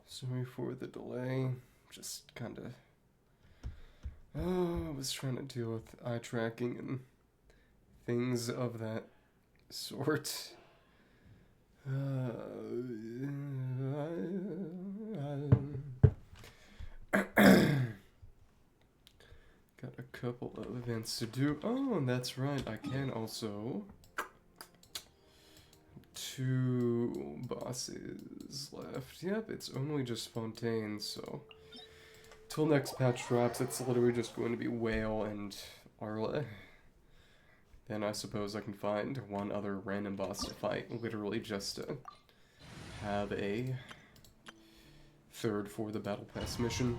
Sorry for the delay. Just kinda... I was trying to deal with eye tracking and things of that sort. Got a couple of events to do. Oh, and that's right. I can also... 2 bosses left. Yep, it's only just Fontaine, so... Till next patch drops, it's literally just going to be Whale and Arla. Then I suppose I can find one other random boss to fight, literally just to have a third for the Battle Pass mission.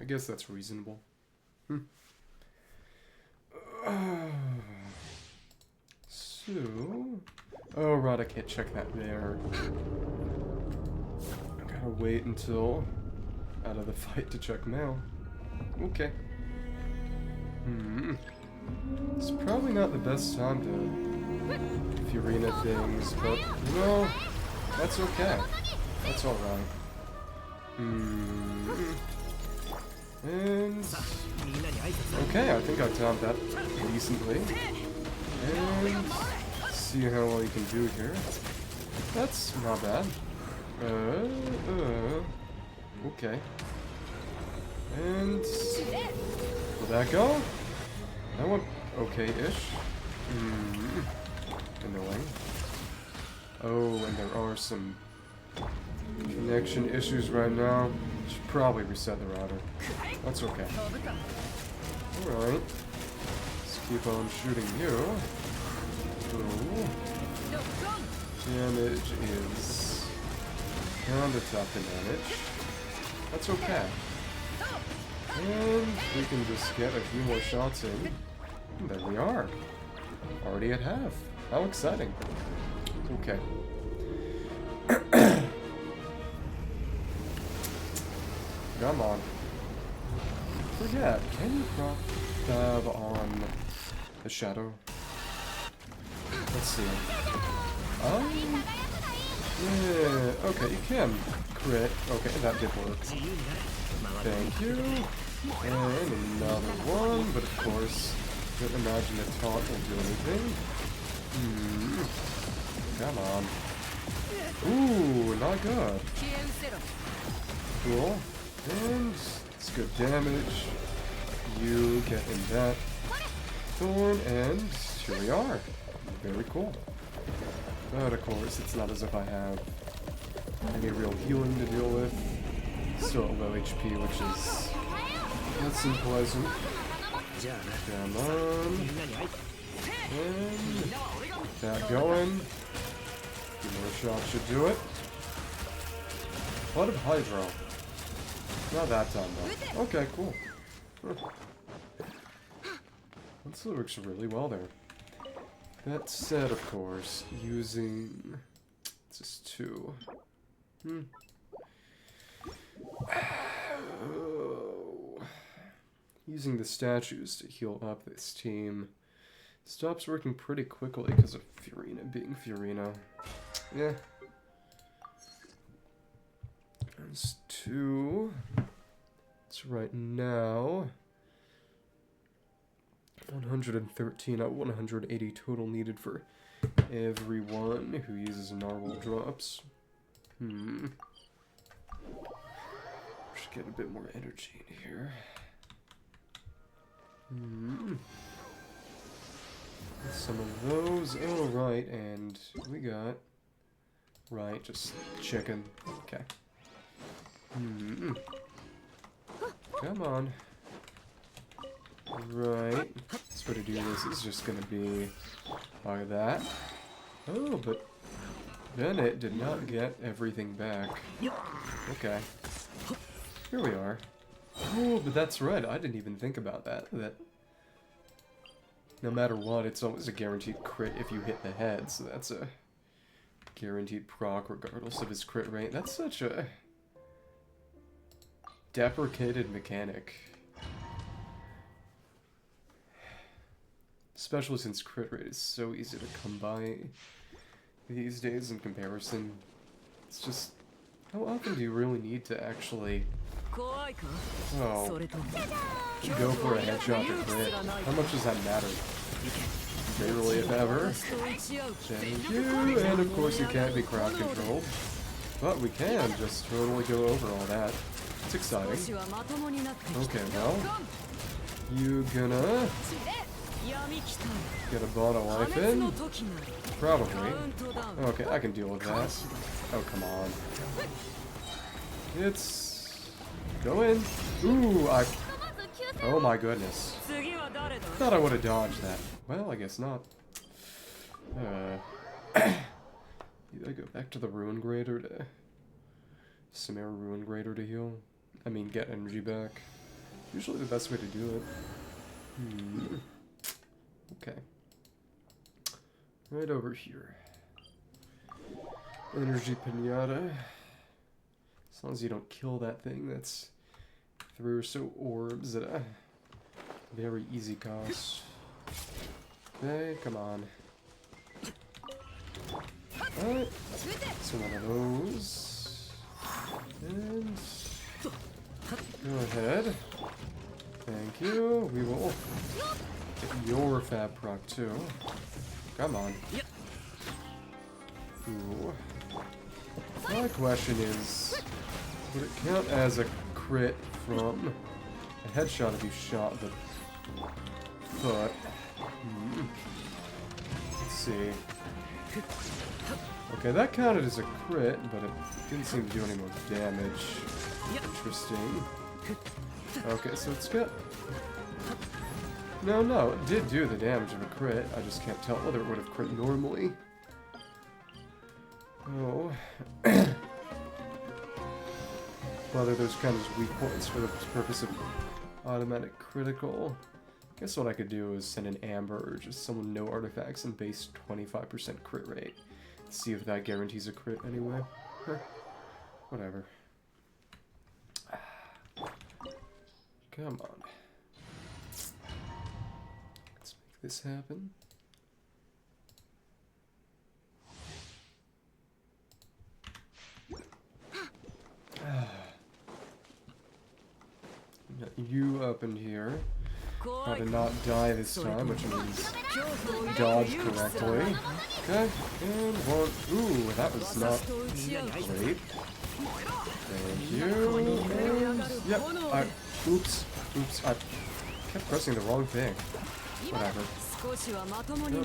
I guess that's reasonable. So... Oh, right, I can't check that there. I gotta wait until out of the fight to check mail. Okay. It's probably not the best time to Furina things, but, you know, that's okay. That's alright. And... okay, I think I timed that decently. And... see how well you can do here. That's not bad. Okay. And... will that go? That went okay-ish. Annoying. Oh, and there are some connection issues right now. Should probably reset the router. That's okay. Alright. Let's keep on shooting you. Ooh. Damage is kinda tough to manage. That's okay. And we can just get a few more shots in. And there we are. Already at half. How exciting. Okay. Come on. Forget. Can you prop dab on the shadow? Let's see. Yeah, okay, you can crit. Okay, that did work. Thank you. And another one, but of course, don't imagine a taunt will do anything. Come on. Ooh, not good. Cool. And it's good damage. You get in that thorn, and here we are. Very cool. But of course, it's not as if I have any real healing to deal with. Still at low HP, which is less than pleasant. Come on. And that going. A few more shots should do it. Blood of Hydro. Not that time though. Okay, cool. That still works really well there. That said, of course, using just 2. Using the statues to heal up this team stops working pretty quickly because of Furina being Furina. Yeah. There's 2. So right now, 113 out of 180 total needed for everyone who uses narwhal drops. Should get a bit more energy in here. Some of those. Oh, right, and we got... right, just chicken. Okay. Come on. Right. So to do this is just gonna be like that. Oh, but Bennett did not get everything back. Okay. Here we are. Oh, but that's right. I didn't even think about that. That no matter what, it's always a guaranteed crit if you hit the head. So that's a guaranteed proc regardless of his crit rate. That's such a deprecated mechanic. Especially since crit rate is so easy to come by these days in comparison. It's just, how often do you really need to actually, oh, go for a headshot to crit? How much does that matter? Barely, if ever. Thank you, and of course you can't be crowd controlled. But we can just totally go over all that. It's exciting. Okay, well, you gonna get a bot of life in? Probably. Okay, I can deal with that. Oh, come on. It's... Go in. Ooh, oh my goodness. Thought I would have dodged that. Well, I guess not. I go back to the Ruin Grader to... Samara Ruin Grader to heal. I mean, get energy back. Usually the best way to do it. Okay. Right over here. Energy Pinata. As long as you don't kill that thing that's 3 or so orbs at a very easy cost. Okay, come on. Alright, so one of those. And go ahead. Thank you. We will get your fab proc too. Come on. Ooh. My question is, would it count as a crit from a headshot if you shot the foot? Let's see. Okay, that counted as a crit, but it didn't seem to do any more damage. Interesting. Okay, so it's got... No, it did do the damage of a crit. I just can't tell whether it would have crit normally. Oh. Whether there's kind of weak points for the purpose of automatic critical. I guess what I could do is send an Amber or just someone no artifacts and base 25% crit rate. See if that guarantees a crit anyway. Whatever. Come on. Let's make this happen. Got you up in here. Got to not die this time, which means dodge correctly. Okay, and one. Ooh, that was not great. Thank you. And yep. Oops. I kept pressing the wrong thing. Whatever. Come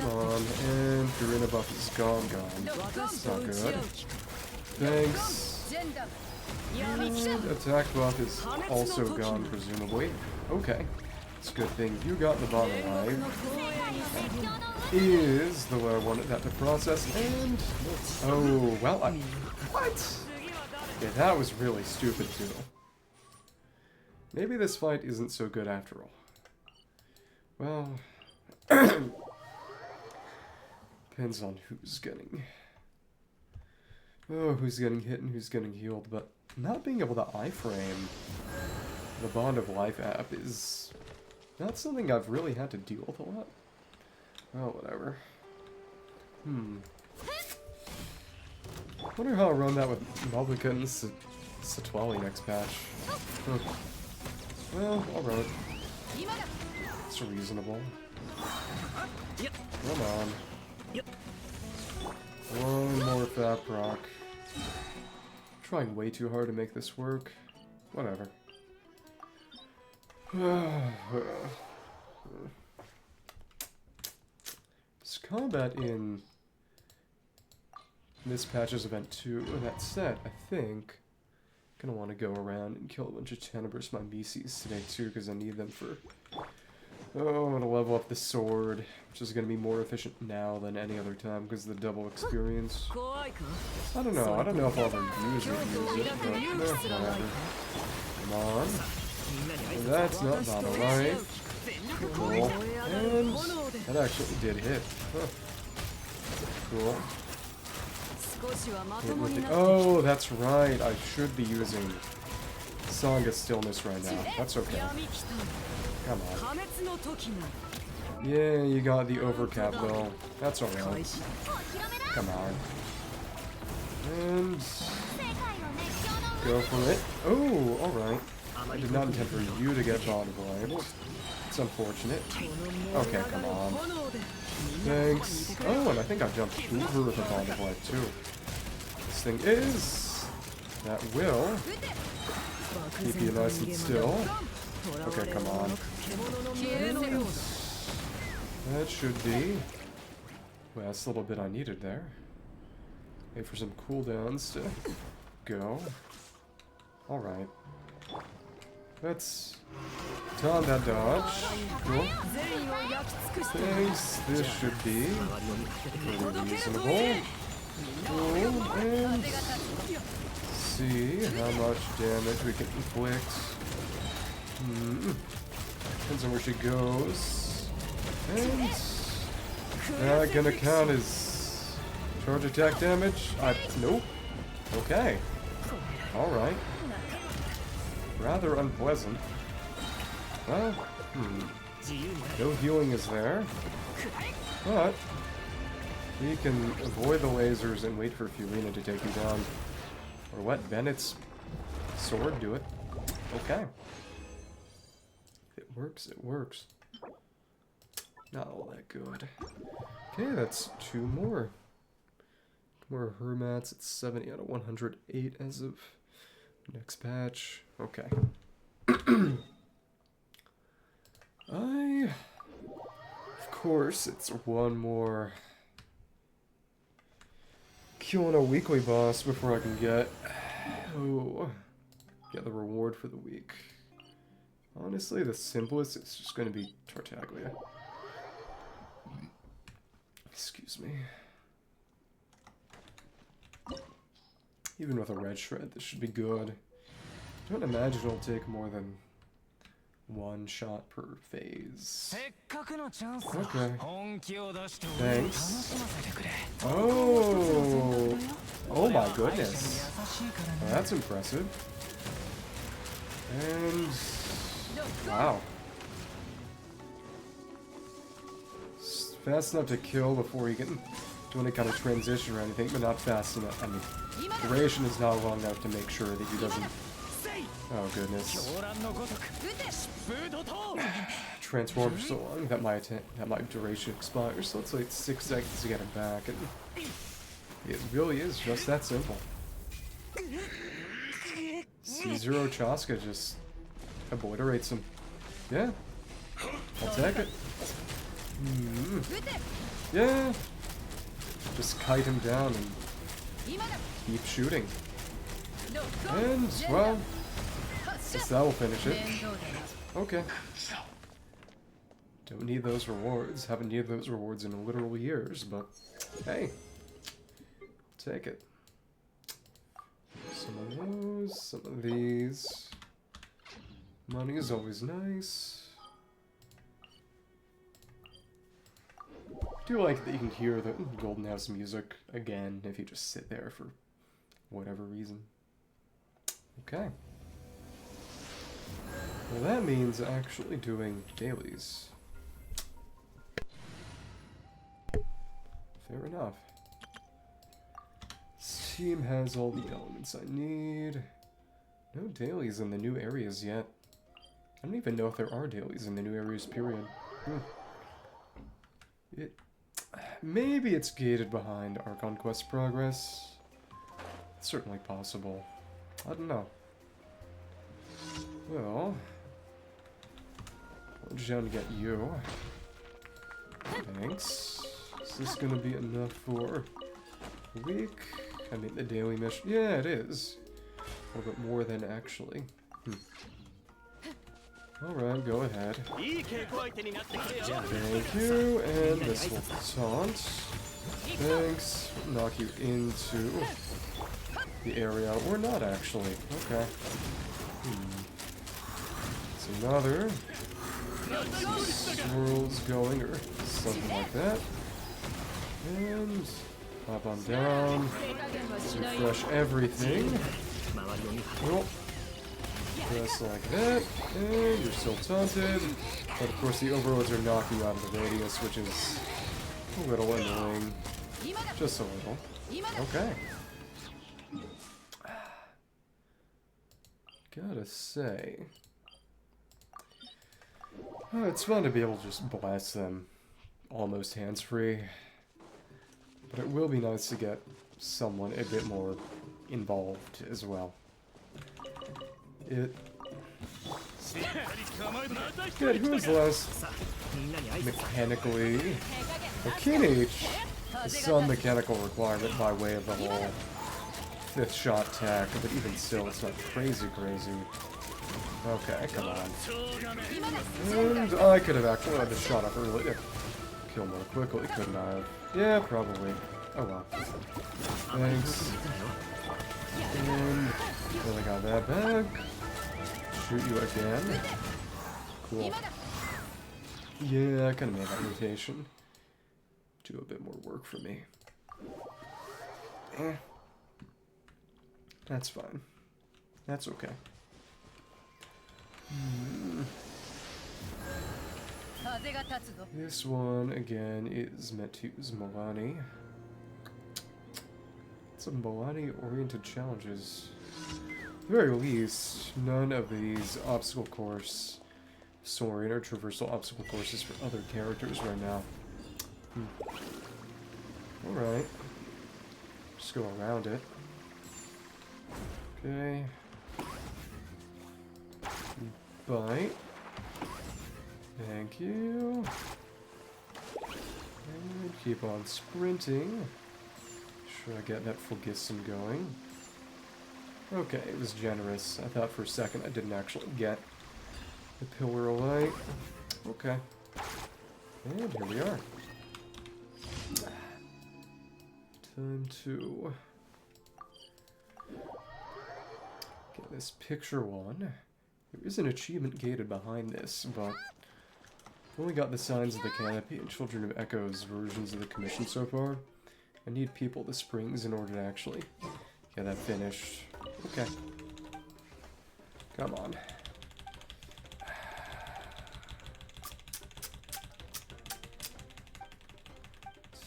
on, and Purina buff is gone. That's not good. Thanks. And attack buff is also gone, presumably. Okay. It's a good thing you got the bot alive. That is the way I wanted that to process, and... Oh, well, what? Yeah, that was really stupid, too. Maybe this fight isn't so good after all. Well... depends on who's getting... Oh, who's getting hit and who's getting healed, but not being able to iframe the Bond of Life app is not something I've really had to deal with a lot. Oh, whatever. Wonder how I'll run that with Malvika and Citlali next patch. Well, I'll run it. It's reasonable. Come on. One more Fat Proc. Trying way too hard to make this work. Whatever. It's combat in this patch's event too. That said, I think I'm gonna want to go around and kill a bunch of Tenebrous my BCs today too, because I need them for... Oh, I'm gonna level up the sword, which is gonna be more efficient now than any other time because of the double experience. I don't know if I'll ever use it, but whatever. Come on. And that's not battle life. Cool. And that actually did hit. Huh. Cool. Oh, that's right. I should be using Song of Stillness right now. That's okay. Come on. Yeah, you got the overcap though. That's alright. Come on. And go for it. Oh, alright. I did not intend for you to get bond wiped. It's unfortunate. Okay, come on. Thanks. Oh, and I think I jumped over with a bond wipe too. This thing is... that will keep you nice and still. Okay, come on. That should be... well, that's a little bit I needed there. Wait for some cooldowns to go. Alright. Let's time that dodge. Cool. Thanks. This should be pretty reasonable. Cool. And see how much damage we can inflict. Depends on where she goes. And gonna count as charge attack damage? Nope. Okay. Alright. Rather unpleasant. Well, no healing is there. But we can avoid the lasers and wait for Furina to take you down. Or let Bennett's sword do it. Okay. It works, it works. Not all that good. Okay, that's two more. More Hermats. It's 70 out of 108 as of next patch. Okay. Of course, it's one more kill on a weekly boss before I can get the reward for the week. Honestly, the simplest is just going to be Tartaglia. Excuse me. Even with a red shred, this should be good. I don't imagine it'll take more than one shot per phase. Okay. Thanks. Oh! Oh my goodness. Oh, that's impressive. And... wow. Fast enough to kill before you can do any kind of transition or anything, but not fast enough. I mean, duration is not long enough to make sure that he doesn't... oh goodness. Transform for so long that my duration expires, so it's like 6 seconds to get him back, and it really is just that simple. C0 Chasca just obliterates him. Yeah, I'll take it. Yeah, just kite him down and keep shooting. And, well, guess that'll finish it. Okay. Don't need those rewards. Haven't needed those rewards in literal years, but hey, take it. Some of those, some of these. Money is always nice. I do like that you can hear the Golden House music again if you just sit there for whatever reason. Okay. Well, that means actually doing dailies. Fair enough. This team has all the elements I need. No dailies in the new areas yet. I don't even know if there are dailies in the new areas, period. Maybe it's gated behind Archon Quest progress. It's certainly possible. I don't know. Well, I'll just down to get you. Thanks. Is this gonna be enough for a week? I mean, the daily mission. Yeah, it is. A little bit more than actually. Alright, go ahead. Thank you, and this will taunt. Thanks. Knock you into the area, or not actually. Okay. It's another swirls going, or something like that. And hop on down. Let's refresh everything. Oh. Just like that, and you're still taunted. But of course the overloads are knocking you out of the radius, which is a little annoying. Just a little. Okay. Gotta say, it's fun to be able to just blast them almost hands-free. But it will be nice to get someone a bit more involved as well. Good, who was last mechanically? Akin some mechanical requirement by way of the whole 5th shot tech, but even still, it's not crazy. Okay, come on. And I could have actually had this shot up early to kill more quickly, couldn't I have? Yeah, probably. Oh well. Thanks. And really got that back. Shoot you again. Cool. Yeah, I kind of made that rotation do a bit more work for me. That's fine. That's okay. This one, again, is meant to use Milani. Some Milani-oriented challenges. At the very least, none of these obstacle course, soaring or traversal obstacle courses for other characters right now. Alright. Just go around it. Okay. Bite. Thank you. And keep on sprinting. Should I get that Fulgism going? Okay, it was generous. I thought for a second I didn't actually get the Pillar of Light. Okay. And here we are. Time to get this picture one. There is an achievement gated behind this, but I've only got the Signs of the Canopy and Children of Echoes versions of the commission so far. I need People to Springs in order to actually get that finished. Okay. Come on.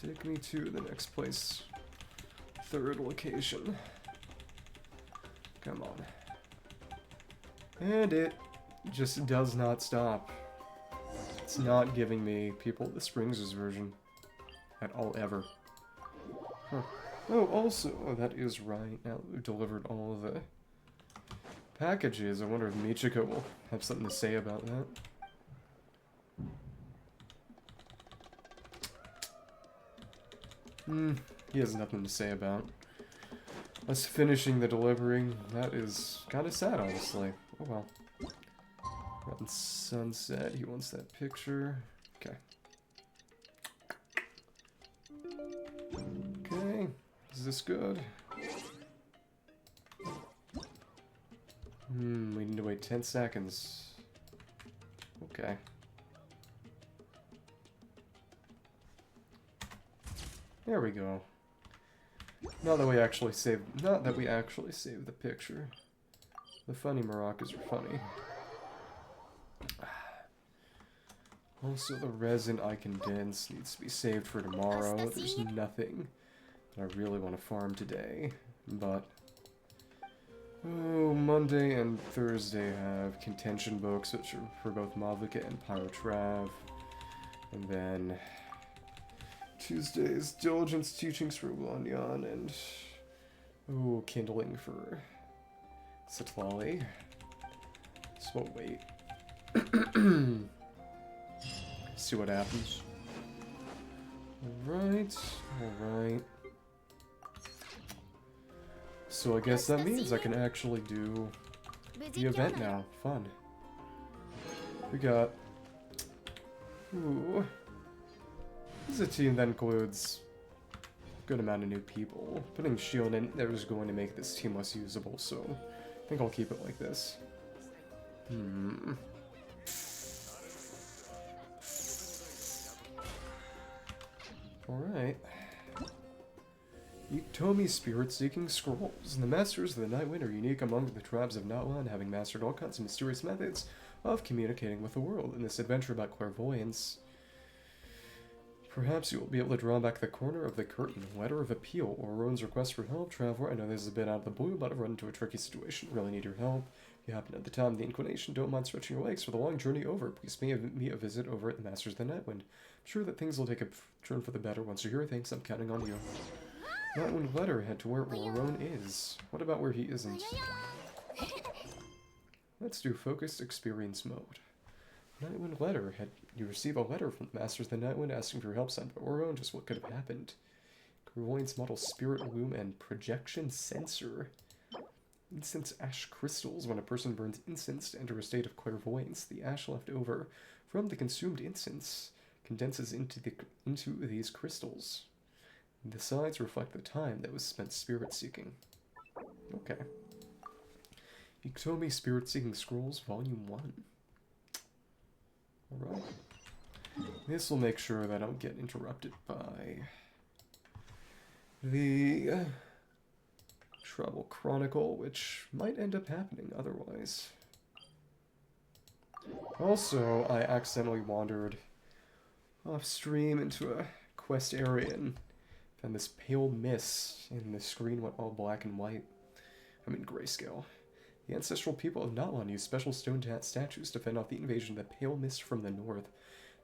Take me to the next place. 3rd location. Come on. And it just does not stop. It's not giving me People at the Springs' version at all, ever. Huh. Oh, also, that is right. Now that we've delivered all of the packages, I wonder if Michiko will have something to say about that. He has nothing to say about us finishing the delivering. That is kind of sad, honestly. Oh well. Rotten Sunset, he wants that picture. Okay. Okay, is this good? We need to wait 10 seconds. Okay. There we go. Not that we actually saved the picture. The funny maracas are funny. Also, the resin I condense needs to be saved for tomorrow. There's nothing that I really want to farm today, but Monday and Thursday have contention books, which are for both Mavika and Pyrotrav, and then Tuesday's Diligence Teachings for Wanyan, and Kindling for Citlali. So wait. See what happens. Alright, alright. So I guess that means I can actually do the event now. Fun. We got... This is a team that includes a good amount of new people. Putting Shield in there is going to make this team less usable, so I think I'll keep it like this. Alright. Iktomi Spiritseeking Scrolls. The Masters of the Nightwind are unique among the tribes of Natlan, having mastered all kinds of mysterious methods of communicating with the world. In this adventure about clairvoyance, perhaps you will be able to draw back the corner of the curtain. Letter of Appeal. Ororon's request for help. Traveler, I know this is a bit out of the blue, but I've run into a tricky situation. Really need your help. If you happen at the time of the inclination, don't mind stretching your legs for the long journey over. Please pay me a visit over at the Masters of the Nightwind. I'm sure that things will take a turn for the better once you're here. Thanks, I'm counting on you. Nightwind letter, head to where Ororon is. What about where he isn't? Let's do focused experience mode. Nightwind letter, you receive a letter from the Masters of the Nightwind asking for your help sent by Ororon. Just what could have happened? Clairvoyance model, spirit loom, and projection sensor. Incense ash crystals. When a person burns incense to enter a state of clairvoyance, the ash left over from the consumed incense condenses into these crystals. The sides reflect the time that was spent spirit seeking. Okay. Iktomi Spiritseeking Scrolls, Volume 1. Alright. This will make sure that I don't get interrupted by the Trouble Chronicle, which might end up happening otherwise. Also, I accidentally wandered off stream into a quest area and found this pale mist, and the screen went all black and white. I'm in grayscale. The ancestral people of Natlan use special stone statues to fend off the invasion of the pale mist from the north.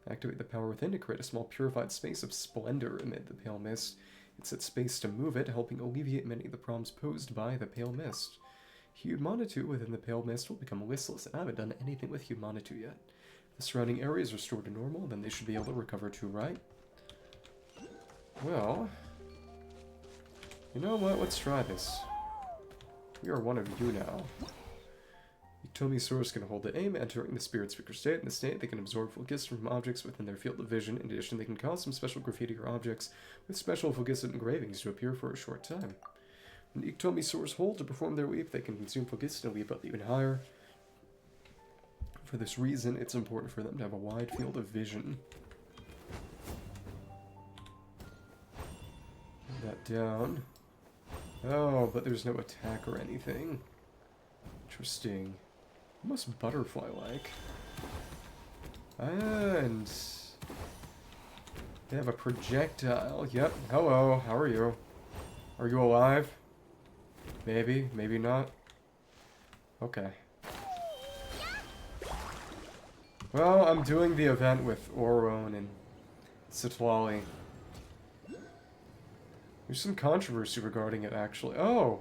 Activate the power within to create a small purified space of splendor amid the pale mist. It sets space to move it, helping alleviate many of the problems posed by the pale mist. Humanitu within the pale mist will become listless, and I haven't done anything with Humanitu yet. If the surrounding area is restored to normal, then they should be able to recover too, right? Well, you know what? Let's try this. We are one of you now. Iktomi Source can hold the aim, entering the Spirit Speaker state. In the state, they can absorb Fulgicin from objects within their field of vision. In addition, they can cause some special graffiti or objects with special Fulgicin engravings to appear for a short time. When the Iktomi Source hold to perform their leap, they can consume Fulgicin and leap up even higher. For this reason, it's important for them to have a wide field of vision. Put that down. Oh, but there's no attack or anything. Interesting. Almost butterfly-like. And they have a projectile. Yep. Hello. How are you? Are you alive? Maybe. Maybe not. Okay. Well, I'm doing the event with Ororon and Citlali. There's some controversy regarding it, actually. Oh!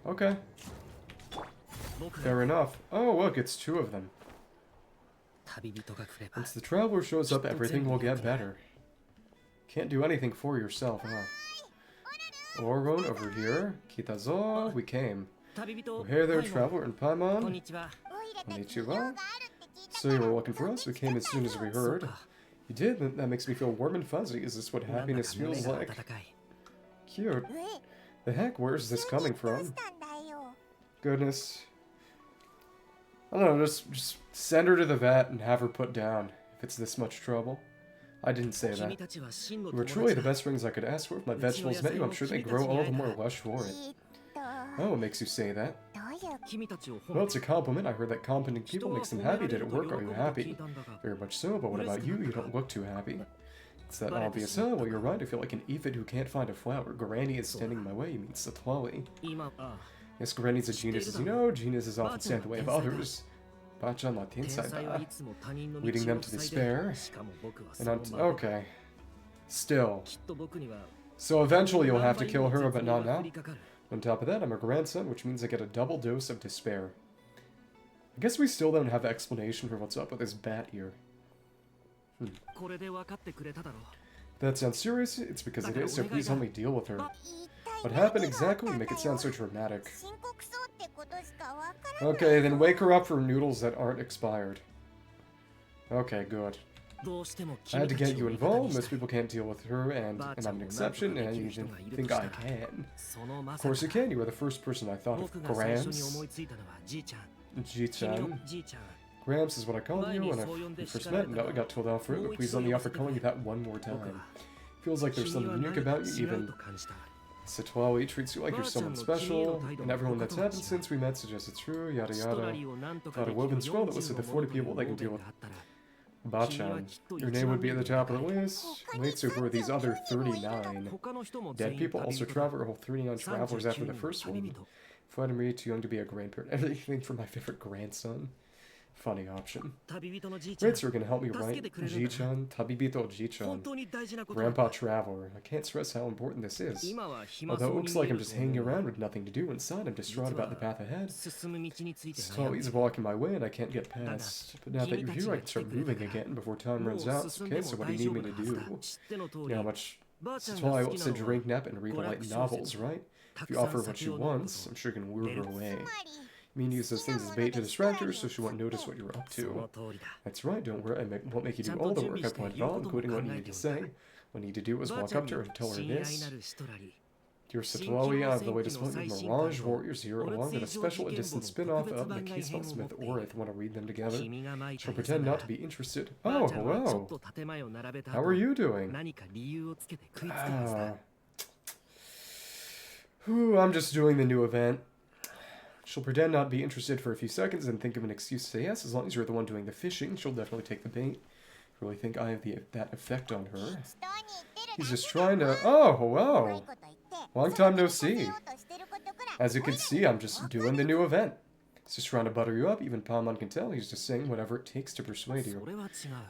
Okay. Fair enough. Oh, look, it's two of them. Once the traveler shows up, everything will get better. Can't do anything for yourself, huh? Ororon over here. Kitazo, we came. Oh, hey there, traveler and Paimon. Konnichiwa. So you were looking for us? We came as soon as we heard. You did? That makes me feel warm and fuzzy. Is this what happiness feels like? Cute. The heck, where's this coming from? Goodness. I don't know, just send her to the vet and have her put down, if it's this much trouble. I didn't say that. You were truly the best rings I could ask for. If my vegetables met you, I'm sure they'd grow all the more lush for it. Oh, what makes you say that? Well, it's a compliment. I heard that complimenting people makes them happy. Did it work? Are you happy? Very much so, but what about you? You don't look too happy. It's that obvious. Oh, well, you're right. I feel like an aphid who can't find a flower. Granny is standing in my way. You mean Citlali. Yes, Granny's a genius, as you know. Geniuses often stand in the way of others. Bachan la tinsai, leading them to despair. And okay. Still. So eventually you'll have to kill her, but not now. On top of that, I'm a grandson, which means I get a double dose of despair. I guess we still don't have an explanation for what's up with this bat ear. That sounds serious? It's because it is, so please help me deal with her. What happened exactly? Make it sound so dramatic. Okay, then wake her up for noodles that aren't expired. Okay, good. I had to get you involved. Most people can't deal with her, and I'm an exception, and you think I can. Of course you can. You were the first person I thought of. Grams. Ji-chan. Gramps is what I called you when we first met, and now I got told off for it, but please let me offer calling you that one more time. Feels like there's something unique about you, even Citlali treats you like you're someone special, and everyone that's happened since we met suggests it's true, yada yada. Got a woven scroll that listed the 40 people that can deal with Bachan. Your name would be at the top of the list. Wait, so who are these other 39? Dead people also travel, or whole 39 travelers after the first one. Flatter me, too young to be a grandparent. Everything for my favorite grandson. Funny option. Right, so you're gonna help me, right? Ji-chan, Tabibito Ji-chan. Grandpa Traveler. I can't stress how important this is. Although it looks like I'm just hanging around with nothing to do inside, I'm distraught about the path ahead. Slowly's blocking my way and I can't get past. But now that you're here, I can start moving again before time runs out. Okay, so what do you need me to do? You know how much... Citlali wants to drink, nap, and read light novels, right? If you offer what she wants, I'm sure you can lure her away. You mean use those things as bait to distract her, so she won't notice what you're up to. That's right, don't worry, I won't make you do all the work I planned on, including what you need to say. What you need to do is walk up to her and tell her this. Dear Citlali, I have the latest book of Mirage Warriors here, along with a special edition spin-off of The Caseball Smith Orith. Want to read them together? She'll pretend not to be interested. Oh, hello! How are you doing? I'm just doing the new event. She'll pretend not to be interested for a few seconds and think of an excuse to say yes. As long as you're the one doing the fishing, she'll definitely take the bait. Really think I have that effect on her. He's just trying to... Oh, hello! Long time no see. As you can see, I'm just doing the new event. He's just trying to butter you up. Even Palmon can tell he's just saying whatever it takes to persuade you.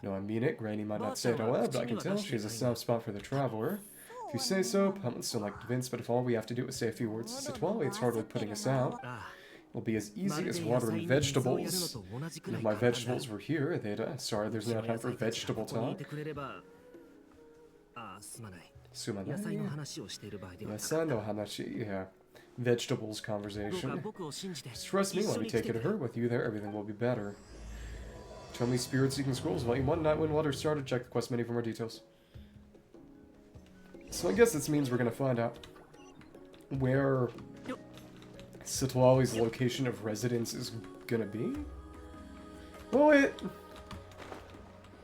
No, I mean it. Granny might not say it out loud, but I can tell she has a soft spot for the traveler. If you say so, Palmon's still like Vince, but if all we have to do is say a few words to Citlali, it's hardly putting us out. It'll be as easy as watering vegetables. If my vegetables were here, they'd... sorry, there's no time for vegetable talk. Sumanai. Yasai no hanashi, yeah. Vegetables conversation. Just trust me, let me take it to her. With you there, everything will be better. Iktomi Spiritseeking Scrolls, Volume 1, Night When Water started. Check the quest menu for more details. So I guess this means we're gonna find out where Citlali's location of residence is gonna be? Well,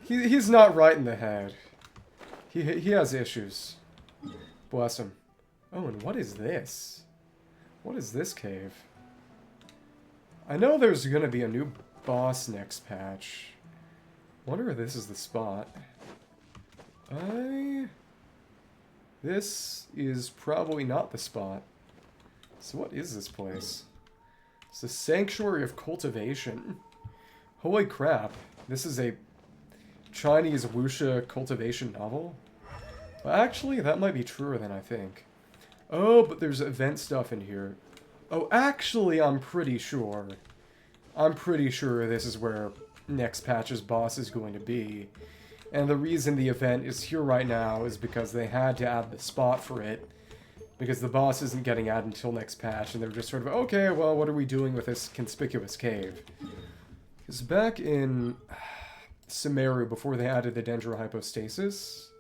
he's not right in the head. He has issues. Bless him. Oh, and what is this? What is this cave? I know there's gonna be a new boss next patch. Wonder if this is the spot. This is probably not the spot. So what is this place? It's the Sanctuary of Cultivation. Holy crap. This is a Chinese wuxia cultivation novel? Well, actually, that might be truer than I think. Oh, but there's event stuff in here. Oh, actually, I'm pretty sure. I'm pretty sure this is where next patch's boss is going to be. And the reason the event is here right now is because they had to add the spot for it. Because the boss isn't getting added until next patch, and they're just sort of, okay, well, what are we doing with this conspicuous cave? Because back in Sumeru, before they added the Dendrohypostasis,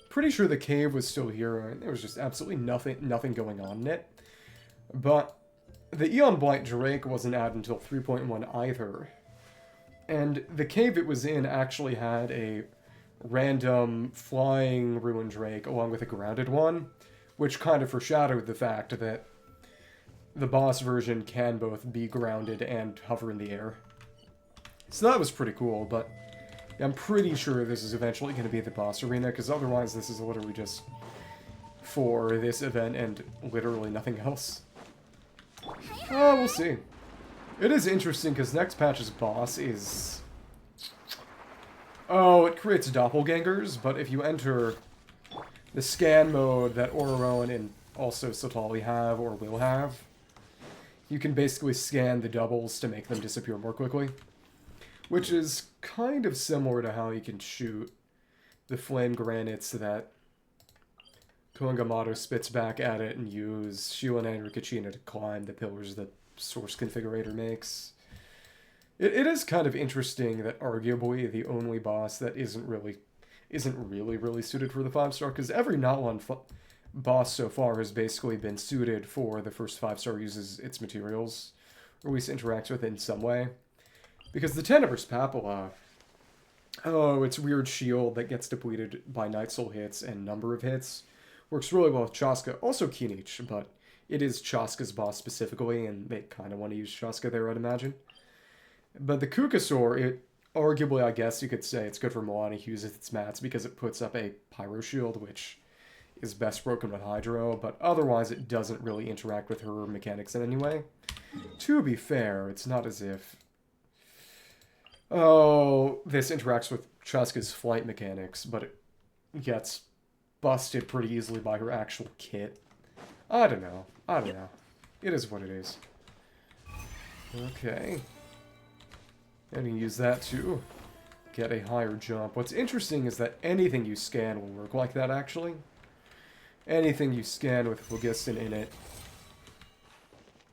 pretty sure the cave was still here, and there was just absolutely nothing going on in it. But the Eon Blight Drake wasn't added until 3.1 either. And the cave it was in actually had a random flying ruined drake along with a grounded one, which kind of foreshadowed the fact that the boss version can both be grounded and hover in the air. So that was pretty cool, but I'm pretty sure this is eventually going to be the boss arena, because otherwise this is literally just for this event and literally nothing else. Oh, we'll see. It is interesting, because next patch's boss is... Oh, it creates doppelgangers, but if you enter the scan mode that Ororon and also Citlali have, or will have, you can basically scan the doubles to make them disappear more quickly. Which is kind of similar to how you can shoot the flame granites that Koengamato spits back at it and use Shion and Rikachina to climb the pillars that Source Configurator makes. It is kind of interesting that arguably the only boss that isn't really suited for the 5-star, because every Natlan boss so far has basically been suited for the first 5-star uses its materials, or at least interacts with it in some way. Because the Tenebrous Papilla, Oh, it's weird shield that gets depleted by Night Soul hits and number of hits. Works really well with Chasca. Also Kinich, but it is Chasca's boss specifically, and they kind of want to use Chasca there, I'd imagine. But the Kukasaur, it arguably, I guess you could say, it's good for Milani Hughes with its mats because it puts up a Pyro Shield, which is best broken with Hydro, but otherwise it doesn't really interact with her mechanics in any way. To be fair, it's not as if... Oh, this interacts with Chasca's flight mechanics, but it gets busted pretty easily by her actual kit. I don't know. It is what it is. Okay. And you use that to get a higher jump. What's interesting is that anything you scan will work like that, actually. Anything you scan with Phlogiston in it,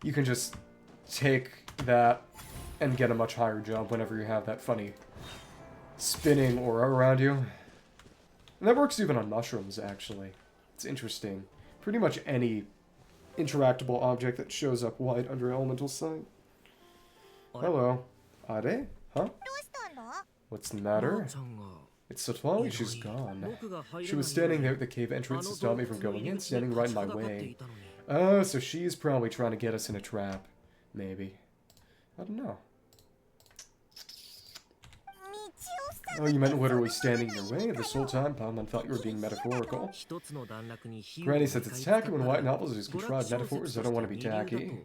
you can just take that and get a much higher jump whenever you have that funny spinning aura around you. And that works even on mushrooms, actually. It's interesting. Pretty much any interactable object that shows up white under elemental sight. Hello. Ade? Huh? What's the matter? It's Citlali, she's gone. She was standing there at the cave entrance to stop me from going in, standing right in my way. Oh, so she's probably trying to get us in a trap. Maybe. I don't know. Oh, you meant literally standing in your way? This whole time, Paimon thought you were being metaphorical. Granny says it's tacky when white novels use contrived metaphors. I don't want to be tacky.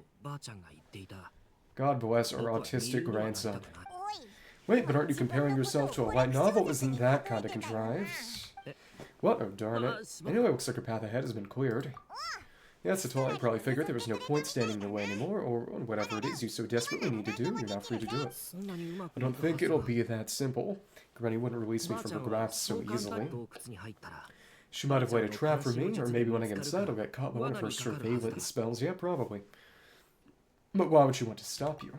God bless our autistic grandson. Wait, but aren't you comparing yourself to a light novel? Isn't that kind of contrived? What? Oh, darn it. Anyway, looks like her path ahead has been cleared. Yeah, Citlali probably figured there was no point standing in the way anymore, or whatever it is you so desperately need to do, you're now free to do it. I don't think it'll be that simple. Granny wouldn't release me from her grasp so easily. She might have laid a trap for me, or maybe when I get inside I'll get caught by one of her surveillance spells. Yeah, probably. But why would she want to stop you?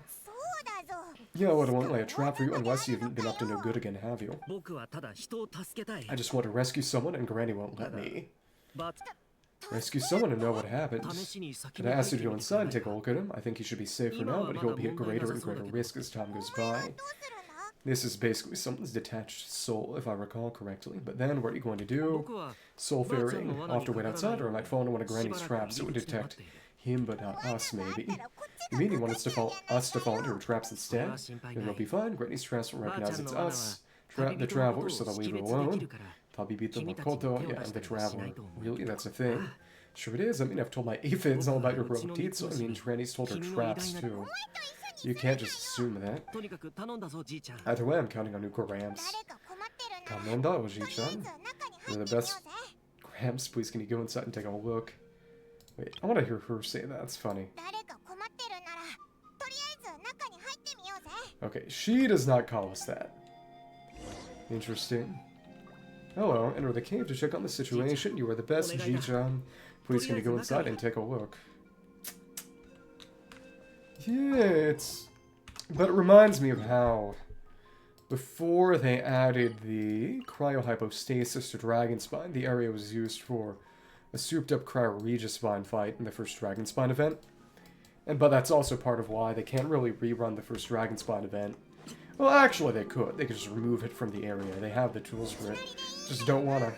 Yeah, well, I won't lay a trap for you unless you haven't been up to no good again, have you? I just want to rescue someone and Granny won't let me. Rescue someone and know what happened. Did I ask you to go inside and take a look at him? I think he should be safe for now, but he'll be at greater and greater risk as time goes by. This is basically someone's detached soul, if I recall correctly. But then, what are you going to do? Soul ferrying. I'll have to wait outside, or I might fall into one of Granny's traps. It would detect him, but not us, maybe. You mean you want us to fall into her traps instead? Then it'll be fine. Granny's traps will recognize it's us, the travelers, so they'll leave it alone. Tabi beat the Makoto, yeah, and the traveler. Really, that's a thing? Sure it is. I mean, I've told my aphids all about your broken teeth, so I mean, Granny's told her traps, too. You can't just assume that. Either way, I'm counting on you, Gramps. Kamenda, Oji-chan. You're the best. Gramps, please can you go inside and take a look? Wait, I want to hear her say that. That's funny. Okay, she does not call us that. Interesting. Hello, enter the cave to check on the situation. You are the best, Ji-chan. Please can you go inside and take a look? Yeah, but it reminds me of how before they added the cryohypostasis to Dragonspine, the area was used for a souped-up cryo-regispine fight in the first Dragonspine event. But that's also part of why they can't really rerun the first Dragonspine event. Well, actually, they could. They could just remove it from the area. They have the tools for it. Just don't want to.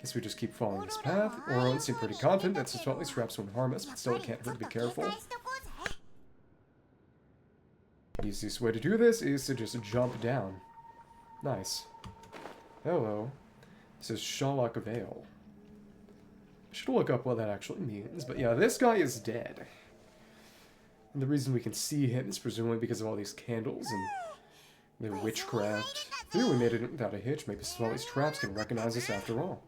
Guess we just keep following this path. Ororon seemed pretty confident that Citlali's traps won't harm us, but still it can't hurt to be careful. The easiest way to do this is to just jump down. Nice. Hello. This is Shalak Vale. I should look up what that actually means, but yeah, this guy is dead. And the reason we can see him is presumably because of all these candles and their witchcraft. Here we made it without a hitch. Maybe Citlali's traps can recognize us after all.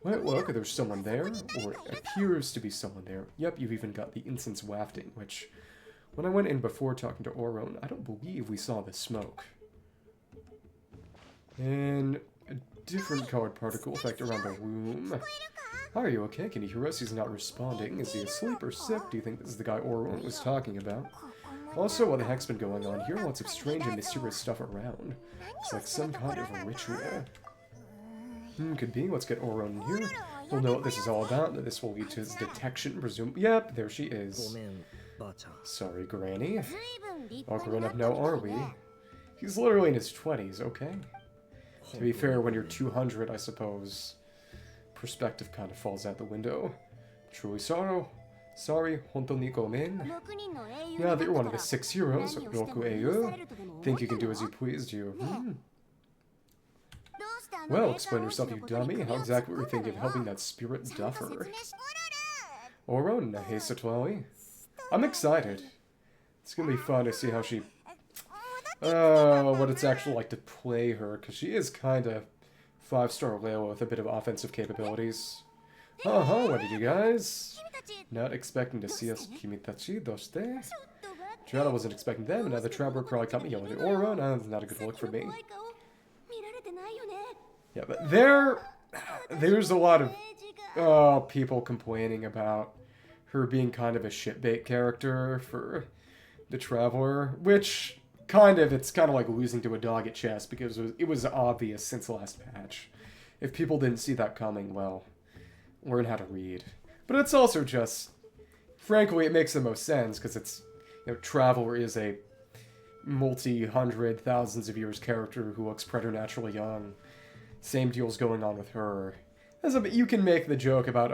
Wait, look, there's someone there, or it appears to be someone there. Yep, you've even got the incense wafting, which, when I went in before talking to Ororon, I don't believe we saw the smoke. And a different colored particle effect around the room. Hi, are you okay? Can you hear us? He's not responding. Is he asleep or sick? Do you think this is the guy Ororon was talking about? Also, what the heck's been going on here? Lots of strange and mysterious stuff around. It's like some kind of a ritual. Could be. Let's get Ororon in here. We'll know what this is all about. This will lead to his detection, presume. Yep, there she is. Sorry, Granny. All grown up now, are we? He's literally in his 20s, okay? To be fair, when you're 200, I suppose, perspective kind of falls out the window. Truly sorry, hontou ni gomen. Now that you're one of the 6 heroes, Roku Eiyu, think you can do as you please, do you? Well, explain yourself, you dummy. How exactly were you thinking of helping that spirit duffer? Ororon and Citlali. I'm excited. It's gonna be fun to see how she... what it's actually like to play her, because she is kind of 5-star Layla with a bit of offensive capabilities. What did you guys? Not expecting to see us Kimitachi, doshite? Gianna wasn't expecting them, and now the traveler probably caught me yelling at Ororon. That's not a good look for me. Yeah, but there's a lot of people complaining about her being kind of a shitbait character for the Traveler, which it's kind of like losing to a dog at chess, because it was obvious since the last patch. If people didn't see that coming, well, learn how to read. But it's also just, frankly, it makes the most sense, because it's, Traveler is a multi-hundred, thousands of years character who looks preternaturally young. Same deal's going on with her. You can make the joke about,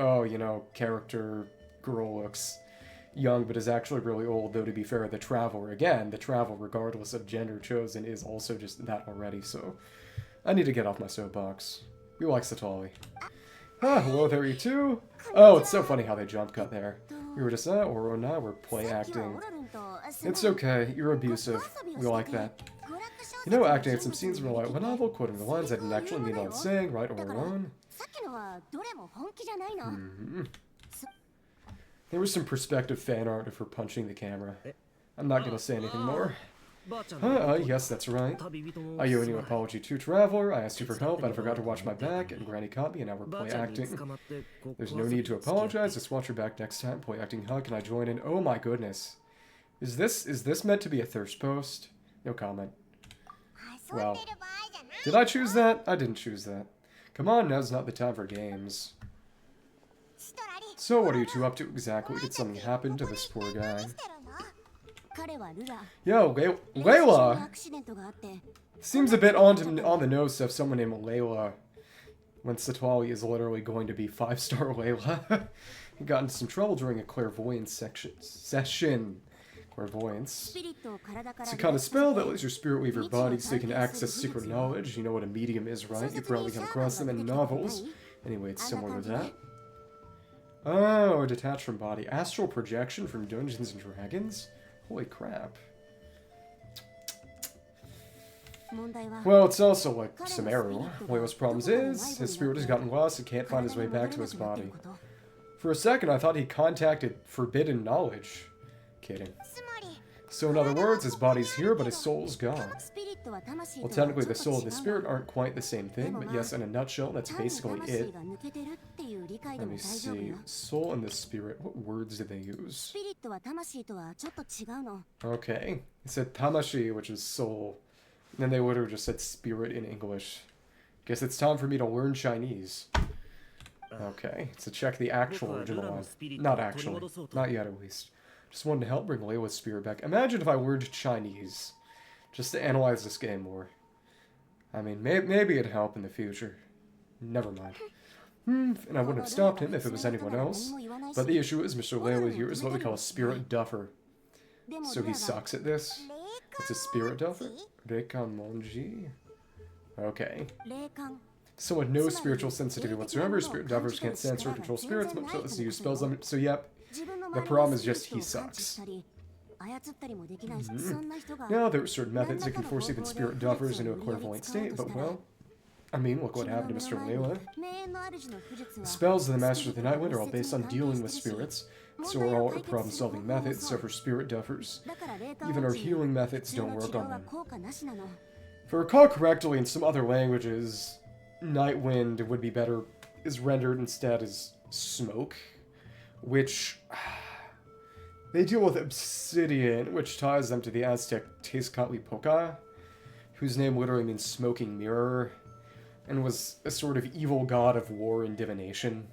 character girl looks young but is actually really old, though to be fair, the Traveler, regardless of gender chosen, is also just that already, so I need to get off my soapbox. We like Citlali. Hello there, you two. Oh, it's so funny how they jump cut there. We were just, or now we're play acting. It's okay, you're abusive. We like that. Acting at some scenes in a light novel, quoting the lines I didn't actually mean what I was saying, right, Ororon? There was some perspective fan art of her punching the camera. I'm not gonna say anything more. Yes, that's right. I owe you an apology too, Traveler. I asked you for help, and I forgot to watch my back, and Granny caught me, and now we're play acting. There's no need to apologize, just watch your back next time. Play acting, can I join in? Oh my goodness. Is this meant to be a thirst post? No comment. Well, did I choose that? I didn't choose that. Come on, now's not the time for games. So, what are you two up to exactly? Did something happen to this poor guy? Yo, Layla! Seems a bit on the nose to have someone named Layla when Citlali is literally going to be 5-star Layla. He got into some trouble during a clairvoyance session. Clairvoyance. It's a kind of spell that lets your spirit leave your body so you can access secret knowledge. You know what a medium is, right? You've probably come across them in novels. Anyway, it's similar to that. Oh, detached from body. Astral projection from Dungeons and Dragons? Holy crap. Well, it's also like Sumeru. Layla's problems is, his spirit has gotten lost and can't find his way back to his body. For a second, I thought he contacted forbidden knowledge. Kidding. So in other words, his body's here, but his soul's gone. Well, technically the soul and the spirit aren't quite the same thing, but yes, in a nutshell, that's basically it. Let me see. Soul and the spirit. What words did they use? Okay. It said tamashi, which is soul. And then they literally just said spirit in English. Guess it's time for me to learn Chinese. Okay. So check the actual original one. Not actually. Not yet, at least. Just wanted to help bring Layla's spirit back. Imagine if I learned Chinese. Just to analyze this game more. I mean, maybe it'd help in the future. Never mind. And I wouldn't have stopped him if it was anyone else. But the issue is Mr. Layla here is what we call a spirit duffer. So he sucks at this. It's a spirit duffer? Reikan Monji? Okay. So with no spiritual sensitivity whatsoever, spirit duffers can't sense or control spirits, much less use spells on it. So yep. The problem is just he sucks. Now, there are certain methods that can force even spirit duffers into a clairvoyant state, but well, I mean, look what happened to Mr. Layla. The spells of the Masters of the Nightwind are all based on dealing with spirits, so are all our problem-solving methods, so for spirit duffers, even our healing methods don't work on them. If I recall correctly, in some other languages, Nightwind would be better, is rendered instead as smoke. Which, they deal with obsidian, which ties them to the Aztec Tezcatlipoca, whose name literally means smoking mirror, and was a sort of evil god of war and divination.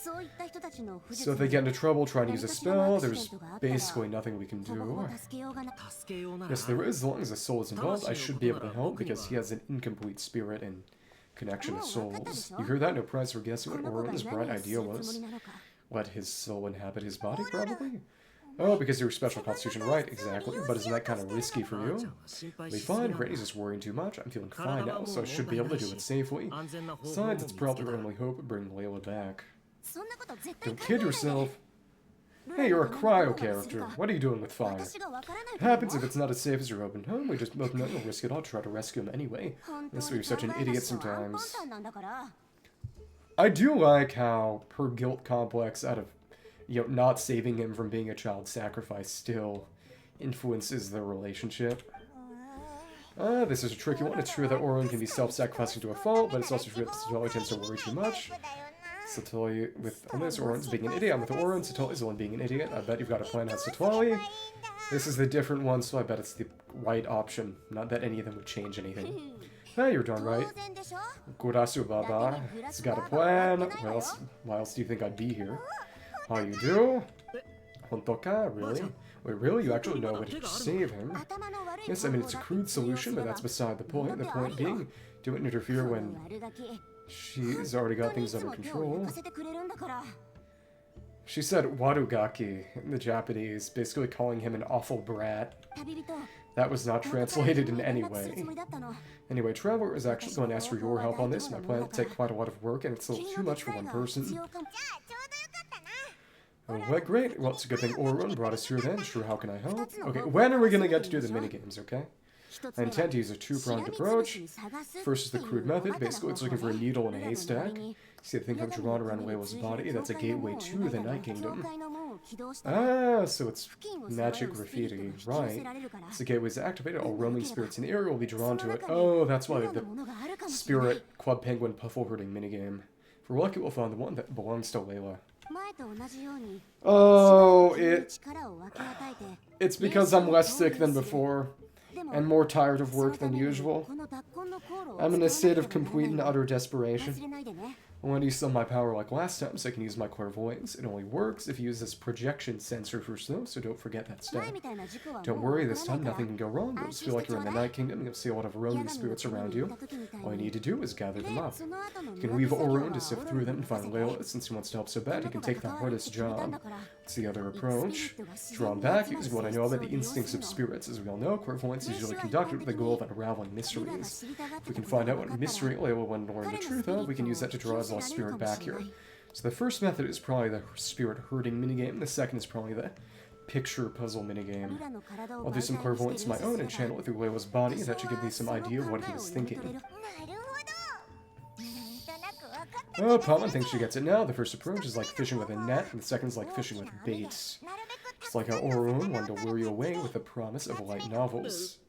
So if they get into trouble trying to use a spell, there's basically nothing we can do. Yes, there is. As long as the soul is involved, I should be able to help because he has an incomplete spirit and connection to souls. You hear that? No prize for guessing what Ororon's bright idea was. Let his soul inhabit his body, probably? Oh, because you're special constitution, right, exactly. But isn't that kind of risky for you? Be fine, Granny's just worrying too much. I'm feeling fine now, so I should be able to do it safely. Besides, it's probably our only hope of bringing Layla back. Don't kid yourself. Hey, you're a cryo character. What are you doing with fire? It happens if it's not as safe as your open home. We just both know you'll risk it all to try to rescue him anyway. That's why you're such an idiot sometimes. I do like how her guilt complex out of, you know, not saving him from being a child sacrifice still influences their relationship. This is a tricky one. It's true that Ororon can be self-sacrificing to a fault, but it's also true that Citlali tends to worry too much. Citlali with this, Ororon's being an idiot. I'm with Ororon, Citlali's the one being an idiot. I bet you've got a plan on Citlali. This is the different one, so I bet it's the right option. Not that any of them would change anything. Hey, you're darn right. Kurasu Baba. He's got a plan. Why else do you think I'd be here? How you do? Hontoka? Really? Wait, really? You actually know what to save him? Yes, I mean, it's a crude solution, but that's beside the point. The point being, don't interfere when she's already got things under control. She said warugaki in the Japanese, basically calling him an awful brat. That was not translated in any way. Anyway, Traveler is actually going to ask for your help on this. My plan will take quite a lot of work, and it's a little too much for one person. Oh, well, great. Well, it's a good thing Ororon brought us here then. Sure, how can I help? Okay, when are we going to get to do the minigames, okay? I intend to use a two-pronged approach. First is the crude method. Basically, it's looking for a needle in a haystack. See the thing comes drawn around Layla's body? That's a gateway to the Night Kingdom. Ah, so it's magic graffiti. Right. As the gateway is activated, all roaming spirits in the area will be drawn to it. Oh, that's why the Spirit Club Penguin Puffle Herding minigame. If we're lucky, we'll find the one that belongs to Layla. Oh, it's because I'm less sick than before, and more tired of work than usual. I'm in a state of complete and utter desperation. I want to use some of my power like last time, so I can use my clairvoyance. It only works if you use this projection sensor for snow, so don't forget that step. Don't worry, this time nothing can go wrong. You'll just feel like you're in the Night Kingdom, and you'll see a lot of roaming spirits around you. All you need to do is gather them up. You can leave Ororon to sift through them and find Layla. Since he wants to help so bad, he can take the hardest job. It's the other approach. Drawn back, using what I know about the instincts of spirits. As we all know, clairvoyance is usually conducted with the goal of unraveling mysteries. If we can find out what mystery Layla wanted to learn the truth of, we can use that to draw his lost spirit back here. So the first method is probably the spirit herding minigame. The second is probably the picture puzzle minigame. I'll do some clairvoyance of my own and channel it through Layla's body. That should give me some idea of what he was thinking. Oh, Paimon thinks she gets it now. The first approach is like fishing with a net, and the second is like fishing with baits. Just like how Ororon wanted to lure you away with the promise of light novels.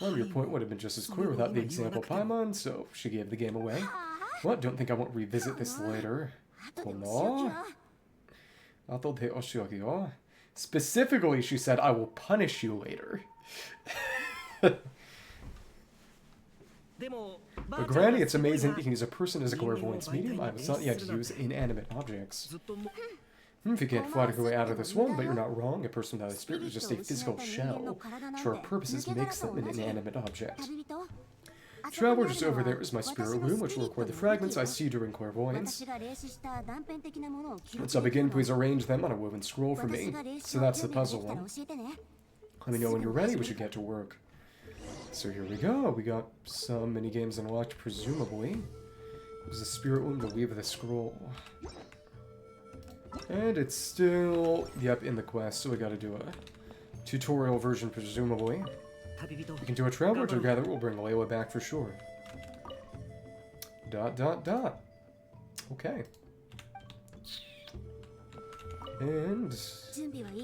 Well, your point would have been just as clear without the example Paimon, so she gave the game away. What? Don't think I won't revisit this later. Kono? Specifically, she said, I will punish you later. But Granny, it's amazing you can use a person as a clairvoyance medium. I was not yet to use inanimate objects. If you can't fly your way out of this one, but you're not wrong. A person without a spirit is just a physical shell. For our purposes makes them an inanimate object. Traveler, just over there is my spirit room, which will record the fragments I see during clairvoyance. Once I begin, please arrange them on a woven scroll for me. So that's the puzzle one. Let me know when you're ready, we should get to work. So here we go. We got some minigames unlocked, presumably. There's a spirit room to weave the scroll. And it's still, yep, in the quest, so we gotta do a tutorial version, presumably. We can do a traveler together, we'll bring Layla back for sure. ... Okay. And...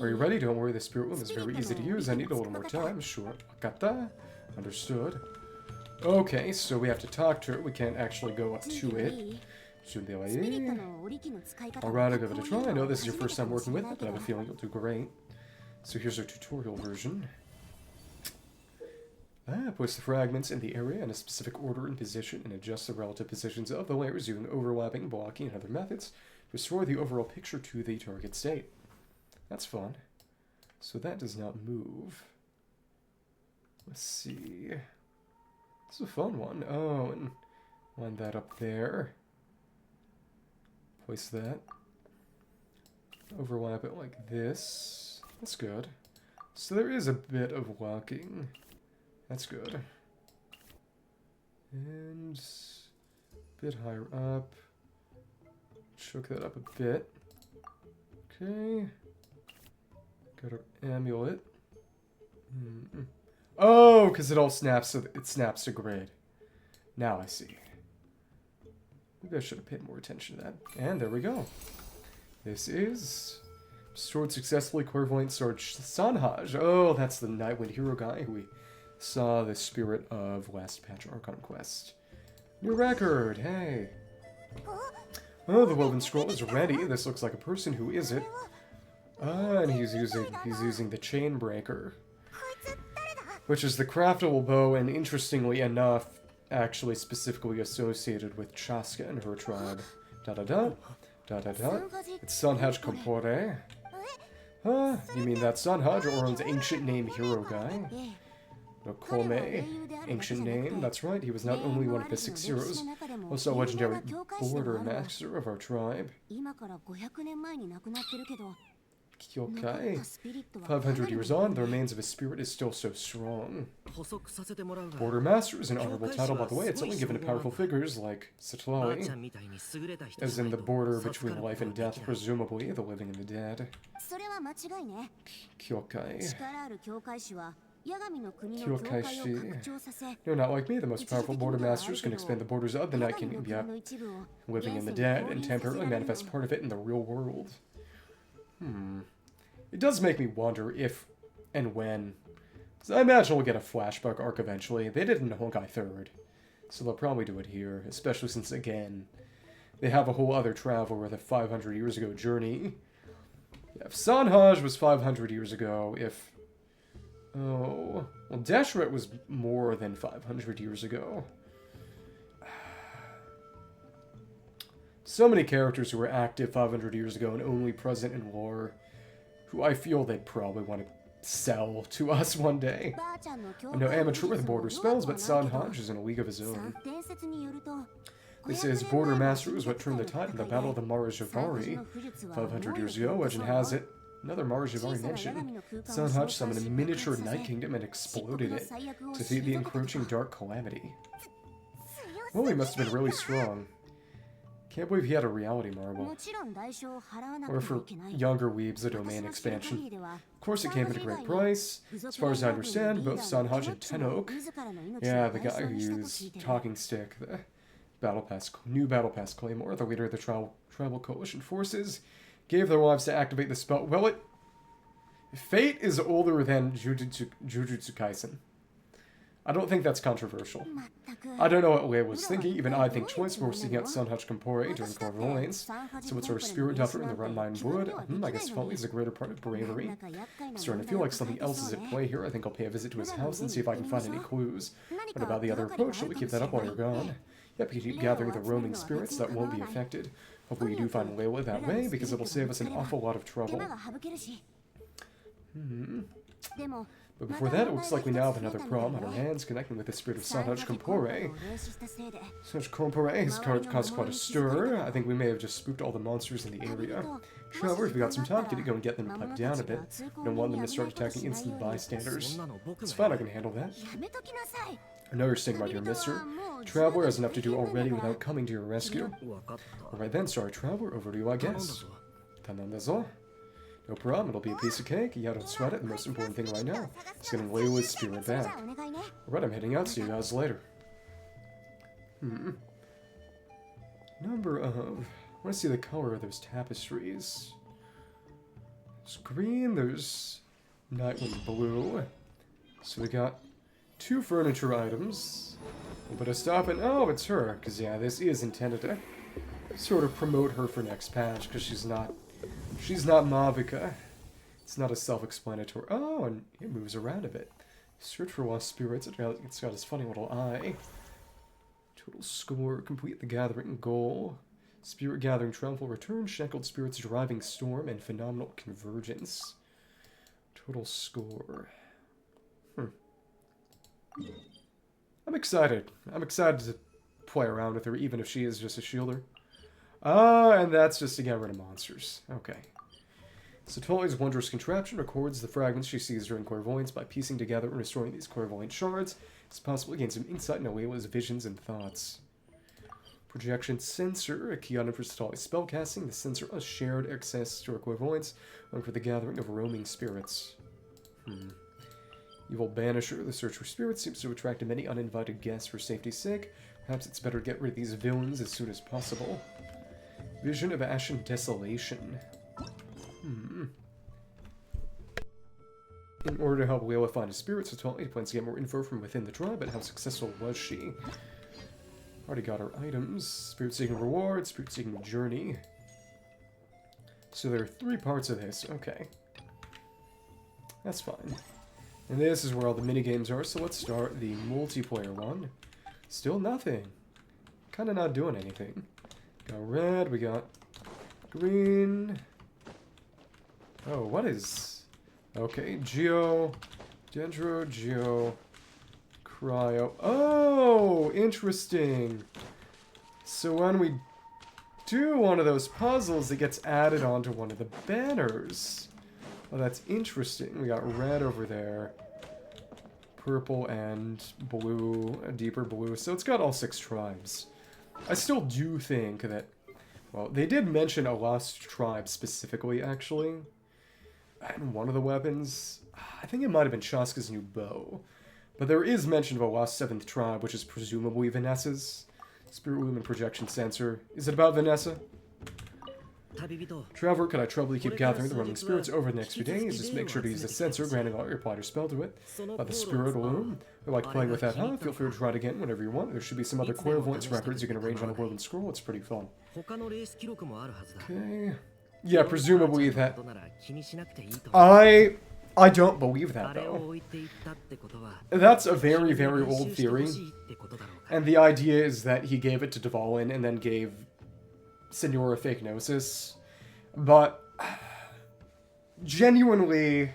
are you ready? Don't worry, the spirit room is very easy to use. I need a little more time. Sure. Wakata. Understood. Okay, so we have to talk to her. We can't actually go up to it. Alright, I'll give it a try. I know this is your first time working with it, but I have a feeling you'll do great. So here's our tutorial version. Puts the fragments in the area in a specific order and position and adjusts the relative positions of the layers using overlapping, blocking, and other methods Restore the overall picture to the target state. That's fun. So that does not move. Let's see. This is a fun one. Oh, and line that up there. Place that. Overlap it like this. That's good. So there is a bit of walking. That's good. And a bit higher up. Choke that up a bit. Okay. Got our amulet. Oh, because it all snaps, so it snaps to grade. Now I see. Maybe I should have paid more attention to that. And there we go. This is restored successfully clairvoyant sword Sanhaj. Oh, that's the Nightwind hero guy who we saw the spirit of last patch Archon quest. New record, hey. Oh, the woven scroll is ready. This looks like a person. Who is it? Ah, and he's using the chain breaker, which is the craftable bow, and interestingly enough, actually specifically associated with Chasca and her tribe. Da-da-da. Da-da-da. It's Sanhaj Compore. Huh? You mean that Sanhaj, Ororon's ancient name hero guy? Nokome, ancient name, that's right, he was not only one of the 6 heroes, also a legendary border master of our tribe. Kyokai. 500 years on, the remains of his spirit is still so strong. Border Master is an honorable title, by the way. It's only given to powerful figures like Citlali, as in the border between life and death, presumably, the living and the dead. Kyokai. Kyokaishi. No, not like me. The most powerful border masters can expand the borders of the Night Kingdom, yet living in the dead, and temporarily manifest part of it in the real world. It does make me wonder if and when. So I imagine we'll get a flashback arc eventually. They did in Honkai 3rd, so they'll probably do it here, especially since, again, they have a whole other travel with a 500 years ago journey. Yeah, if Sanhaj was 500 years ago, if... Oh... Well, Deshret was more than 500 years ago. So many characters who were active 500 years ago and only present in lore, who I feel they'd probably want to sell to us one day. I'm no amateur with border spells, but Sanhaj is in a league of his own. They say his border master was what turned the tide in the Battle of the Marajavari 500 years ago. Legend has it, another Marajavari mention, Sanhaj summoned a miniature Night Kingdom and exploded it to defeat the encroaching Dark Calamity. Well, he must have been really strong. Can't believe he had a reality marble. Or for younger weebs, a domain expansion. Of course it came at a great price. As far as I understand, both Sanhaj and Tenok, yeah, the guy who used Talking Stick, the new Battle Pass Claymore, the leader of the Tribal Coalition forces, gave their lives to activate the spell. Well, Fate is older than Jujutsu Kaisen. I don't think that's controversial. I don't know what Leia was thinking. Even I think twice before seeking out Sanhaj Compore during clairvoyance. So it's our spirit duffer in the Run Mine Wood. I guess folly is a greater part of bravery. I'm starting to feel like something else is at play here. I think I'll pay a visit to his house and see if I can find any clues. What about the other approach? Shall we keep that up while you're gone? Yep, you keep gathering the roaming spirits. That won't be affected. Hopefully you do find Layla that way, because it'll save us an awful lot of trouble. But before that, it looks like we now have another problem on our hands, connecting with the spirit of Sanhaj Compore. Sanhaj Compore has caused quite a stir. I think we may have just spooked all the monsters in the area. Traveler, if we got some time, could you go and get them piped down a bit? We don't want them to start attacking instant bystanders. It's fine, I can handle that. I know you're staying right here, mister. Traveler has enough to do already without coming to your rescue. Alright then, sorry Traveler, over to you I guess. Tanandazo? No problem, it'll be a piece of cake. Yeah, don't sweat it. The most important thing right now is getting Layla's spirit back. Alright, I'm heading out. See you guys later. Number of... I want to see the color of those tapestries. There's green, there's Nightwind blue. So we got 2 furniture items. We'll put a stop and... Oh, it's her. Because, yeah, this is intended to sort of promote her for next patch, because she's not Mavica. It's not a self-explanatory... Oh, and it moves around a bit. Search for lost spirits. It's got this funny little eye. Total score. Complete the gathering goal. Spirit Gathering Triumph will return. Shackled Spirits Driving Storm and Phenomenal Convergence. Total score. I'm excited. I'm excited to play around with her, even if she is just a shielder. And that's just to get rid of monsters. Okay. Citlali's wondrous contraption records the fragments she sees during clairvoyance. By piecing together and restoring these clairvoyant shards, it's possible to gain some insight into Layla's visions and thoughts. Projection sensor, a key item for Citlali's spellcasting. The sensor has shared access to her clairvoyance, allowing for the gathering of roaming spirits. Evil Banisher, the search for spirits seems to attract many uninvited guests for safety's sake. Perhaps it's better to get rid of these villains as soon as possible. Vision of Ashen Desolation. In order to help Layla find a spirit, Citlali plans to get more info from within the tribe, but how successful was she? Already got her items. Spirit-seeking reward, spirit-seeking journey. So there are 3 parts of this. Okay. That's fine. And this is where all the minigames are, so let's start the multiplayer one. Still nothing. Kinda not doing anything. Got red, we got green. Oh, what is... Okay, Geo, Dendro, Geo, Cryo. Oh, interesting. So when we do one of those puzzles, it gets added onto one of the banners. Oh, that's interesting. We got red over there. Purple and blue, a deeper blue. So it's got all 6 tribes. I still do think that... Well, they did mention a lost tribe specifically, actually. And one of the weapons... I think it might have been Chasca's new bow. But there is mention of a lost 7th tribe, which is presumably Vanessa's. Spirit Lumen Projection Sensor. Is it about Vanessa? Traveler, could I trouble you keep gathering the roaming spirits over the next few days? Just make sure to use the sensor, granting all your apply your spell to it. About the Spirit Loom. I like playing with that, huh? Feel free to try it again whenever you want. There should be some other clairvoyance records you can arrange on a woven scroll. It's pretty fun. Okay. Yeah, presumably that... I don't believe that, though. That's a very, very old theory. And the idea is that he gave it to Dvalin and then gave Senora fake Gnosis. But... genuinely...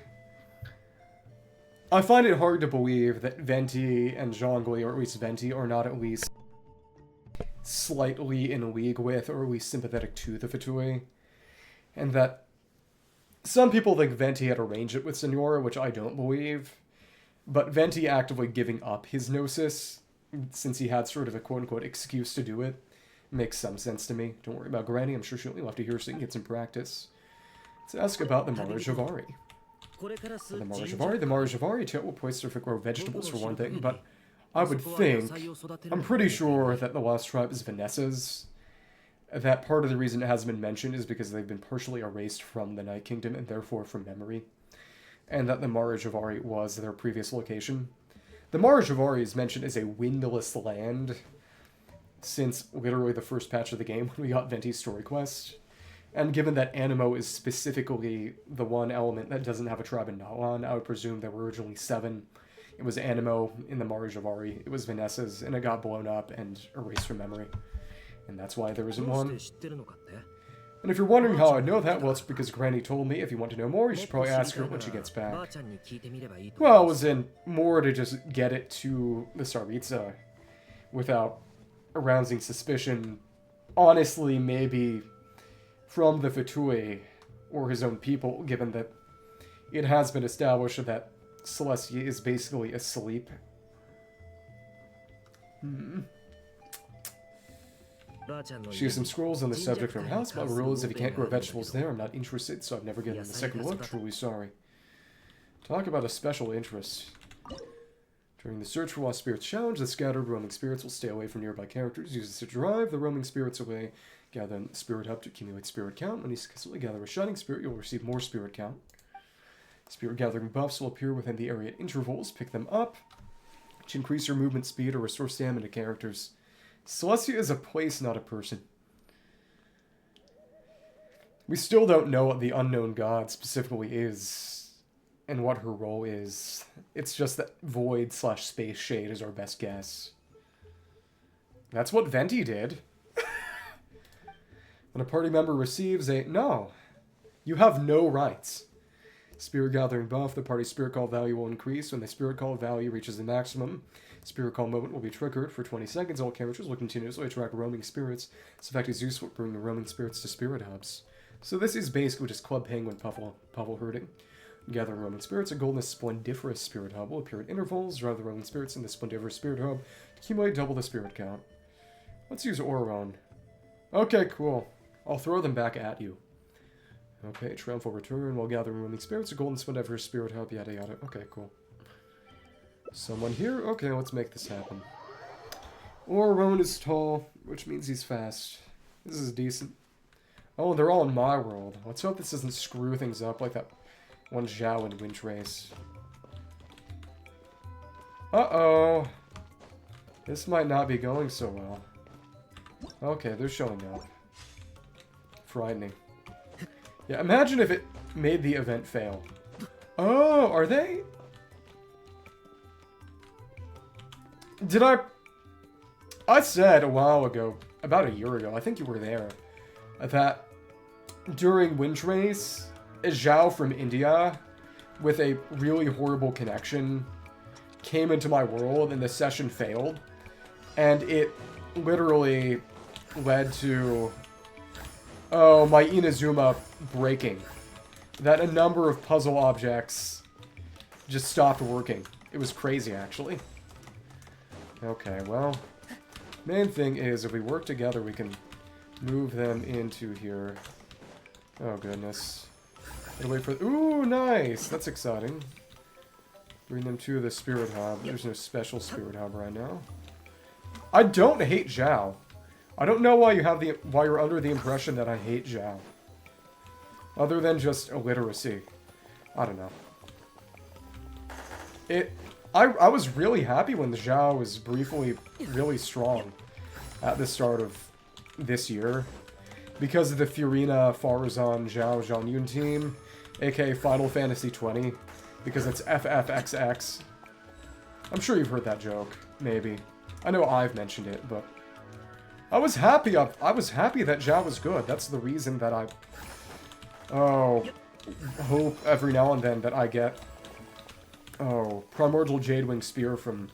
I find it hard to believe that Venti and Zhongli, or at least Venti, are not at least slightly in league with, or at least sympathetic to the Fatui. And that some people think Venti had arranged it with Senora, which I don't believe. But Venti actively giving up his Gnosis, since he had sort of a quote-unquote excuse to do it, makes some sense to me. Don't worry about Granny, I'm sure she'll love to hear so you can get some practice. Let's ask about the Marajavari. The Marajavari Chet will place there to grow vegetables for one thing, but I would think, I'm pretty sure that the lost tribe is Vanessa's. That part of the reason it hasn't been mentioned is because they've been partially erased from the Night Kingdom and therefore from memory. And that the Marajavari was their previous location. The Marajavari is mentioned as a windless land since literally the first patch of the game when we got Venti's story quest. And given that Anemo is specifically the one element that doesn't have a tribe in Natlan, I would presume there were originally 7. It was Anemo in the Marajavari, it was Vanessa's, and it got blown up and erased from memory. And that's why there isn't one. And if you're wondering how I know that, well, it's because Granny told me. If you want to know more, you should probably ask her when she gets back. Well, it was in more to just get it to the Tsaritsa without arousing suspicion. Honestly, maybe from the Fatui or his own people, given that it has been established that Celestia is basically asleep. She has some scrolls on the subject of her house, but rules if you can't grow vegetables there, I'm not interested, so I've never given them a second look. Truly sorry. Talk about a special interest. During the search for lost spirits challenge, the scattered roaming spirits will stay away from nearby characters. Use this to drive the roaming spirits away. Gather the spirit hub to accumulate spirit count. When you successfully gather a shining spirit, you'll receive more spirit count. Spirit gathering buffs will appear within the area at intervals. Pick them up to increase your movement speed or restore stamina to characters. Celestia is a place, not a person. We still don't know what the unknown god specifically is, and what her role is. It's just that Void/Space Shade is our best guess. That's what Venti did. When a party member receives a... No. You have no rights. Spirit gathering buff. The party's spirit call value will increase. When the spirit call value reaches the maximum, spirit call moment will be triggered. For 20 seconds, all characters will continuously attract roaming spirits. This effect is useful for bringing roaming spirits to spirit hubs. So this is basically just Club Penguin Puffle herding. Gathering roaming spirits, a golden splendiferous spirit hub will appear at intervals. Drive the roaming spirits in the splendiferous spirit hub to accumulate double the spirit count. Let's use Ororon. Okay, cool. I'll throw them back at you. Okay, triumphal return while gathering roaming spirits, a golden splendiferous spirit hub, yada yada. Okay, cool. Someone here? Okay, let's make this happen. Ororon is tall, which means he's fast. This is decent. Oh, they're all in my world. Let's hope this doesn't screw things up like that one Zhao and Windtrace. Uh-oh. This might not be going so well. Okay, they're showing up. Frightening. Yeah, imagine if it made the event fail. Oh, are they? Did I said a while ago, about a year ago, I think you were there, that during Windtrace, a Zhao from India with a really horrible connection came into my world and the session failed. And it literally led to, oh, my Inazuma breaking. That a number of puzzle objects just stopped working. It was crazy, actually. Okay, well, main thing is if we work together, we can move them into here. Oh, goodness. Gotta wait for... Ooh, nice! That's exciting. Bring them to the Spirit Hub. There's no special Spirit Hub right now. I don't hate Zhao. I don't know why you're under the impression that I hate Zhao. Other than just illiteracy. I don't know. I was really happy when the Zhao was briefly really strong at the start of this year. Because of the Furina, Farazan, Zhao, Zhongyun team, aka Final Fantasy 20. Because it's FFXX. I'm sure you've heard that joke, maybe. I know I've mentioned it, but I was happy that Zhao was good. That's the reason that I hope every now and then that I get Primordial Jadewing Spear from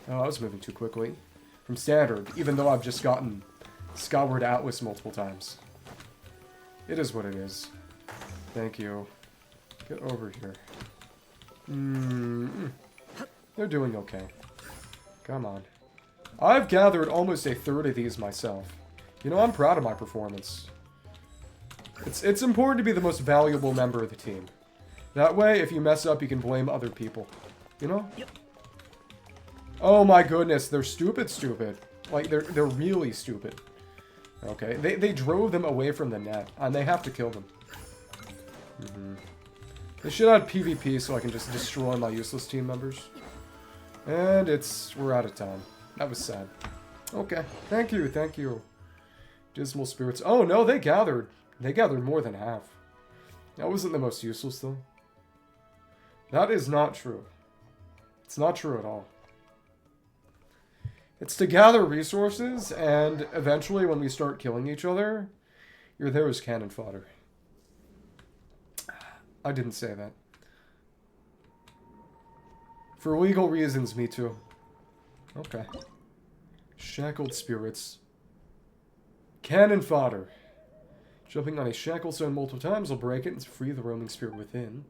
I was moving too quickly. From Standard, even though I've just gotten Skyward Atlas multiple times. It is what it is. Thank you. Get over here. They're doing okay. Come on. I've gathered almost a third of these myself. You know, I'm proud of my performance. It's important to be the most valuable member of the team. That way, if you mess up, you can blame other people. You know? Oh my goodness, they're stupid. Like, they're really stupid. Okay, they drove them away from the net, and they have to kill them. They should add PvP so I can just destroy my useless team members. And we're out of time. That was sad. Okay, thank you. Dismal Spirits. Oh no, they gathered more than half. That wasn't the most useless though. That is not true. It's not true at all. It's to gather resources, and eventually when we start killing each other, you're there as cannon fodder. I didn't say that. For legal reasons, me too. Okay. Shackled spirits. Cannon fodder. Jumping on a shackle stone multiple times will break it and free the roaming spirit within.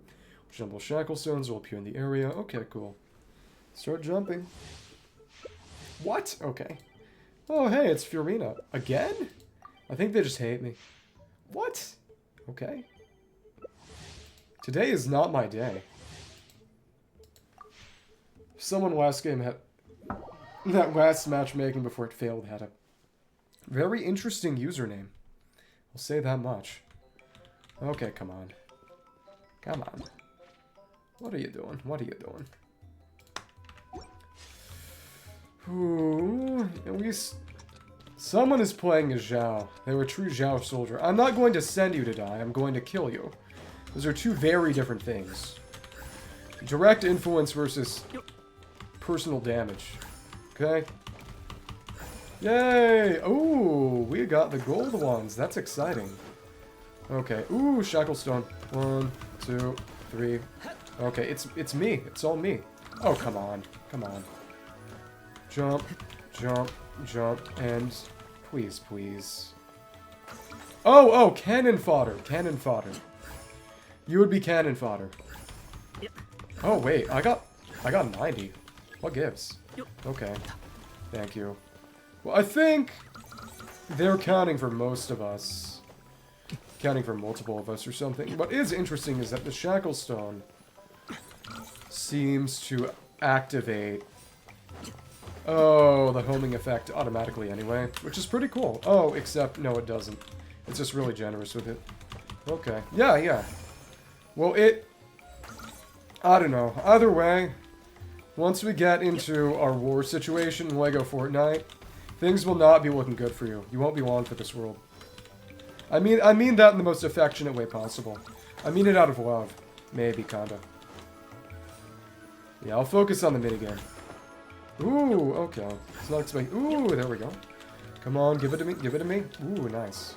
Jumble shackle stones will appear in the area. Okay, cool. Start jumping. What? Okay. Oh, hey, it's Furina. Again? I think they just hate me. What? Okay. Today is not my day. Someone last game had... That last matchmaking before it failed had a very interesting username. I'll say that much. Okay, come on. Come on. What are you doing? What are you doing? Ooh, at least someone is playing as Zhao. They were a true Zhao soldier. I'm not going to send you to die. I'm going to kill you. Those are two very different things. Direct influence versus personal damage. Okay? Yay! Ooh, we got the gold ones. That's exciting. Okay. Ooh, Shacklestone. 1, 2, 3. Okay, it's me. It's all me. Oh, come on. Come on. Jump, jump, jump, and please, please. Oh, cannon fodder. Cannon fodder. You would be cannon fodder. Oh, wait. I got 90. What gives? Okay. Thank you. Well, I think they're counting for most of us. Counting for multiple of us or something. What is interesting is that the Shacklestone seems to activate... Oh, the homing effect automatically anyway. Which is pretty cool. Oh, except, no, it doesn't. It's just really generous with it. Okay. Yeah. Well, I don't know. Either way, once we get into our war situation in LEGO Fortnite, things will not be looking good for you. You won't be long for this world. I mean that in the most affectionate way possible. I mean it out of love. Maybe, kinda. Yeah, I'll focus on the minigame. Ooh, okay. It's not expecting... Ooh, there we go. Come on, give it to me, give it to me. Ooh, nice.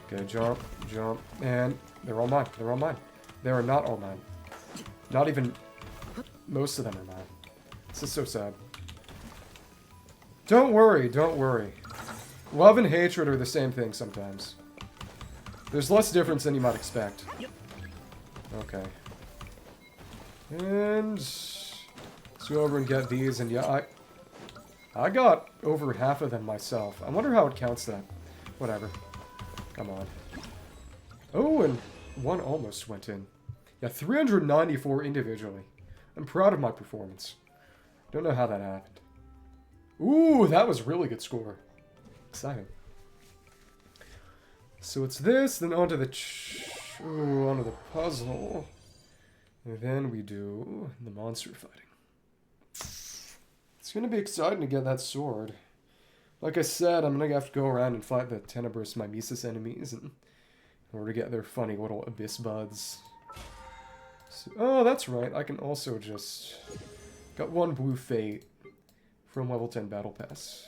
Okay, jump, jump, and they're all mine, they're all mine. They are not all mine. Not even... Most of them are mine. This is so sad. Don't worry, don't worry. Love and hatred are the same thing sometimes. There's less difference than you might expect. Okay. And... let's go over and get these, and yeah, I got over half of them myself. I wonder how it counts that. Whatever. Come on. Oh, and one almost went in. Yeah, 394 individually. I'm proud of my performance. Don't know how that happened. Ooh, that was really good score. Exciting. So it's this, then onto the onto the puzzle. And then we do the monster fighting. It's gonna be exciting to get that sword. Like I said, I'm gonna have to go around and fight the Tenebrous Mimesis enemies in order to get their funny little abyss buds. So, oh, that's right. I can also just... got one blue fate from level 10 battle pass.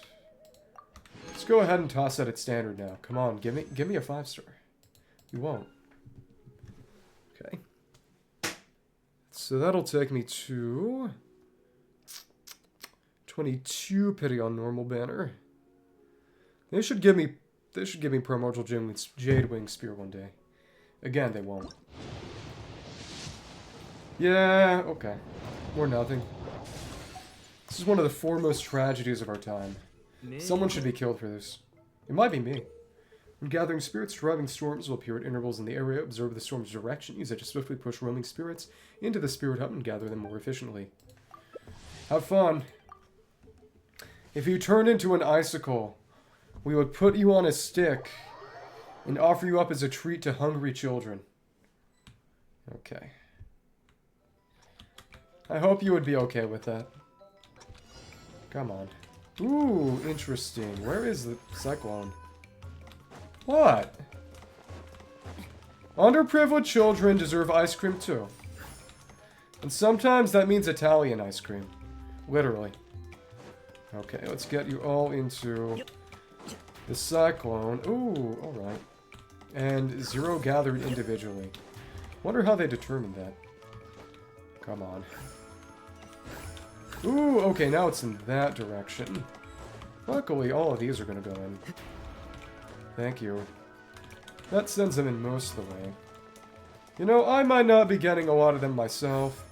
Let's go ahead and toss that at standard now. Come on, give me a 5-star. You won't. Okay. So that'll take me to 22 pity on normal banner. They should give me Primordial Jade Wing Spear one day. Again, they won't. Yeah, okay. More nothing. This is one of the foremost tragedies of our time. Someone should be killed for this. It might be me. When gathering spirits, driving storms will appear at intervals in the area. Observe the storm's direction. Use it to swiftly push roaming spirits into the spirit hub and gather them more efficiently. Have fun. If you turn into an icicle, we would put you on a stick and offer you up as a treat to hungry children. Okay. I hope you would be okay with that. Come on. Ooh, interesting. Where is the cyclone? What? Underprivileged children deserve ice cream too. And sometimes that means Italian ice cream. Literally. Okay, let's get you all into the cyclone. Ooh, alright. And 0 gathered individually. Wonder how they determined that. Come on. Ooh, okay, now it's in that direction. Luckily, all of these are going to go in. Thank you. That sends them in most of the way. You know, I might not be getting a lot of them myself,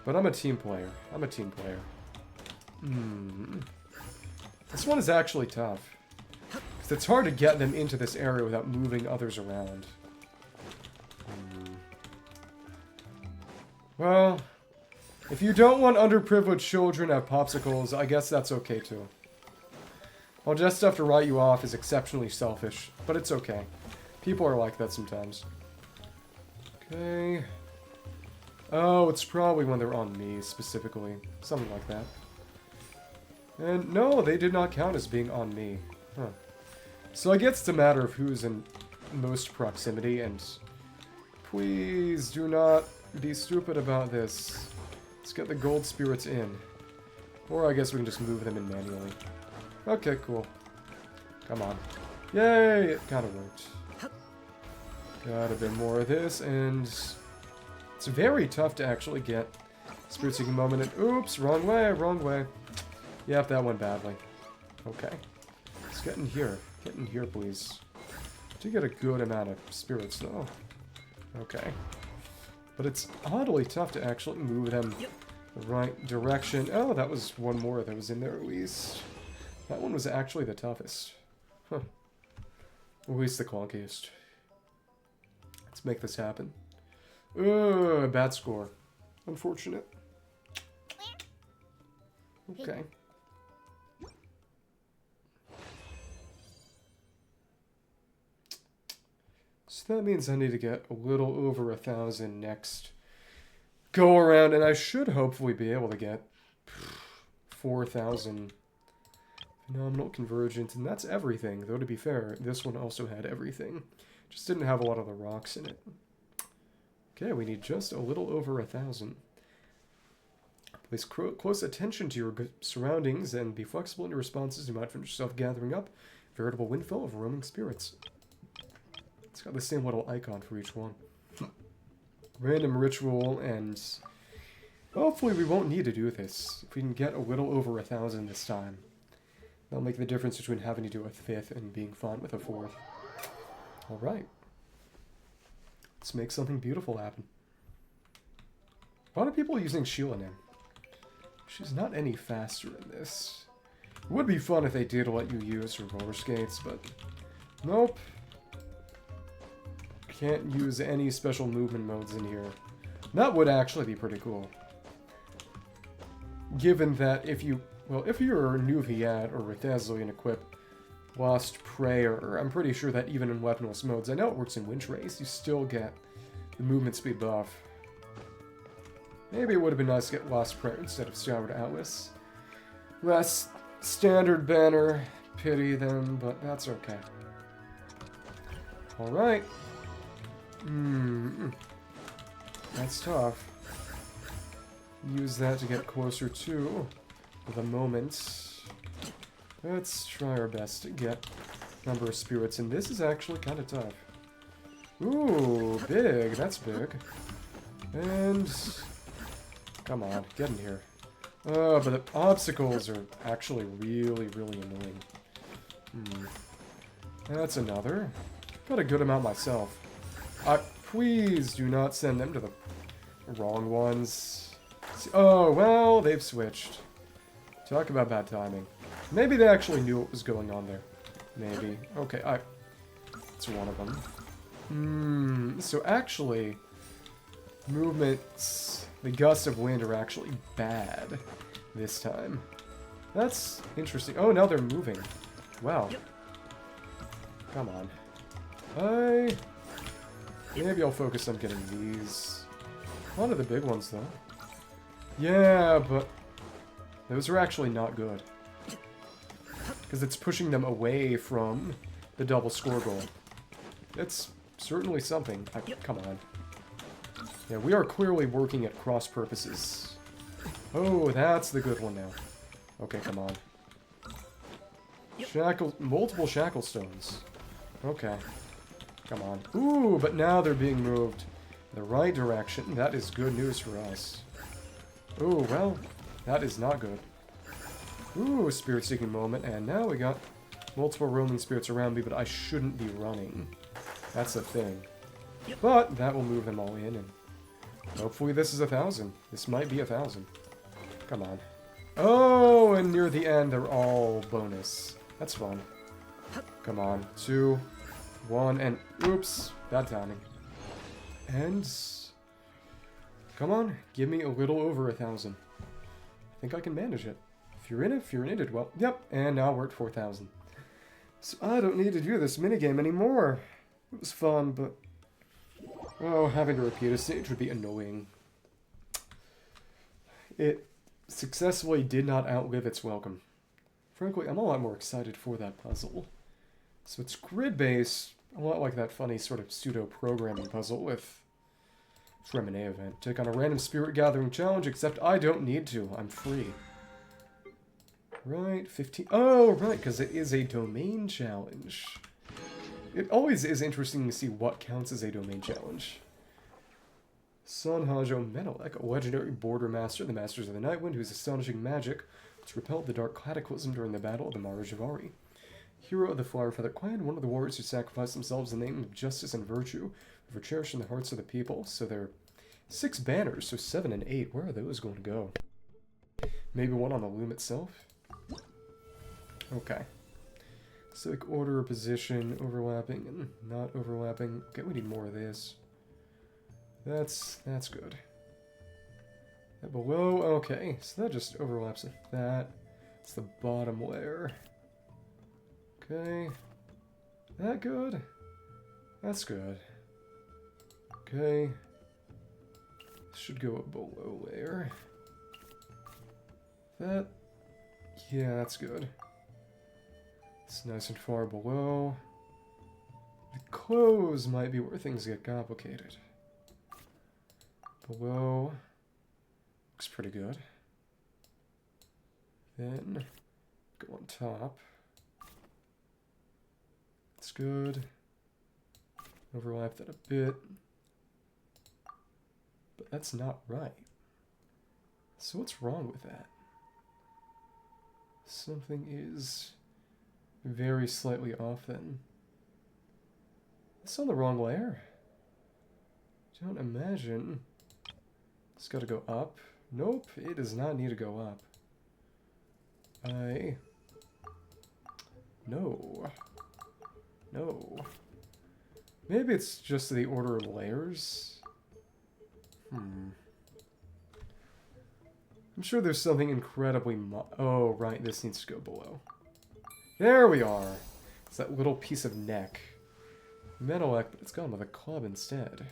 but I'm a team player. I'm a team player. This one is actually tough. Because it's hard to get them into this area without moving others around. Well... if you don't want underprivileged children to have popsicles, I guess that's okay too. I'll just have to write you off as exceptionally selfish, but it's okay. People are like that sometimes. Okay. Oh, it's probably when they're on me, specifically. Something like that. And no, they did not count as being on me. Huh. So I guess it's a matter of who's in most proximity, and please do not be stupid about this. Let's get the gold spirits in. Or I guess we can just move them in manually. Okay, cool. Come on. Yay! It kind of worked. Got a bit more of this, and it's very tough to actually get Spirit-Seeking Moment. And oops, wrong way, wrong way. Yep, that went badly. Okay. Let's get in here. Get in here, please. Do get a good amount of spirits, though. Okay. But it's oddly tough to actually move them the right direction. Oh, that was one more that was in there, at least. That one was actually the toughest. Huh. At least the clunkiest. Let's make this happen. Ugh, bad score. Unfortunate. Okay. So that means I need to get a little over 1,000 next go around, and I should hopefully be able to get 4,000 phenomenal convergence, and that's everything. Though to be fair, this one also had everything. Just didn't have a lot of the rocks in it. Okay, we need just a little over 1,000. Place close attention to your surroundings and be flexible in your responses. You might find yourself gathering up a veritable windfall of roaming spirits. It's got the same little icon for each one. Random ritual, and hopefully we won't need to do this. If we can get a little over 1,000 this time, that'll make the difference between having to do a 5th and being fine with a 4th. Alright. Let's make something beautiful happen. A lot of people are using Sheilanen. She's not any faster in this. It would be fun if they did let you use her roller skates, but nope. Can't use any special movement modes in here. That would actually be pretty cool. Given that if you're a new Viad or Rethazilian equip Lost Prayer, I'm pretty sure that even in weaponless modes, I know it works in Winch Race, you still get the movement speed buff. Maybe it would have been nice to get Lost Prayer instead of Scoured Atlas. Less standard banner, pity them, but that's okay. Alright. That's tough. Use that to get closer to the moment. Let's try our best to get a number of spirits, and this is actually kind of tough. Ooh, big. That's big. And come on, get in here. But the obstacles are actually really, really annoying. That's another. Got a good amount myself. Please do not send them to the wrong ones. Oh, well, they've switched. Talk about bad timing. Maybe they actually knew what was going on there. Maybe. Okay, it's one of them. So actually, movements, the gusts of wind are actually bad this time. That's interesting. Oh, now they're moving. Wow. Come on. Maybe I'll focus on getting these. A lot of the big ones, though. Yeah, but those are actually not good. Because it's pushing them away from the double score goal. It's certainly something. Come on. Yeah, we are clearly working at cross purposes. Oh, that's the good one now. Okay, come on. Multiple shackle stones. Okay. Come on. Ooh, but now they're being moved in the right direction. That is good news for us. Ooh, well, that is not good. Ooh, Spirit-Seeking Moment, and now we got multiple roaming spirits around me, but I shouldn't be running. That's the thing. But that will move them all in, and hopefully this is 1,000. This might be 1,000. Come on. Oh, and near the end, they're all bonus. That's fun. Come on. 2, 1, and oops, bad timing. And come on, give me a little over 1,000. I think I can manage it. If you're in it, did well. Yep, and now we're at 4,000. So I don't need to do this minigame anymore. It was fun, but oh, having to repeat a stage would be annoying. It successfully did not outlive its welcome. Frankly, I'm a lot more excited for that puzzle. So it's grid-based, a lot like that funny sort of pseudo-programming puzzle with Fremine event. Take on a random spirit gathering challenge, except I don't need to. I'm free. Right, 15. Oh, right, because it is a domain challenge. It always is interesting to see what counts as a domain challenge. Sanhajo Menelek, a legendary border master, the Masters of the Nightwind, whose astonishing magic has repelled the Dark Cataclysm during the Battle of the Marajavari. Hero of the Flower Feather Clan, one of the warriors who sacrificed themselves in the name of justice and virtue, for cherished in the hearts of the people. So there are 6 banners, so 7 and 8. Where are those going to go? Maybe one on the loom itself? Okay. Civic order, position, overlapping, and not overlapping. Okay, we need more of this. That's good. That below, okay, so that just overlaps with that. It's the bottom layer. Okay. That good? That's good. Okay. Should go a below layer. That, yeah, that's good. It's nice and far below. The clothes might be where things get complicated. Below. Looks pretty good. Then, go on top. That's good. Overlap that a bit. But that's not right. So what's wrong with that? Something is very slightly off then. It's on the wrong layer. Don't imagine. It's got to go up. Nope, it does not need to go up. No. No. Maybe it's just the order of layers? I'm sure there's something incredibly oh, right, this needs to go below. There we are! It's that little piece of neck. Menelek, but it's gone with a club instead.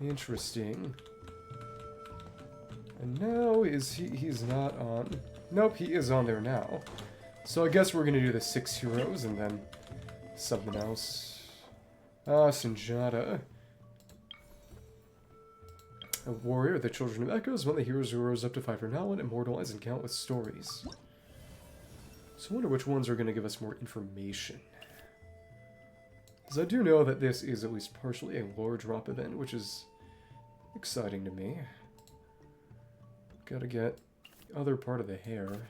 Interesting. And now he's not on... Nope, he is on there now. So I guess we're gonna do the 6 heroes and then something else. Sanjata. A warrior of the Children of Echoes, one of the heroes who rose up to fight for Natlan, immortalized in countless stories. So I wonder which ones are going to give us more information. Because I do know that this is at least partially a lore drop event, which is exciting to me. Gotta get the other part of the hair.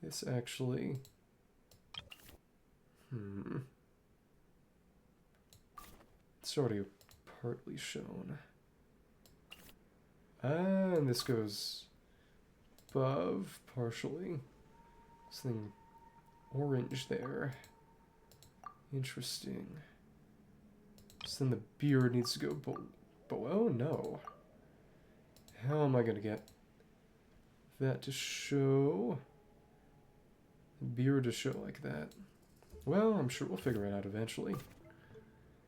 This actually... It's already partly shown. And this goes above, partially. Something orange there. Interesting. So then the beard needs to go below? No. How am I going to get that to show? The beard to show like that. Well, I'm sure we'll figure it out eventually.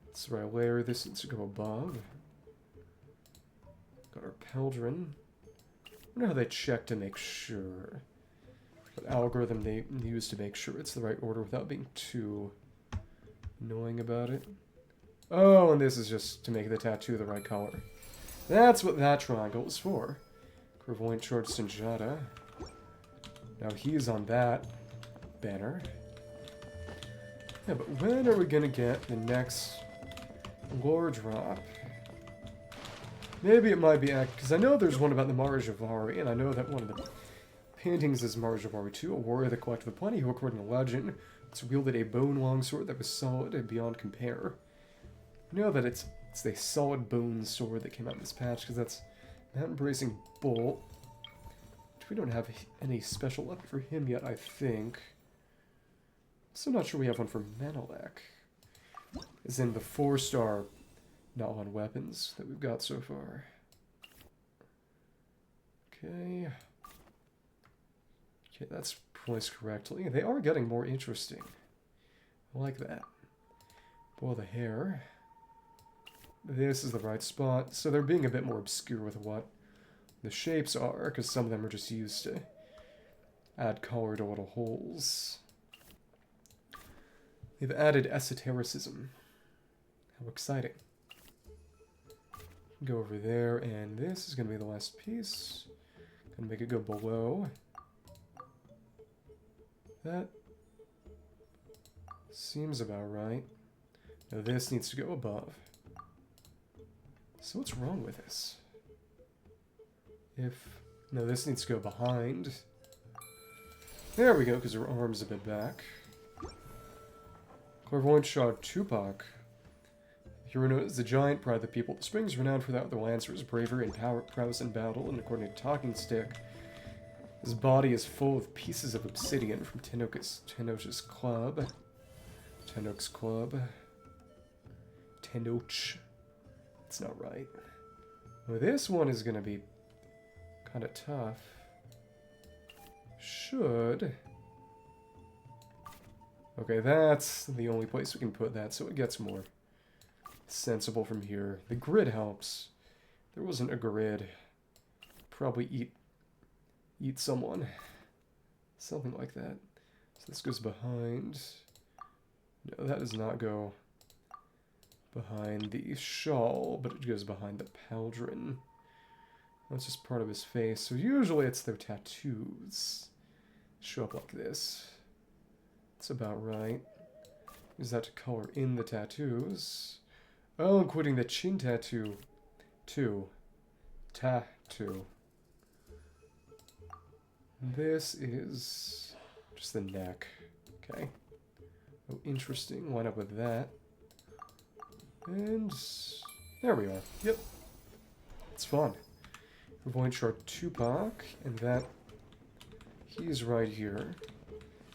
That's the right layer. This needs to go above. Got our Peldrin. I wonder how they check to make sure. What algorithm they use to make sure it's the right order without being too annoying about it. Oh, and this is just to make the tattoo the right color. That's what that triangle is for. Clairvoyant Charge Sanjata. Now he's on that banner. Yeah, but when are we gonna get the next lore drop? Maybe it might be because I know there's one about the Marajavari, and I know that one of the paintings is Marajavari too, a warrior of the Collective of Plenty, who according to legend, has wielded a bone longsword that was solid and beyond compare. I know that it's the solid bone sword that came out in this patch, because that's Mountain Bracing Bolt. Which we don't have any special weapon for him yet, I think. So I'm not sure we have one for Menelek. As in the 4-star Natlan weapons that we've got so far. Okay. Okay, that's placed correctly. They are getting more interesting. I like that. Boil the hair. This is the right spot. So they're being a bit more obscure with what the shapes are, because some of them are just used to add color to little holes. They've added esotericism. How exciting. Go over there, and this is going to be the last piece. Gonna make it go below. That seems about right. Now this needs to go above. So what's wrong with this? No, this needs to go behind. There we go, because her arm's a bit back. Clairvoyant Shard Tupac. Ororon is the giant pride of the people. The spring is renowned for that of the Lancer's bravery and prowess in battle, and according to Talking Stick, his body is full of pieces of obsidian from Tenoch's Club. Tenoch's Club. Tenoch. It's not right. Well, this one is going to be kind of tough. Should. Okay, that's the only place we can put that, so it gets more sensible from here. The grid helps. There wasn't a grid. Probably eat someone. Something like that. So this goes behind. No, that does not go behind the shawl, but it goes behind the pauldron. That's just part of his face. So usually it's their tattoos. Show up like this. That's about right. Use that to color in the tattoos. Oh, including the chin tattoo. Tattoo. This is just the neck. Okay. Oh, interesting. Line up with that. And there we are. Yep. It's fun. We're going to Shard Tupac, and that he's right here.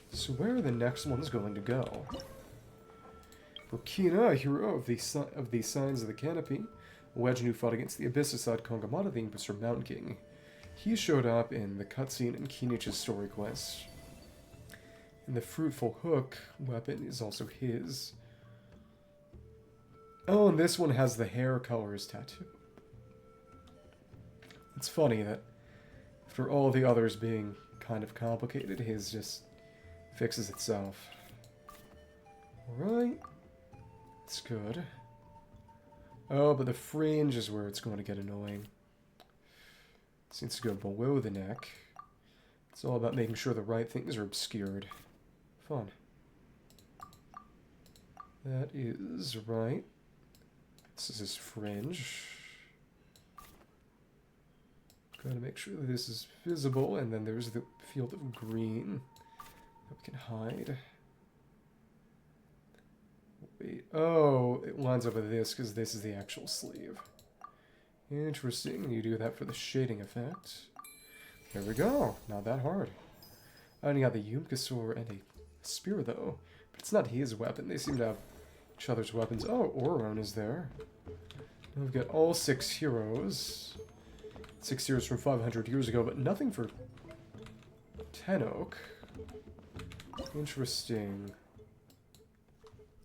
So where are the next ones going to go? Burkina, a hero of the Signs of the Canopy, a legend who fought against the Abyssal Kongamata, the Imposter Mountain King. He showed up in the cutscene in Kinich's story quest. And the Fruitful Hook weapon is also his. Oh, and this one has the hair colors tattoo. It's funny that after all the others being kind of complicated, his just fixes itself. Alright. It's good. Oh, but the fringe is where it's going to get annoying. This needs to go below the neck. It's all about making sure the right things are obscured. Fun. That is right. This is his fringe. Gotta make sure that this is visible, and then there's the field of green that we can hide. Wait, oh, it lines up with this because this is the actual sleeve. Interesting, you do that for the shading effect. There we go, not that hard. I only got the Yumkasor and a spear though, but it's not his weapon. They seem to have each other's weapons. Oh, Ororon is there. Now we've got all 6 heroes. 6 heroes from 500 years ago, but nothing for Tenoch. Interesting.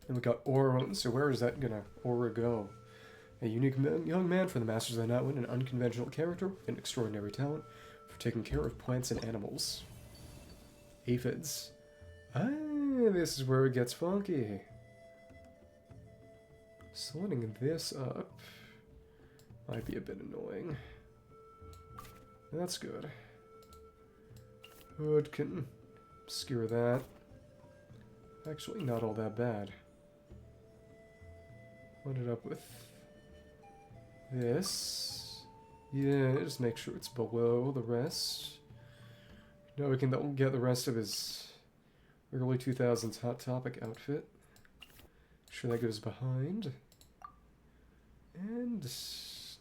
And we got Ororon, so where is that gonna Aura go? A unique young man from the Masters of the Natlan, an unconventional character, an extraordinary talent for taking care of plants and animals. Aphids. Ah, this is where it gets funky. Slotting this up might be a bit annoying. That's good. Hood can obscure that. Actually, not all that bad. Line it up with this. Yeah, just make sure it's below the rest. Now we can get the rest of his early 2000s Hot Topic outfit. Make sure that goes behind. And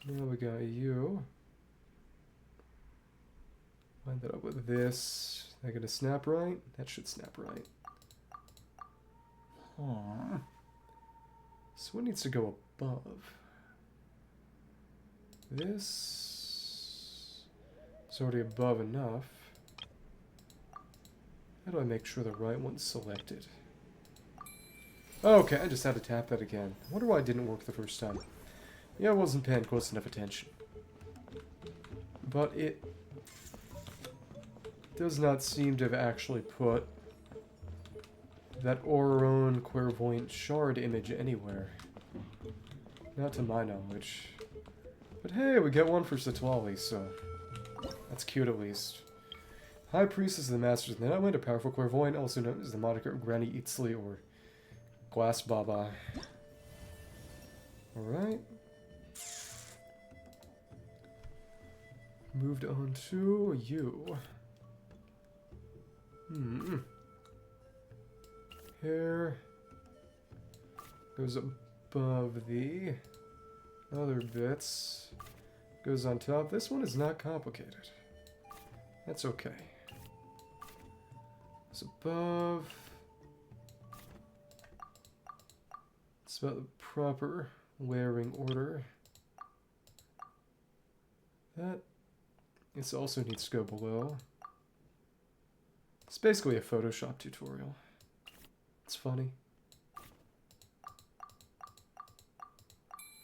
now we got you. Line that up with this. That gonna snap right? That should snap right. Aww. So what needs to go above? This is already above enough. How do I make sure the right one's selected? Okay, I just had to tap that again. I wonder why it didn't work the first time. Yeah, I wasn't paying close enough attention. But it does not seem to have actually put that Ororon Clairvoyant Shard image anywhere. Not to my knowledge. But hey, we get one for Citlali, so That's cute at least. High Priestess of the Masters of the Natlan, a powerful clairvoyant, also known as the moniker Granny Itzli or Glass Baba. Alright. Moved on to you. Hair goes above the other bits. Goes on top. This one is not complicated. That's okay. It's above. It's about the proper layering order. That this also needs to go below. It's basically a Photoshop tutorial. It's funny.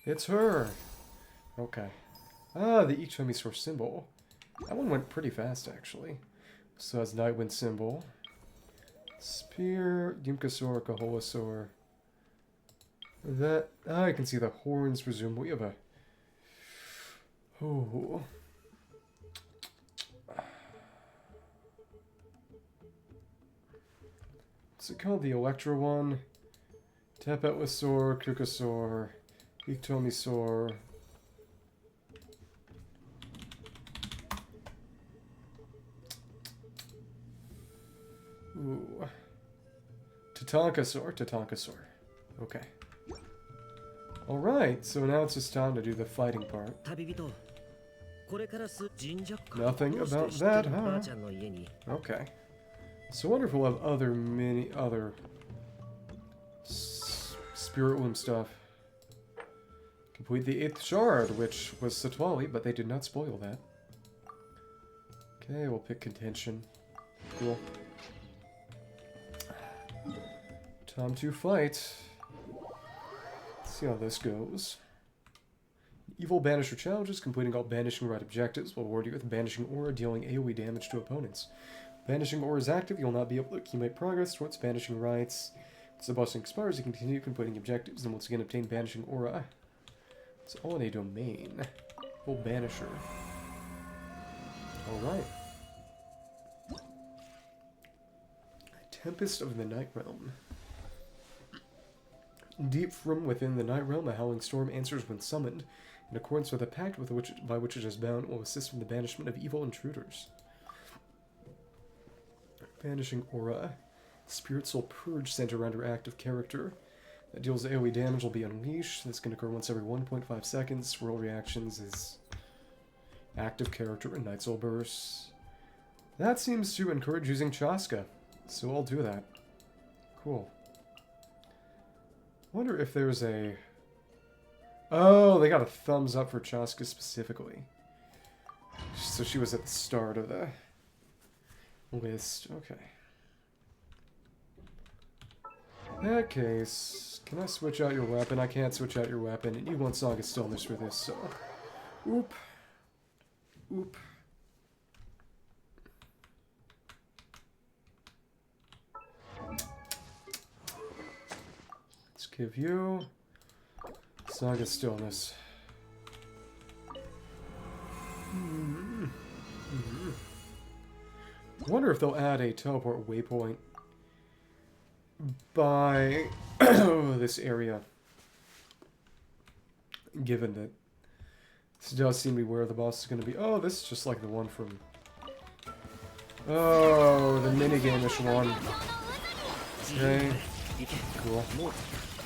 It's her! Okay. Ah, the Iktomi source symbol. That one went pretty fast, actually. So that's Nightwind symbol. Spear, Yumkasaur, Kaholasaur. That... Ah, I can see the horns, presumably, of a... Oh... What's it called? The Electro one? Tapetlasaur, Kukasaur, Iktomisaur. Ooh. Tatankasaur. Okay. Alright, so now it's just time to do the fighting part. Nothing about that, huh? Okay. So I wonder if we'll have other Spirit Womb stuff. Complete the 8th shard, which was Citlali, but they did not spoil that. Okay, we'll pick contention. Cool. Time to fight. Let's see how this goes. Evil Banisher challenges. Completing all Banishing Rite objectives will reward you with Banishing Aura, dealing AoE damage to opponents. Banishing Aura is active, you'll not be able to accumulate progress towards Banishing Rites. Once the boss expires, you continue completing objectives and once again obtain Banishing Aura. It's all in a domain. Full Banisher. Alright. Tempest of the Night Realm. Deep from within the Night Realm, a howling storm answers when summoned. In accordance with a pact by which it is bound, will assist in the banishment of evil intruders. Banishing Aura. Spirit Soul Purge centered around her active character. That deals AoE damage will be unleashed. This can occur once every 1.5 seconds. Swirl reactions is active character and Night Soul Bursts. That seems to encourage using Chasca, so I'll do that. Cool. Wonder if there's a... Oh, they got a thumbs up for Chasca specifically. So she was at the start of the list. Okay. In that case, can I switch out your weapon? I can't switch out your weapon, and you want Song of Stillness for this, so... Oop. Oop. Let's give you Song of Stillness. I wonder if they'll add a teleport waypoint by this area, given that this does seem to be where the boss is going to be. Oh, this is just like the one from... Oh, the minigame-ish one. Okay. Cool.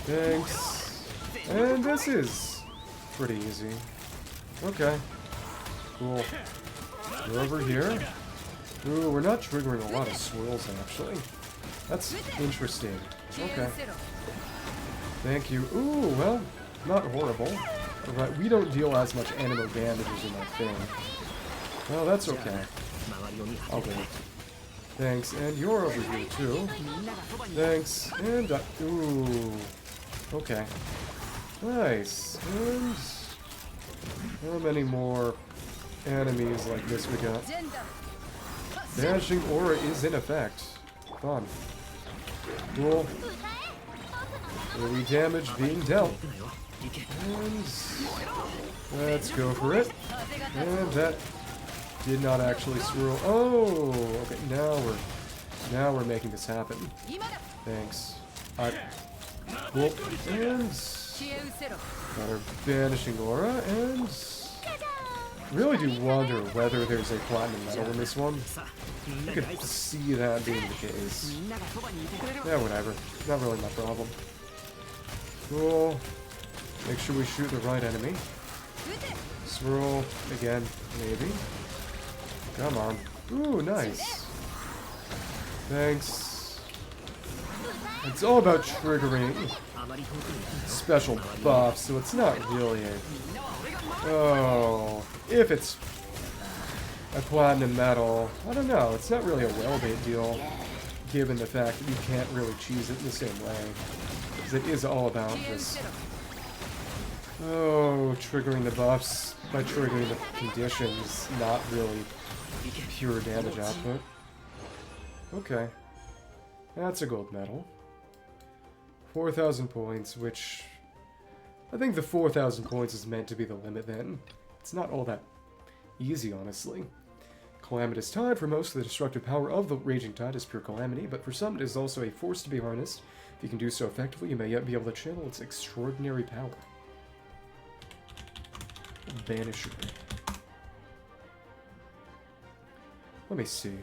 Thanks. And this is pretty easy. Okay. Cool. We're over here. Ooh, we're not triggering a lot of swirls, actually. That's interesting. Okay. Thank you. Ooh, well, not horrible. Alright, we don't deal as much Anemo damage as in that thing. Well, that's okay. I'll wait. Thanks, and you're over here, too. Thanks, and... ooh. Okay. Nice. And... how many more enemies like this we got? Banishing Aura is in effect. Fun. Cool. AoE damage being dealt. And let's go for it. And that Did not actually swirl. Oh, okay. Now we're making this happen. Thanks. Cool. And got our vanishing aura, and really do wonder whether there's a platinum medal in this one. I could see that being the case. Yeah, whatever. Not really my problem. Cool. Make sure we shoot the right enemy. Swirl again, maybe. Come on. Ooh, nice. Thanks. It's all about triggering special buffs, so it's not really a... Oh, if it's a platinum medal, I don't know. It's not really a well-made deal, given the fact that you can't really choose it in the same way. Because it is all about just... Oh, triggering the buffs by triggering the conditions, not really pure damage output. Okay. That's a gold medal. 4,000 points, which... I think the 4,000 points is meant to be the limit then. It's not all that easy, honestly. Calamitous Tide, for most of the destructive power of the Raging Tide, is pure calamity, but for some it is also a force to be harnessed. If you can do so effectively, you may yet be able to channel its extraordinary power. Banisher. Let me see.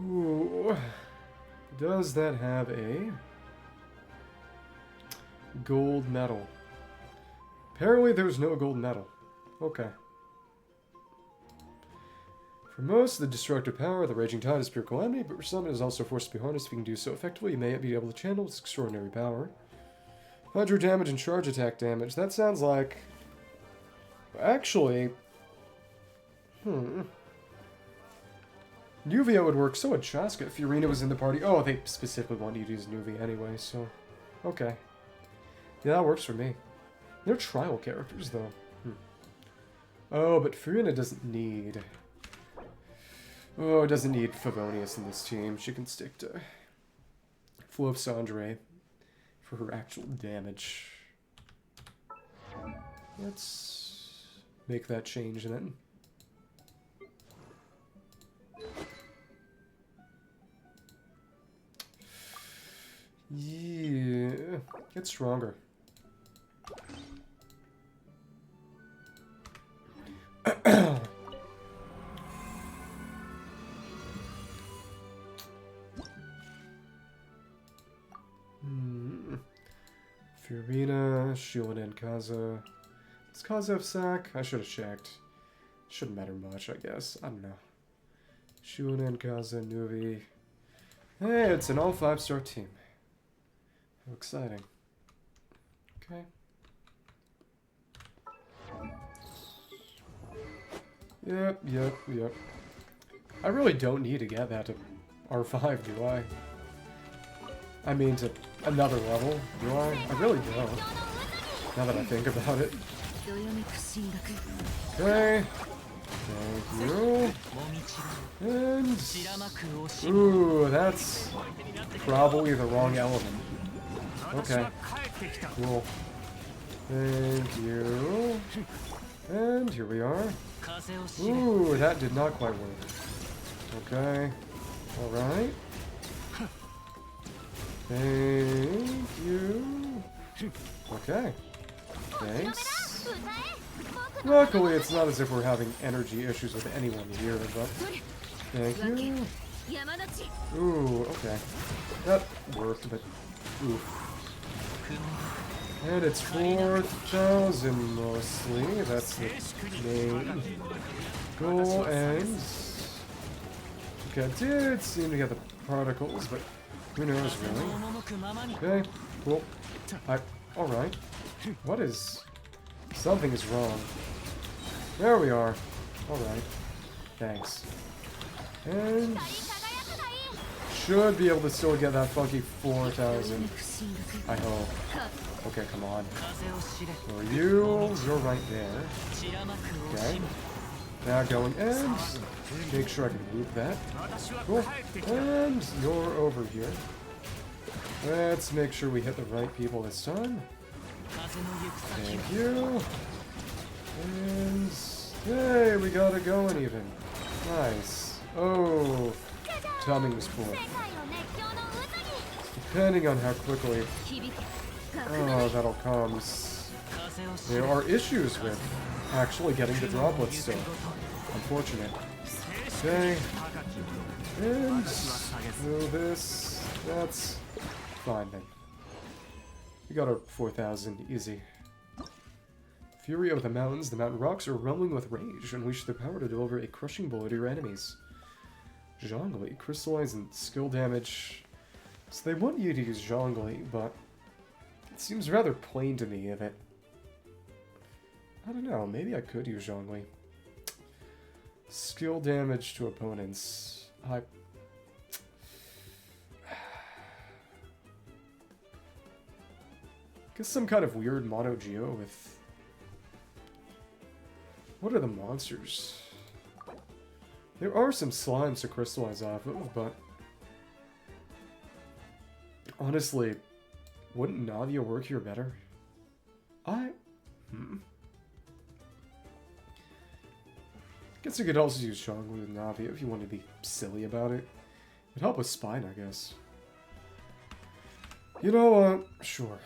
Ooh. Does that have a gold medal? Apparently there's no gold medal. Okay. For most of the destructive power, the Raging Tide is pure calamity, but for some it is also forced to be harnessed. If you can do so effectively, you may be able to channel its extraordinary power. Hydro damage and charge attack damage. That sounds like... Actually... Nuvia would work so would Chasca if Furina was in the party. Oh, they specifically want you to use Nuvia anyway, so... Okay. Yeah, that works for me. They're trial characters, though. Oh, but Furina doesn't need... Oh, doesn't need Favonius in this team. She can stick to Flo Sandre for her actual damage. Let's make that change then. Yeah, get stronger. Furina, Shulin and Kaza. Does Kaza have sack? I should have checked. Shouldn't matter much, I guess. I don't know. Shulin and Kaza, Nuvi. Hey, it's an all 5-star team. How exciting. Okay. Yep. I really don't need to get that to R5, do I? I mean, to another level, do I? I really don't. Now that I think about it. Okay. Thank you. And... Ooh, that's probably the wrong element. Okay. Cool. Thank you. And here we are. Ooh, that did not quite work. Okay. Alright. Thank you. Okay. Thanks. Luckily, it's not as if we're having energy issues with anyone here, but... Thank you. Ooh, okay. That worked, but... Oof. And it's 4,000 mostly. That's the main goal, and... Okay, I did seem to get the particles, but who knows, really? Okay, cool. Alright. What is... Something is wrong. There we are. Alright. Thanks. And... Should be able to still get that funky 4,000. I hope. Okay, come on. For you, you're right there. Okay. Now going and make sure I can loop that. Cool. And you're over here. Let's make sure we hit the right people this time. Thank you. And hey, we got it going even. Nice. Oh, timing was poor. Depending on how quickly that all comes. There are issues with actually getting the droplets still. Unfortunate. Okay. And so this, that's fine then. We got our 4,000, easy. Fury of the mountains, the mountain rocks are rumbling with rage, unleash their power to deliver a crushing blow to your enemies. Zhongli, crystallize and skill damage. So they want you to use Zhongli, but it seems rather plain to me if it... I don't know, maybe I could use Zhongli. Skill damage to opponents. Guess some kind of weird mono geo with... What are the monsters? There are some slimes to crystallize off of, but... Honestly, wouldn't Navia work here better? Guess you could also use Zhongli with Navia if you want to be silly about it. It'd help with Spine, I guess. You know what? Sure.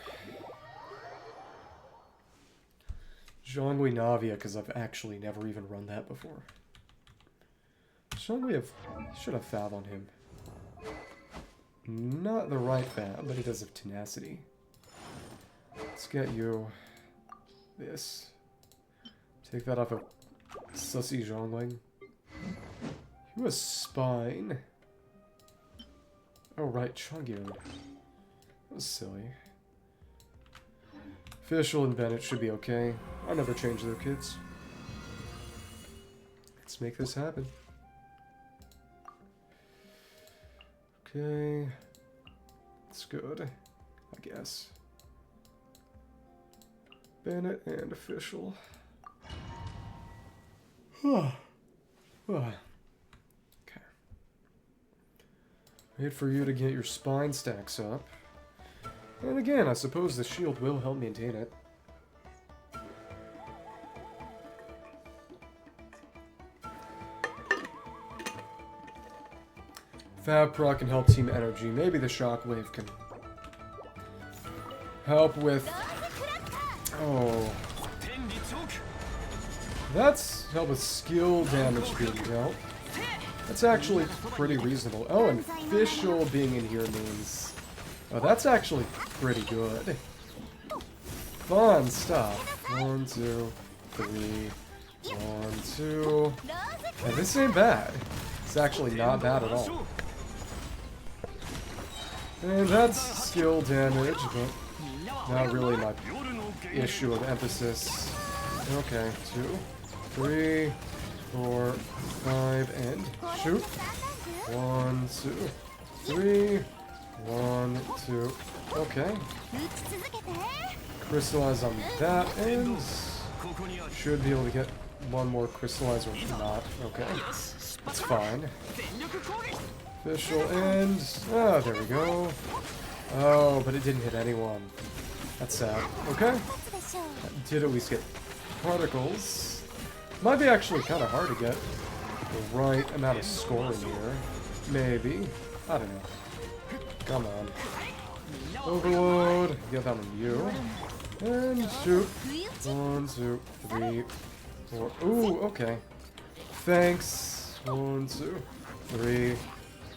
Zhongli Navia, because I've actually never even run that before. Zhongli should have Fab on him. Not the right Fab, but he does have Tenacity. Let's get you this. Take that off of Sussy Zhongling. He was Spine. Oh right, Chongyun. That was silly. Fischl and Bennett should be okay. I never change their kids. Let's make this happen. Okay. That's good, I guess. Bennett and Fischl. Okay. Wait for you to get your spine stacks up. And again, I suppose the shield will help maintain it. Fab Proc can help Team Energy. Maybe the Shockwave can help with... Oh. That's help with skill damage being dealt. That's actually pretty reasonable. Oh, and Fischl being in here means... Oh, that's actually pretty good. Fun stuff. 1, 2, 3. 1, 2. And this ain't bad. It's actually not bad at all. And that's skill damage, but not really my issue of emphasis. Okay, 2, 3, 4, 5, and shoot. 1, 2, 3. 1, 2. Okay. Crystallize on that end. Should be able to get one more crystallize or not. Okay. That's fine. Fischl end. Ah, there we go. Oh, but it didn't hit anyone. That's sad. Okay. That did at least get particles. Might be actually kind of hard to get the right amount of scoring here. Maybe. I don't know. Come on. Overload. Get that on you. And shoot. 1, 2, 3, 4. Ooh, okay. Thanks. 1, 2, 3,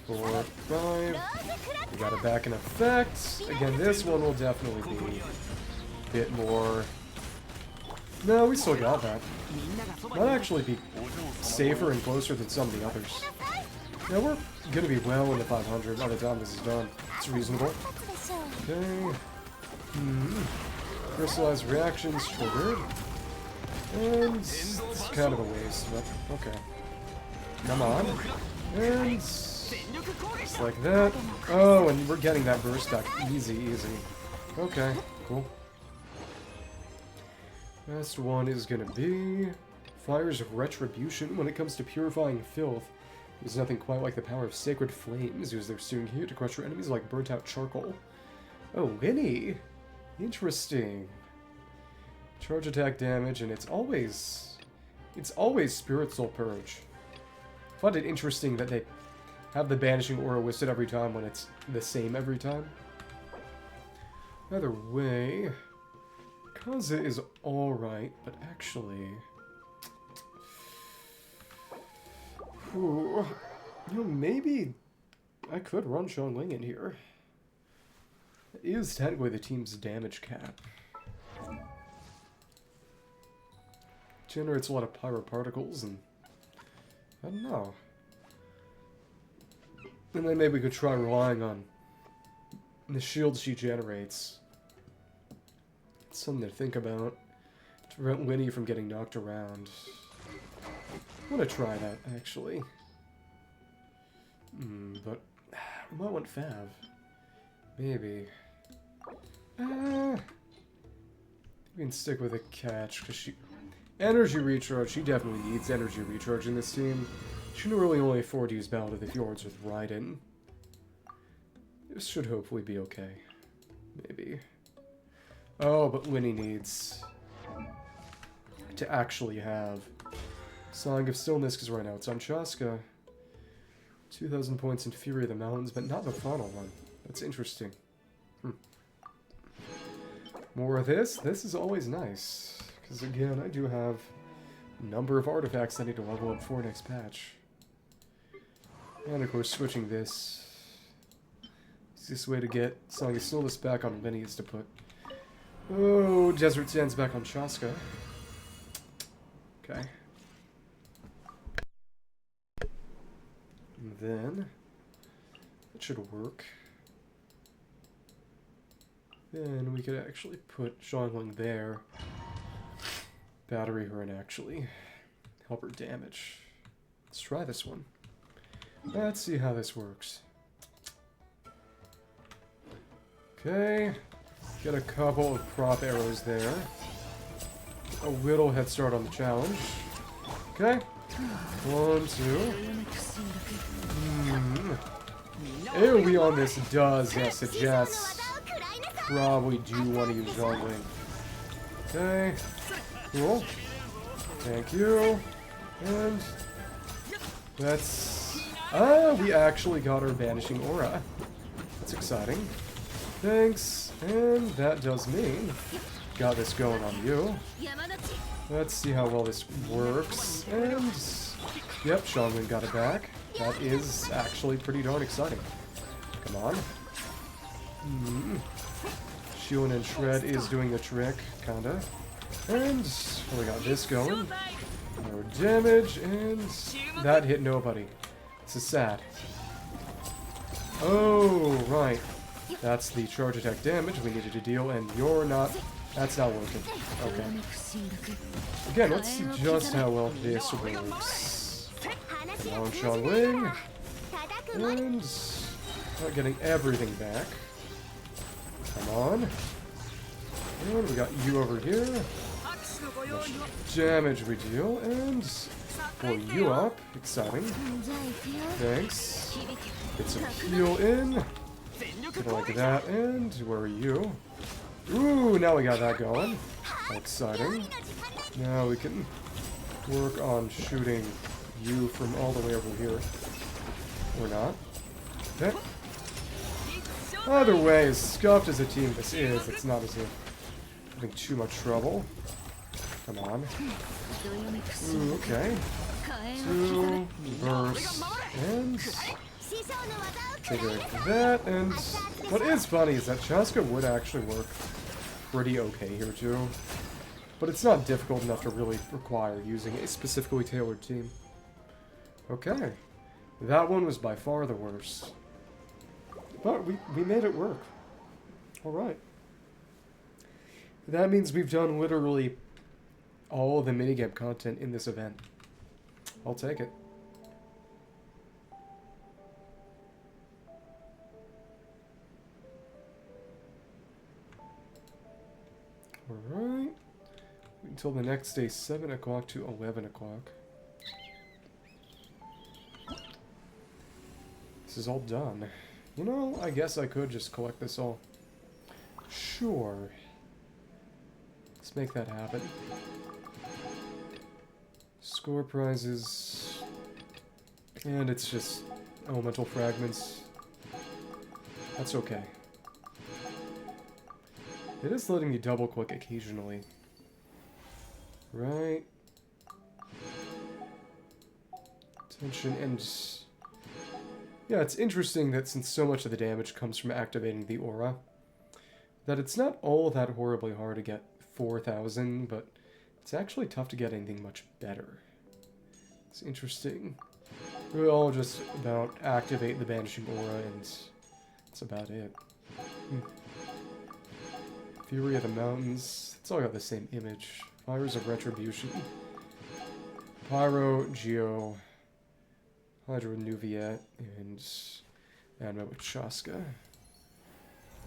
4, 5. We got it back in effect. Again, this one will definitely be a bit more... No, we still got that. Might actually be safer and closer than some of the others. Yeah, we're gonna be well into 500 by the time this is done. It's reasonable. Okay. Crystallized reactions triggered. And it's kind of a waste, but okay. Come on. And just like that. Oh, and we're getting that burst back. Easy, easy. Okay, cool. Last one is gonna be Fires of Retribution. When it comes to purifying filth, there's nothing quite like the power of sacred flames. Use their soothing heat to crush your enemies like burnt out charcoal. Oh, Winnie! Interesting. Charge attack damage, and it's always Spirit Soul Purge. I find it interesting that they have the Banishing Aura listed every time when it's the same every time. Either way, Kaza is alright, but actually... Ooh, you know, maybe I could run Xiangling in here. It is technically the team's damage cap. Generates a lot of pyroparticles, and I don't know. And then maybe we could try relying on the shield she generates. It's something to think about. To prevent Winnie from getting knocked around. I want to try that, actually. But we might want Fav. Maybe. We can stick with a catch, because she... Energy recharge, she definitely needs energy recharge in this team. She can really only afford to use Battle of the Fjords with Raiden. This should hopefully be okay. Maybe. Oh, but Winnie needs to actually have Song of Stillness, because right now it's on Chasca. 2,000 points in Fury of the Mountains, but not the final one. That's interesting. More of this? This is always nice. Because again, I do have a number of artifacts I need to level up for next patch. And of course, switching this. Easiest way to get Song of Stillness back on Winnie is to put... Oh, Desert Sands back on Chasca. Okay. And then... That should work. Then we could actually put Xiangling there. Battery her and actually help her damage. Let's try this one. Let's see how this works. Okay. Get a couple of prop arrows there. A little head start on the challenge. Okay. 1, 2. AoE on this does, suggest probably do want to use Xiangling. Okay. Cool. Thank you. And that's... we actually got our Vanishing Aura. That's exciting. Thanks. And that does mean got this going on you. Let's see how well this works. And... Yep, Xiangling got it back. That is actually pretty darn exciting. Come on. Shun and Shred is doing the trick, kinda. And we got this going. More damage, and that hit nobody. This is sad. Oh, right. That's the charge attack damage we needed to deal, and you're not... That's not working. Okay. Again, let's see just how well this works. Come on, Xiangling. And... not getting everything back. Come on. And we got you over here. Much damage we deal, and pull you up. Exciting. Thanks. Get some heal in. Get like that, and where are you? Ooh, now we got that going. Exciting. Now we can work on shooting you from all the way over here. Or not. Okay. Either way, as scuffed as a team this is, it's not as if having too much trouble. Come on. Ooh, okay. 2 bursts and figure that. And what is funny is that Chasca would actually work pretty okay here too, but it's not difficult enough to really require using a specifically tailored team. Okay, that one was by far the worst, but we made it work. All right. That means we've done literally all the minigame content in this event. I'll take it. Alright. Until the next day, 7 o'clock to 11 o'clock. This is all done. You know, I guess I could just collect this all. Sure. This make that happen. Score prizes. And it's just elemental fragments. That's okay. It is letting me double click occasionally. Right. Attention and... Yeah, it's interesting that since so much of the damage comes from activating the aura, that it's not all that horribly hard to get 4,000, but it's actually tough to get anything much better. It's interesting. We all just about activate the banishing aura, and that's about it. Fury of the Mountains. It's all got the same image. Fires of Retribution. Pyro, Geo, Hydro Nuviet, and Anemo with Chasca.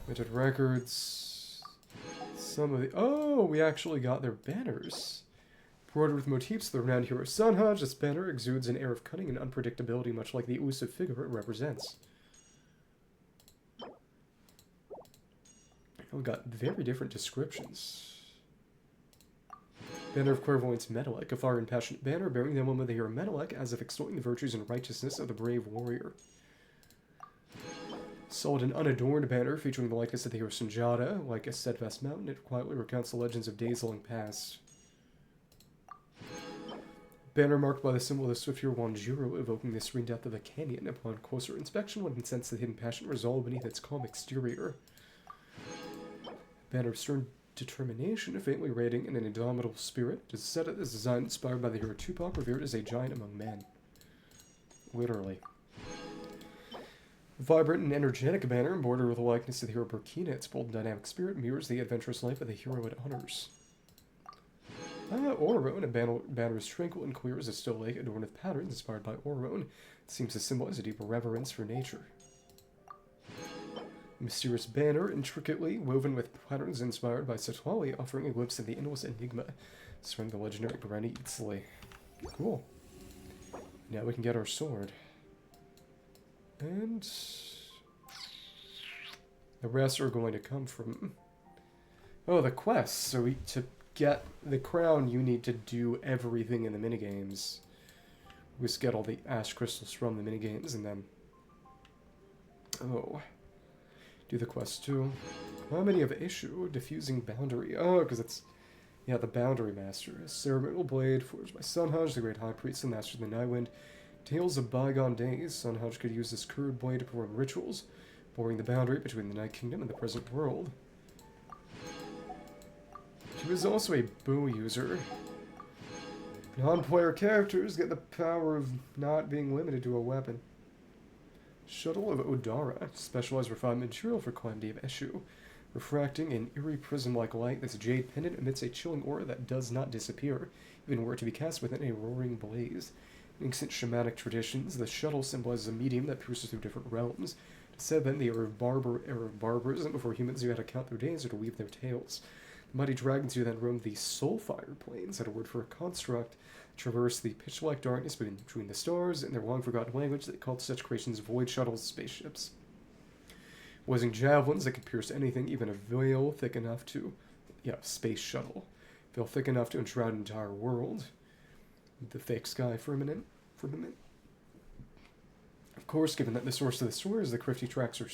Minted records. Some of the... Oh, we actually got their banners. Embroidered with motifs of the renowned hero Sanhaj, this banner exudes an air of cunning and unpredictability, much like the elusive figure it represents. We got very different descriptions. Banner of Clairvoyance Metallic, a far and passionate banner bearing the emblem of the hero Metallic, as if extolling the virtues and righteousness of the brave warrior. Solid and unadorned banner featuring the likeness of the hero Sanjata, like a steadfast mountain, it quietly recounts the legends of days long past. Banner marked by the symbol of the swift hero Wanjiro, evoking the serene depth of a canyon. Upon closer inspection, one can sense the hidden passion resolved beneath its calm exterior. Banner of stern determination, faintly radiating in an indomitable spirit. It is said it is design inspired by the hero Tupac, revered as a giant among men. Literally. Vibrant and energetic banner, embroidered with the likeness of the hero Burkina. Its bold and dynamic spirit mirrors the adventurous life of the hero it honors. Ororon, a banner is tranquil and clear as a still lake adorned with patterns inspired by Ororon. It seems to symbolize a deeper reverence for nature. A mysterious banner, intricately woven with patterns inspired by Citlali, offering a glimpse of the endless enigma surrounding the legendary Granny Itzli. Cool. Now we can get our sword. And the rest are going to come from... Oh, the quests. So to get the crown, you need to do everything in the minigames. We just get all the ash crystals from the minigames, and then... Oh. Do the quest too. How many of issue? Diffusing boundary. Oh, because it's... Yeah, the Boundary Master. A ceremonial blade forged by Sanhaj, the great high priest and master of the Nightwind. Tales of bygone days. Sanhaj could use this curved blade to perform rituals, boring the boundary between the Night Kingdom and the present world. She was also a bow user. Non-player characters get the power of not being limited to a weapon. Shuttle of Odara, specialized refinement material for Calamity of Eshu. Refracting an eerie prism-like light, this jade pendant emits a chilling aura that does not disappear, even were it to be cast within a roaring blaze. In ancient shamanic traditions, the shuttle symbolizes a medium that pierces through different realms. It is said that in the era of barbarism, before humans knew how to count their days or to weave their tales. The mighty dragons who then roamed the Soulfire Plains had a word for a construct that traversed the pitch-like darkness between the stars, and their long-forgotten language that called such creations void shuttles spaceships. Wielding javelins that could pierce anything, even a veil thick enough to... Yeah, space shuttle. Veil thick enough to enshroud an entire world. The fake sky firmament. Of course, given that the source of the story is the crafty trickster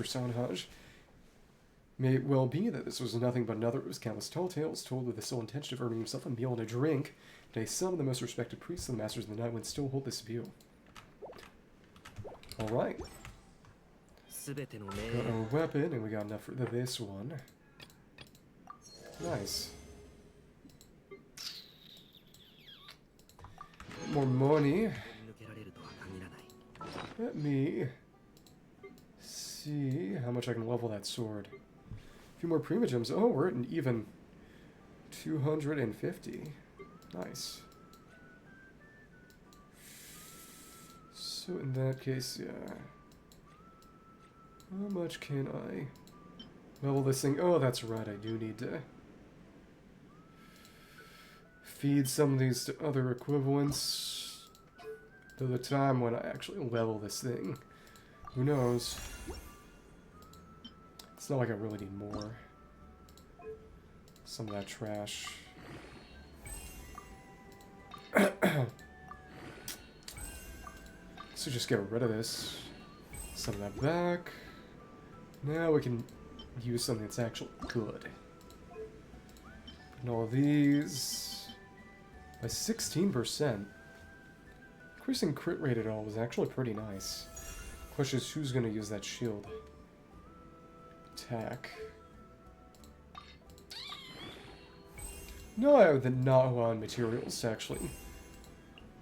Sanhaj, may it well be that this was nothing but another of his countless tall tales told with the sole intention of earning himself a meal and a drink. Today, some of the most respected priests and masters of the Nightwind still hold this view. Alright. Got our weapon, and we got enough for this one. Nice. More money. Let me see how much I can level that sword. A few more primogems. Oh, we're at an even 250. Nice. So in that case, yeah. How much can I level this thing? Oh, that's right, I do need to feed some of these to other equivalents to the time when I actually level this thing. Who knows? It's not like I really need more. some of that trash. So just get rid of this. Some of that back. Now we can use something that's actually good. And all these by 16%. Increasing crit rate at all was actually pretty nice. Question is, who's going to use that shield? Attack. No, I have the Natlan materials to actually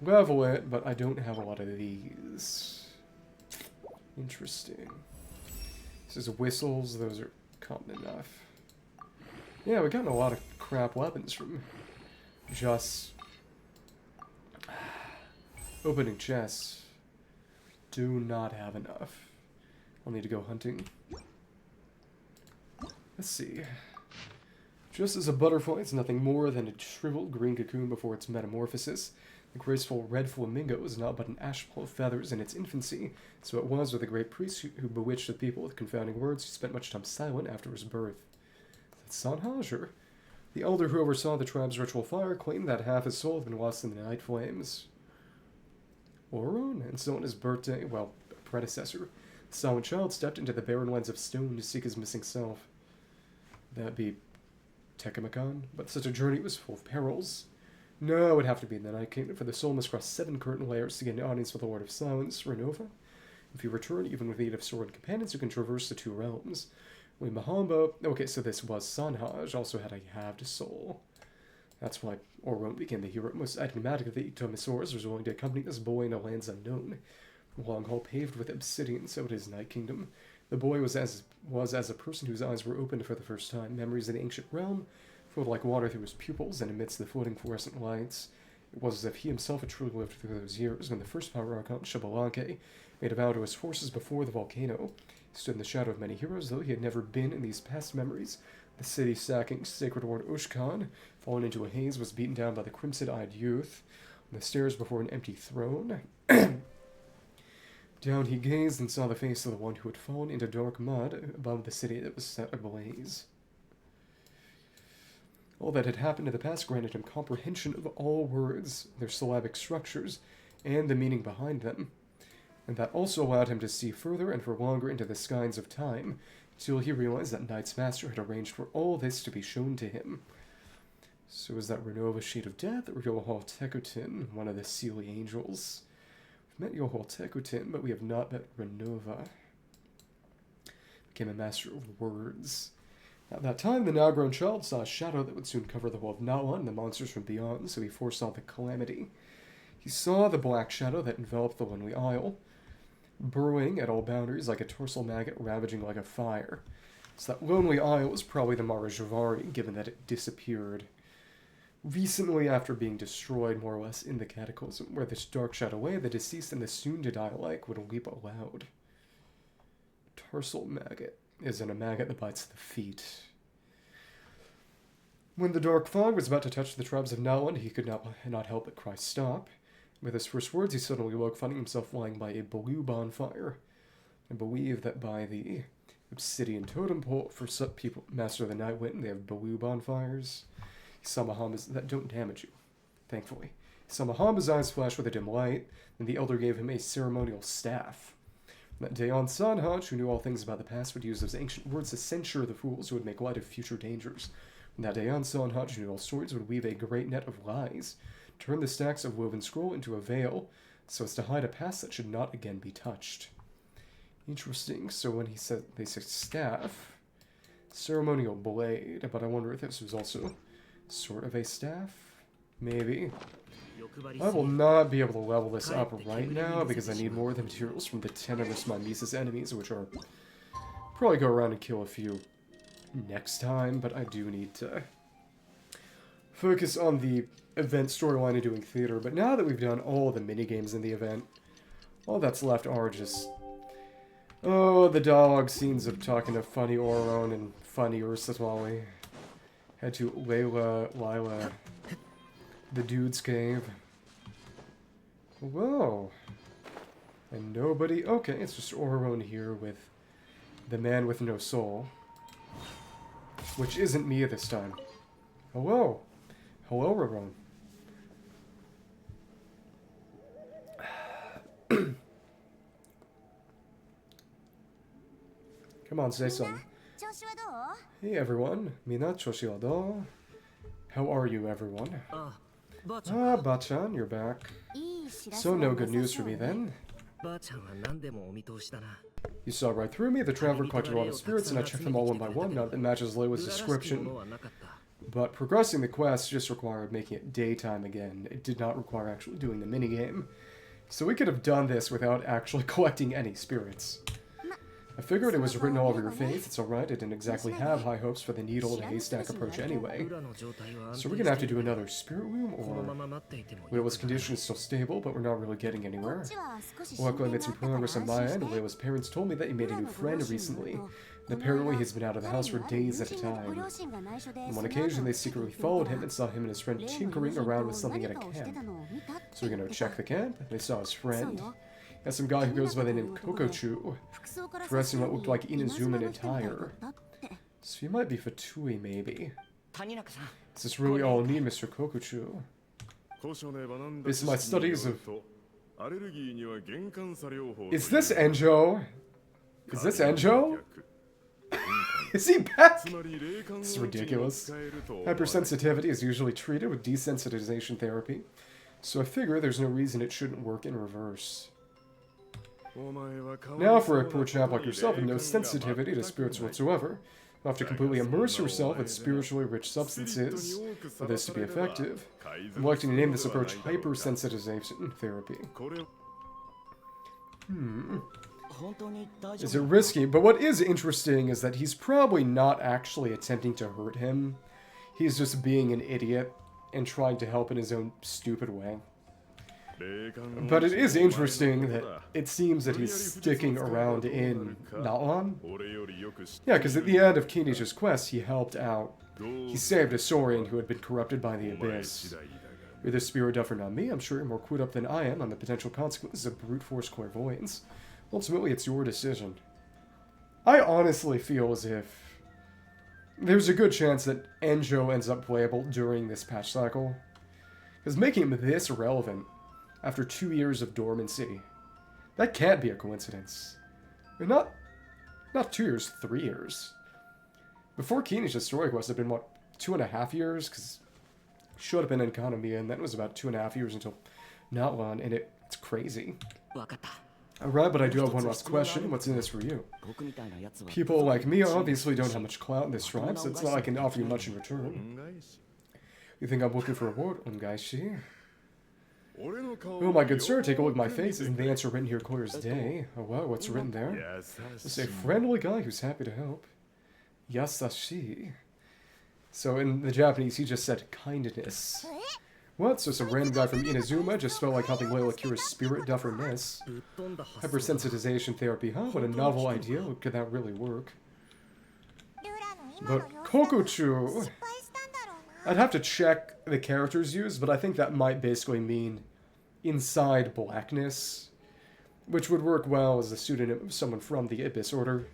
level it, but I don't have a lot of these. Interesting. This is whistles, those are common enough. Yeah, we've gotten a lot of crap weapons from just opening chests. Do not have enough. I'll need to go hunting. Let's see. Just as a butterfly is nothing more than a shriveled green cocoon before its metamorphosis, the graceful red flamingo was not but an ashful of feathers in its infancy. So it was with the great priest who bewitched the people with confounding words, who spent much time silent after his birth. That's Sanhajar. The elder who oversaw the tribe's ritual fire claimed that half his soul had been lost in the night flames. Ororon, and so on his birthday, well, predecessor, the silent child stepped into the barren lands of stone to seek his missing self. That'd be Tekamakan, but such a journey was full of perils. No, it would have to be in the Night Kingdom, for the soul must cross 7 curtain layers to get an audience with the Lord of Silence, Renova. If you return, even with the aid of sword and companions, you can traverse the 2 realms. When Mahamba... Okay, so this was Sanhaj, also had a halved soul. That's why Ororon became the hero. Most enigmatic of the Iktomi Spiritseeking was willing to accompany this boy in a lands unknown. A long hall paved with obsidian, so it is Night Kingdom. The boy was as a person whose eyes were opened for the first time. Memories of the ancient realm flowed like water through his pupils, and amidst the floating fluorescent lights, it was as if he himself had truly lived through those years when the first power archon, Shabalanke, made a vow to his forces before the volcano. He stood in the shadow of many heroes, though he had never been in these past memories. The city sacking sacred ward Ushkan, fallen into a haze, was beaten down by the crimson-eyed youth on the stairs before an empty throne. Down he gazed and saw the face of the one who had fallen into dark mud above the city that was set ablaze. All that had happened in the past granted him comprehension of all words, their syllabic structures, and the meaning behind them. And that also allowed him to see further and for longer into the skies of time, till he realized that Knight's master had arranged for all this to be shown to him. So is that Renova Shade of Death, or Yohal Tekutin, one of the Sealy Angels? We've met Yohal Tekutin, but we have not met Renova. Became a master of words. At that time, the now-grown child saw a shadow that would soon cover the whole of Natlan and the monsters from beyond, so he foresaw the calamity. He saw the black shadow that enveloped the Lonely Isle, burrowing at all boundaries like a torsal maggot ravaging like a fire. So that Lonely Isle was probably the Mara Javari, given that it disappeared recently after being destroyed, more or less, in the cataclysm, where this dark shadow lay, the deceased and the soon-to-die alike would weep aloud. Tarsal maggot isn't a maggot that bites the feet. When the dark fog was about to touch the tribes of Natlan, he could not help but cry stop. With his first words, he suddenly woke, finding himself lying by a blue bonfire. I believe that by the obsidian totem pole, for some people, Master of the Night Wind, they have blue bonfires. He saw Mahamba's that don't damage you, thankfully. He saw Mahamba's eyes flash with a dim light, and the elder gave him a ceremonial staff. That day on, Sanhaj, who knew all things about the past, would use those ancient words to censure the fools who would make light of future dangers. From that day on, Sanhaj, who knew all stories, would weave a great net of lies, turn the stacks of woven scroll into a veil, so as to hide a past that should not again be touched. Interesting. So when he said, they said staff, ceremonial blade, but I wonder if this was also sort of a staff? Maybe. I will not be able to level this up right now because I need more of the materials from the 10 of my Mises enemies, which are probably go around and kill a few next time, but I do need to focus on the event storyline and doing theater. But now that we've done all the minigames in the event, all that's left are just, oh, the dialogue scenes of talking to funny Ororon and funny Citlali. Head to Lila, the dude's cave. Whoa. And nobody... Okay, it's just Ororon here with the man with no soul. Which isn't me this time. Hello. Hello, Ororon. Come on, say something. Hey, everyone. Mina choshi wa do? How are you, everyone? Ah, Bachan, you're back. So no good news for me, then. You saw right through me. The traveler collected a lot of spirits, and I checked them all one by one, not that matches Leila's description. But progressing the quest just required making it daytime again. It did not require actually doing the minigame. So we could have done this without actually collecting any spirits. I figured it was written all over your face. It's alright, I didn't exactly have high hopes for the needle and haystack approach anyway. So we're gonna have to do another spirit room, or... Leila's condition is still stable, but we're not really getting anywhere. Luckily I made some progress on my end. Leila's parents told me that he made a new friend recently. And apparently he's been out of the house for days at a time. On one occasion they secretly followed him and saw him and his friend tinkering around with something at a camp. So we're gonna check the camp. They saw his friend. That's some guy who goes by the name Kokochu, dressed in what looked like Inazuman attire. So he might be Fatui, maybe. Is this really all I need, Mr. Kokochu? Based on my studies of... Is this Enjo? Is this Enjo? Is he back? This is ridiculous. Hypersensitivity is usually treated with desensitization therapy, so I figure there's no reason it shouldn't work in reverse. Now for a poor chap like yourself with no sensitivity to spirits whatsoever, you'll have to completely immerse yourself in spiritually rich substances for this to be effective. I'm electing to name this approach hypersensitization therapy. Is it risky? But what is interesting is that he's probably not actually attempting to hurt him. He's just being an idiot and trying to help in his own stupid way. But it is interesting that it seems that he's sticking around in Natlan. Yeah, because at the end of Kinich's quest, he helped out. He saved a Saurian who had been corrupted by the Abyss. You're the spirit duffer, not me. I'm sure you're more clued up than I am on the potential consequences of brute force clairvoyance. Ultimately, it's your decision. I honestly feel as if there's a good chance that Enjo ends up playable during this patch cycle. Because making him this relevant after 2 years of dormancy, that can't be a coincidence. I mean, not 2 years, 3 years. Before Kinich's story quest had been, what, 2.5 years? Because it should have been in Economy, and then it was about 2.5 years until Natlan, and it's crazy. Alright, but I do have one last question. What's in this for you? People like me obviously don't have much clout in this tribe, so it's not like I can offer you much in return. You think I'm looking for a reward, Ungaishi? Oh, my good sir, take a look at my face. Isn't the answer written here clear as day? Oh, wow, what's written there? It's a friendly guy who's happy to help. Yasashi. So in the Japanese, he just said kindness. What? So some random guy from Inazuma just felt like helping Leila cure his spirit dufferness. Hypersensitization therapy, huh? What a novel idea. Could that really work? But Kokochu... I'd have to check the characters used, but I think that might basically mean inside blackness, which would work well as a pseudonym of someone from the Abyss Order,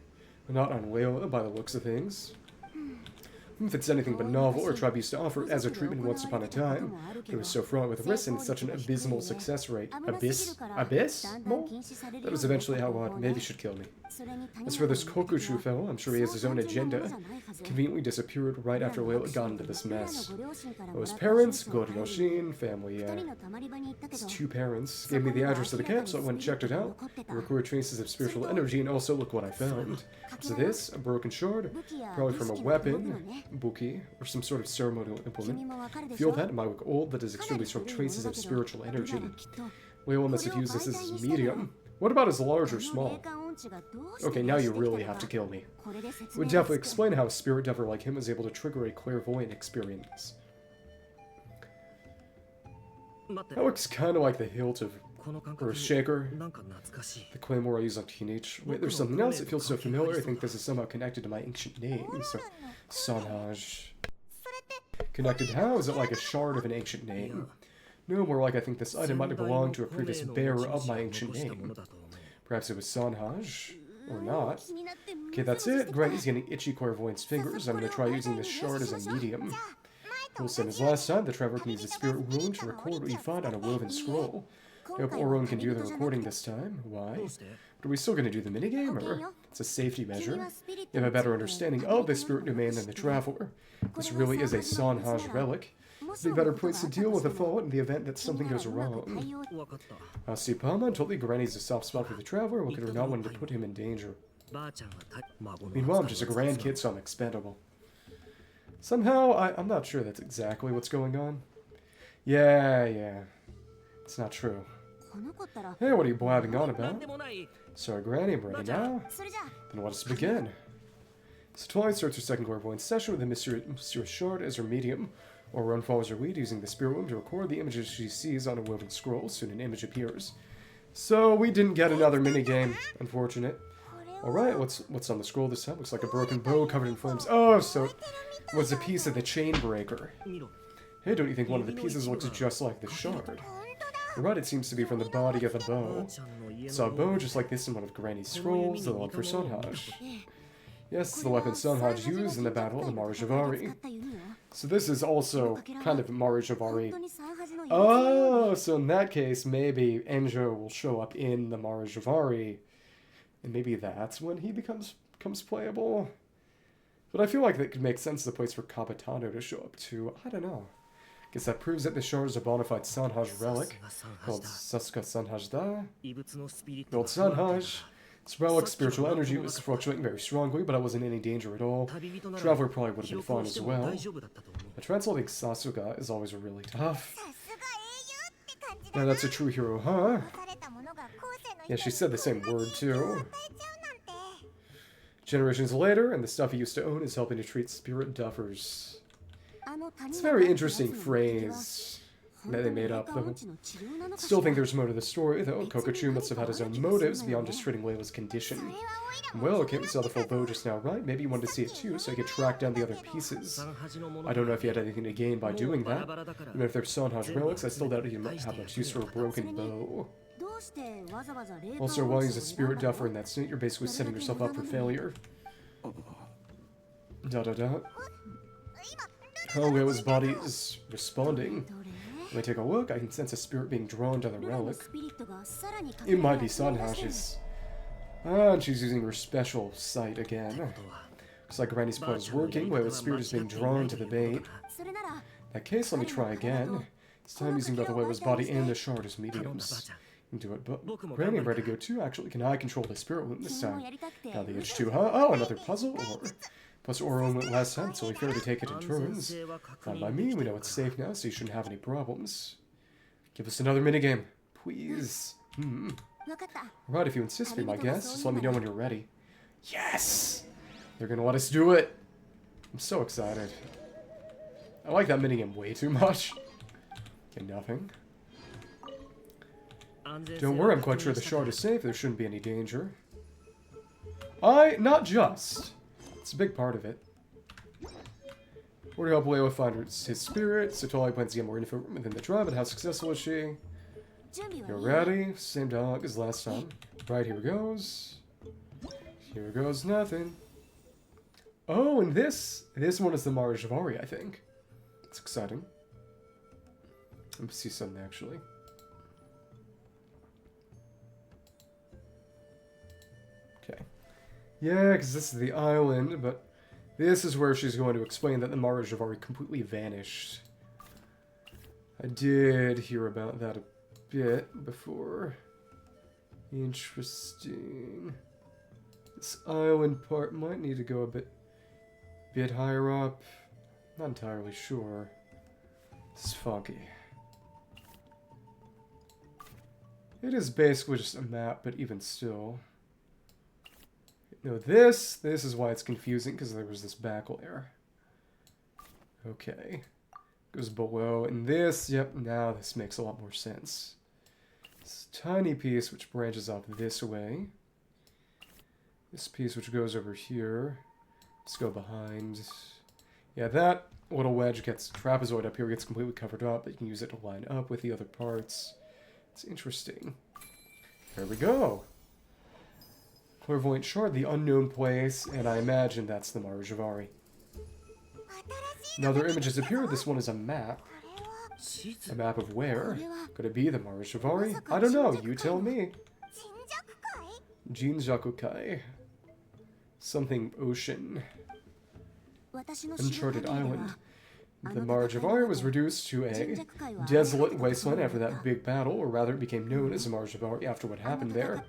but not on Leila by the looks of things. If it's anything but novel, or tribe used to offer it as a treatment once upon a time, it was so fraught with risk and such an abysmal success rate. Abyss? Well, that was eventually outlawed. Maybe should kill me. As for this Kokushu fellow, I'm sure he has his own agenda. Conveniently disappeared right after Leila got into this mess. Well, his parents, Goryoshin, family, his 2 parents, gave me the address of the camp, so I went and checked it out. There were clear traces of spiritual energy, and also look what I found. So this, a broken shard, probably from a weapon, Buki, or some sort of ceremonial implement. Feel that? It might look old, but has extremely strong traces of spiritual energy. Leila must have used this as his medium. What about his large or small? Okay, now you really have to kill me. It would definitely explain how a spirit duffer like him was able to trigger a clairvoyant experience. That looks kind of like the hilt of Earth Shaker, the claymore I use on Kinich. Wait, there's something else. It feels so familiar. I think this is somehow connected to my ancient name. So, Sanhaj. Connected how? Is it like a shard of an ancient name? No, more like I think this item might have belonged to a previous bearer of my ancient name. Perhaps it was Sanhaj, or not. Okay, that's it. Great, he's getting itchy clairvoyance fingers. I'm going to try using this shard as a medium. Well, same as last time, the traveler can use the spirit wound to record what you find on a woven scroll. I hope Ororon can do the recording this time. Why? But are we still going to do the minigame, or it's a safety measure? You have a better understanding of the spirit domain than the traveler. This really is a Sanhaj relic. There'd be better points to deal with a fault in the event that something goes wrong. See, Paimon told me Granny's a soft spot for the traveler, what could her not want to put him in danger? Meanwhile, I'm just a grandkid, so I'm expendable. Somehow, I'm not sure that's exactly what's going on. Yeah. It's not true. Hey, what are you blabbing on about? Sorry, Granny, I'm ready now. Then let us begin. Citlali starts her second clairvoyance session with a Monsieur Shard as her medium. Ororon follows her lead using the spirit womb to record the images she sees on a woven scroll. Soon an image appears. So we didn't get another minigame. Unfortunate. Alright, what's on the scroll this time? Looks like a broken bow covered in flames. Oh, so it was a piece of the chain breaker. Hey, don't you think one of the pieces looks just like the shard? You're right, it seems to be from the body of a bow. Saw a bow just like this in one of Granny's scrolls, the one for Sanhaj. Yes, it's the weapon Sanhaj used in the Battle of the Marajavari. So this is also kind of Marajavari. Oh, so in that case, maybe Enjo will show up in the Marajavari. And maybe that's when he becomes playable. But I feel like that could make sense as a place for Capitano to show up too. I don't know. Guess that proves that the shard is a bona fide Sanhaj relic called Chasca Sanhajda. The old Sanhaj. Its relic spiritual energy was fluctuating very strongly, but I wasn't in any danger at all. Traveler probably would have been fine as well. But translating Sasuga is always really tough. Now that's a true hero, huh? Yeah, she said the same word too. Generations later, and the stuff he used to own is helping to treat spirit duffers. It's a very interesting phrase that they made up, though. Still think there's more to the story, though. Kokochu must have had his own motives beyond just treating Layla's condition. Well, okay, we saw the full bow just now, right? Maybe you wanted to see it too, so I could track down the other pieces. I don't know if he had anything to gain by doing that. Even if they're Sanhaj relics, I still doubt he might have much use for a broken bow. Also, while he's a spirit duffer in that state, you're basically setting yourself up for failure. Oh, Layla's body is responding. When I take a look, I can sense a spirit being drawn to the relic. It might be Sanhaj's. Ah, and she's using her special sight again. Looks like Granny's plan is working, Layla's spirit is being drawn to the bait. In that case, let me try again. This time using both Layla's body and the shard as mediums. Do it, but Granny, I'm ready to go too. Actually, can I control the spirit wound this time? Now the itch too, huh? Oh, another puzzle? Or... Plus, Ororon went last time, so we fair to take it in turns. Fine by me, we know it's safe now, so you shouldn't have any problems. Give us another minigame, please. Alright, if you insist, be my guest. Just let me know when you're ready. Yes! They're gonna let us do it! I'm so excited. I like that minigame way too much. Okay, nothing. Don't worry, I'm quite sure the shard is safe. There shouldn't be any danger. Not just. It's a big part of it. Or to help Layla find his spirit, Citlali plans to get more info within the tribe, and how successful is she? You're ready? Same dialogue as last time. Right, here goes. Here goes nothing. Oh, and this one is the Marajavari, I think. It's exciting. Let me see something, actually. Okay. Yeah, because this is the island, but this is where she's going to explain that the Marajavari completely vanished. I did hear about that a bit before. Interesting. This island part might need to go a bit higher up. Not entirely sure. It's funky. It is basically just a map, but even still. No, this is why it's confusing, because there was this back layer. Okay. Goes below, and this, yep, now this makes a lot more sense. This tiny piece which branches off this way. This piece which goes over here. Let's go behind. Yeah, that little wedge gets trapezoid up here, gets completely covered up, but you can use it to line up with the other parts. It's interesting. There we go. Clairvoyant shard, the unknown place, and I imagine that's the Marajavari. Another image has appeared. This one is a map. A map of where? Could it be the Marishivari? I don't know. You tell me. Jinjakukai. Something ocean. Uncharted island. The Marishivari was reduced to a desolate wasteland after that big battle, or rather it became known as the Marishivari after what happened there.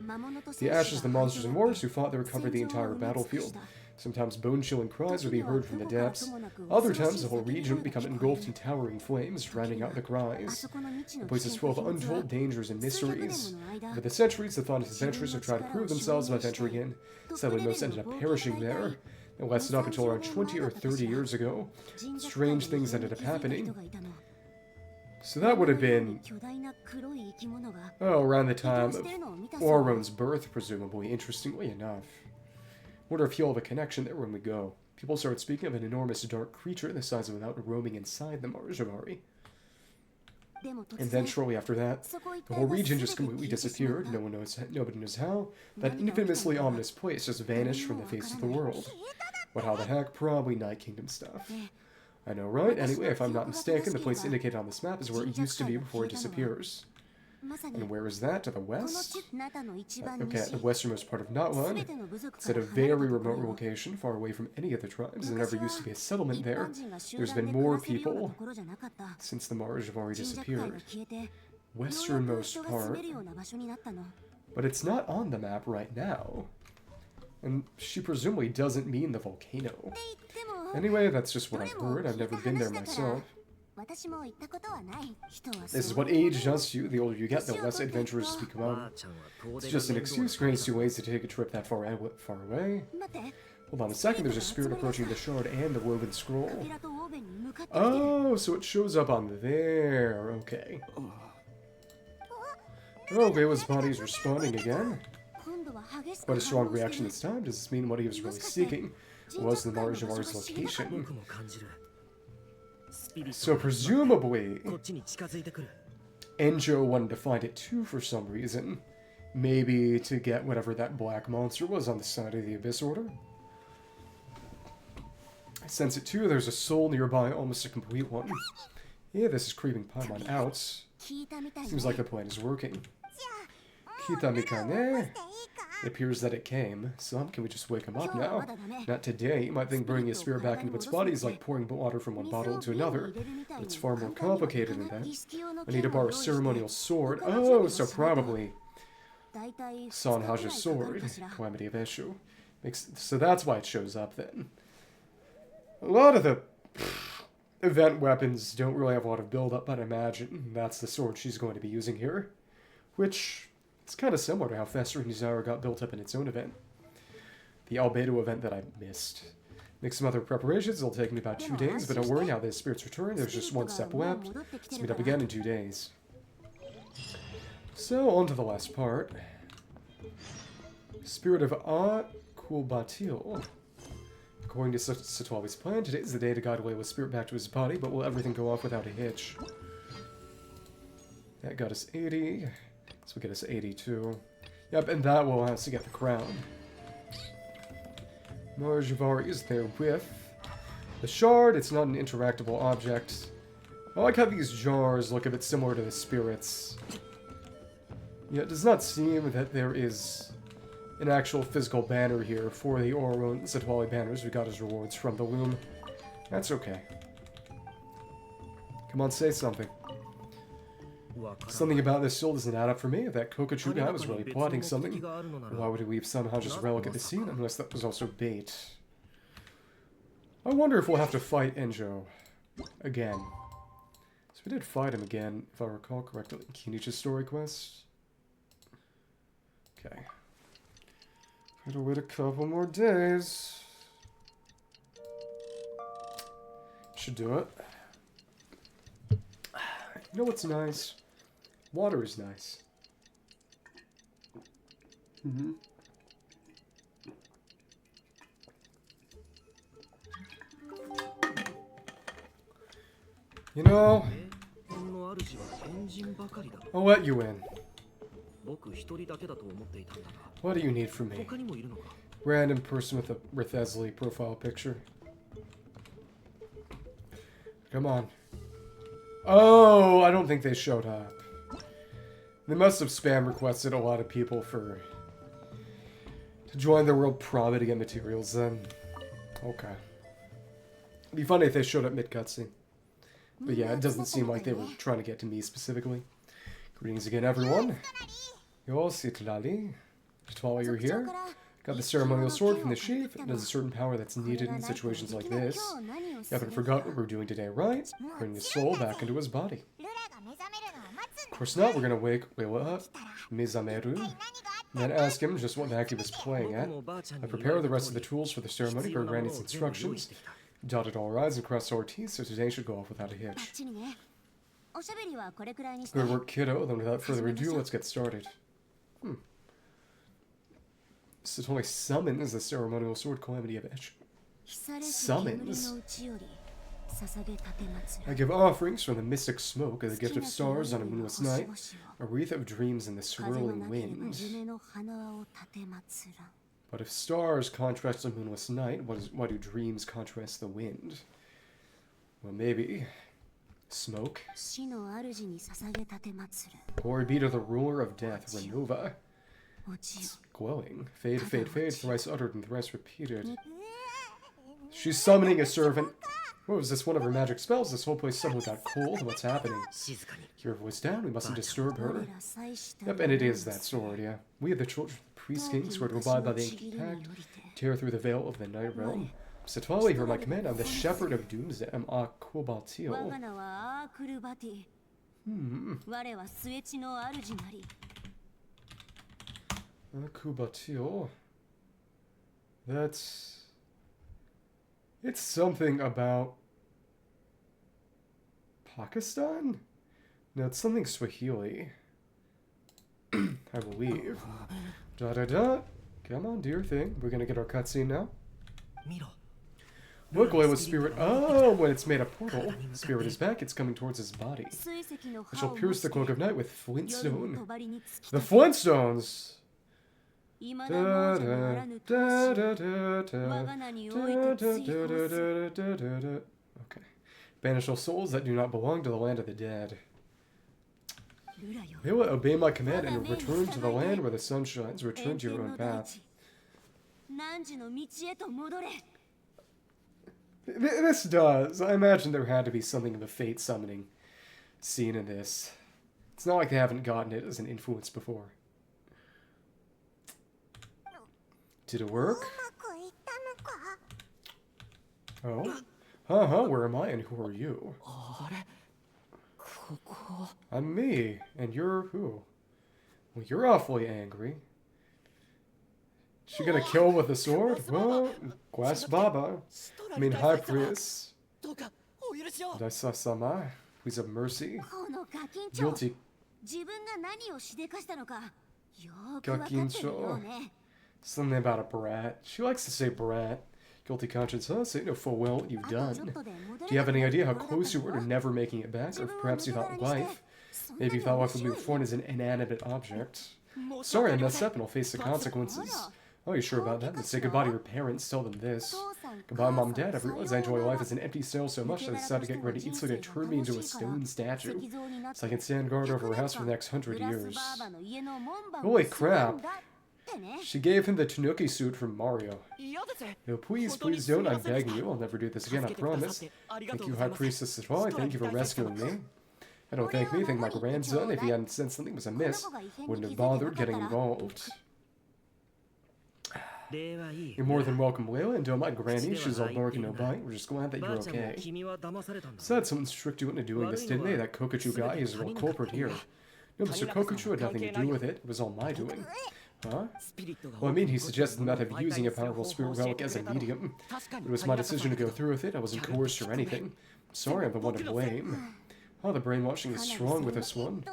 The ashes of the monsters and warriors who fought there covered the entire battlefield. Sometimes bone-chilling cries would be heard from the depths. Other times, the whole region would become engulfed in towering flames, drowning out the cries. The place is full of untold dangers and mysteries. Over the centuries, the thoughtless adventurers have tried to prove themselves by venturing in. Sadly, most ended up perishing there. It lasted up until around 20 or 30 years ago. Strange things ended up happening. So that would have been, around the time of Ororon's birth, presumably, interestingly enough. Wonder if he'll have a connection there when we go. People started speaking of an enormous dark creature the size of a mountain roaming inside the Marishivari. And then shortly after that, the whole region just completely disappeared. Nobody knows how. That infamously ominous place just vanished from the face of the world. But how the heck? Probably Night Kingdom stuff. I know, right? Anyway, if I'm not mistaken, the place indicated on this map is where it used to be before it disappears. And where is that? To the west? Okay, at the westernmost part of Natlan. It's at a very remote location, far away from any of the tribes. There never used to be a settlement there. There's been more people since the Marishivari disappeared. Westernmost part. But it's not on the map right now. And she presumably doesn't mean the volcano. Anyway, that's just what I've heard. I've never been there myself. This is what age does to you. The older you get, the less adventurous you become. It's just an excuse. Granted, two ways to take a trip that far away. Hold on a second. There's a spirit approaching the shard and the woven scroll. Oh, so it shows up on there. Okay. Oh, Beiwa's body is responding again. Quite a strong reaction this time. Does this mean what he was really seeking was the Marishivari's location? So presumably, Enjo wanted to find it too for some reason. Maybe to get whatever that black monster was on the side of the Abyss Order. I sense it too. There's a soul nearby, almost a complete one. Yeah, this is creeping Paimon out. Seems like the plan is working. Kitamikane. It appears that it came. So can we just wake him up now? Not today. You might think bringing his spirit back into its body is like pouring water from one bottle into another. But it's far more complicated than that. I need to borrow a ceremonial sword. Oh, so probably Sanhaja's sword. Calamity of Eshu. So that's why it shows up then. A lot of the event weapons don't really have a lot of build-up, but I imagine that's the sword she's going to be using here. Which... it's kind of similar to how Festering Desire got built up in its own event. The Albedo event that I missed. Make some other preparations, it'll take me about 2 days, but don't worry, now that his spirits return, there's just one step left. Let's meet up again in 2 days. So, on to the last part. Spirit of Akulbatil. According to Citlali's plan, today is the day to guide away with spirit back to his body, but will everything go off without a hitch? That got us 80. So we get us 82. Yep, and that will allow us to get the crown. Marishivari is there with the shard. It's not an interactable object. I like how these jars look a bit similar to the spirits. Yeah, it does not seem that there is an actual physical banner here for the Ororon and Citlali banners we got as rewards from the loom. That's okay. Come on, say something. Something about this still doesn't add up for me. If that Kokachu guy was really plotting something, why would he leave Sanhaja's relic at the scene unless that was also bait? I wonder if we'll have to fight Enjo again. So we did fight him again, if I recall correctly, in Kinichi's story quest. Okay. Gotta wait a couple more days. Should do it. You know what's nice? Water is nice. Mm-hmm. You know, I'll let you in. What do you need from me? Random person with a Rithesli profile picture. Come on. Oh, I don't think they showed up. They must have spam requested a lot of people to join the world probe to get materials then. Okay. It'd be funny if they showed up mid-cutscene. But yeah, it doesn't seem like they were trying to get to me specifically. Greetings again, everyone. Yo, Citlali. Just while you're here, got the ceremonial sword from the sheath. It has a certain power that's needed in situations like this. You haven't forgotten what we're doing today, right? Bringing his soul back into his body. Of course not, we're gonna wake up, Mizameru, and then ask him just what the heck he was playing at. I prepare the rest of the tools for the ceremony per Granny's instructions. Dotted all our I's and crossed our T's, so today should go off without a hitch. Good work, kiddo. Then without further ado, let's get started. So it only summons the ceremonial sword calamity of Esh. Summons? I give offerings from the mystic smoke of the gift of stars on a moonless night, a wreath of dreams in the swirling wind. But if stars contrast the moonless night, why do dreams contrast the wind? Well, maybe. Smoke. Glory be to the ruler of death, Renova. It's glowing. Fade, fade, fade, thrice uttered and thrice repeated. She's summoning a servant. What was this, one of her magic spells? This whole place suddenly got cold. What's happening? Keep her voice down. We mustn't disturb her. Yep, and it is that sword, yeah. We, the children of the priest king, swear to abide by the ancient pact, tear through the veil of the night realm. Citlali, hear my command. I'm the shepherd of doomsday. I'm Akubatio. Akubatio. That's... It's something about... Pakistan? No, it's something Swahili. I believe. Da-da-da. Come on, do your thing. We're gonna get our cutscene now. Look, what was spirit... Oh, when it's made a portal. Spirit is back, it's coming towards his body. I shall pierce the cloak of night with flintstone. The Flintstones! Okay. Banish all souls that do not belong to the land of the dead. Mila, obey my command and return to the land where the sun shines. Return to your own path. This does. I imagine there had to be something of a fate summoning scene in this. It's not like they haven't gotten it as an influence before. Did it work? Oh? Huh, where am I and who are you? I'm me, and you're who? Well, you're awfully angry. She gonna kill with a sword? Well, Guas Baba. I mean, High Priest. Daisa-sama, please have mercy. Guilty. Gakincho. Something about a brat. She likes to say brat. Guilty conscience, huh? Say no full well what you've done. Do you have any idea how close you were to never making it back? Or perhaps you thought life. Maybe you thought life would be born as an inanimate object. Sorry, I messed up and I'll face the consequences. Oh, you sure about that? Then say goodbye to your parents. Tell them this. Goodbye, Mom and Dad. I've realized I enjoy life as an empty cell so much I decided to get ready to to turn me into a stone statue, so I can stand guard over her house for the next 100 years. Holy crap. She gave him the Tanuki suit from Mario. No, please don't. I'm begging you. I'll never do this again, I promise. Thank you, High Priestess Citlali. Thank you for rescuing me. And don't thank me. Thank my grandson. If he hadn't sensed something was amiss, wouldn't have bothered getting involved. You're more than welcome, Layla, and don't mind Granny. She's all bark and no bite. We're just glad that you're okay. Said someone tricked you into doing this, didn't they? That Kokachu guy is a real culprit here. No, Mr. Kokachu had nothing to do with it. It was all my doing. Huh? Well, I mean, he suggested not have using a powerful spirit relic as a medium. It was my decision to go through with it. I wasn't coerced or anything. I'm sorry, I'm the one to blame. Oh, the brainwashing is strong with this one.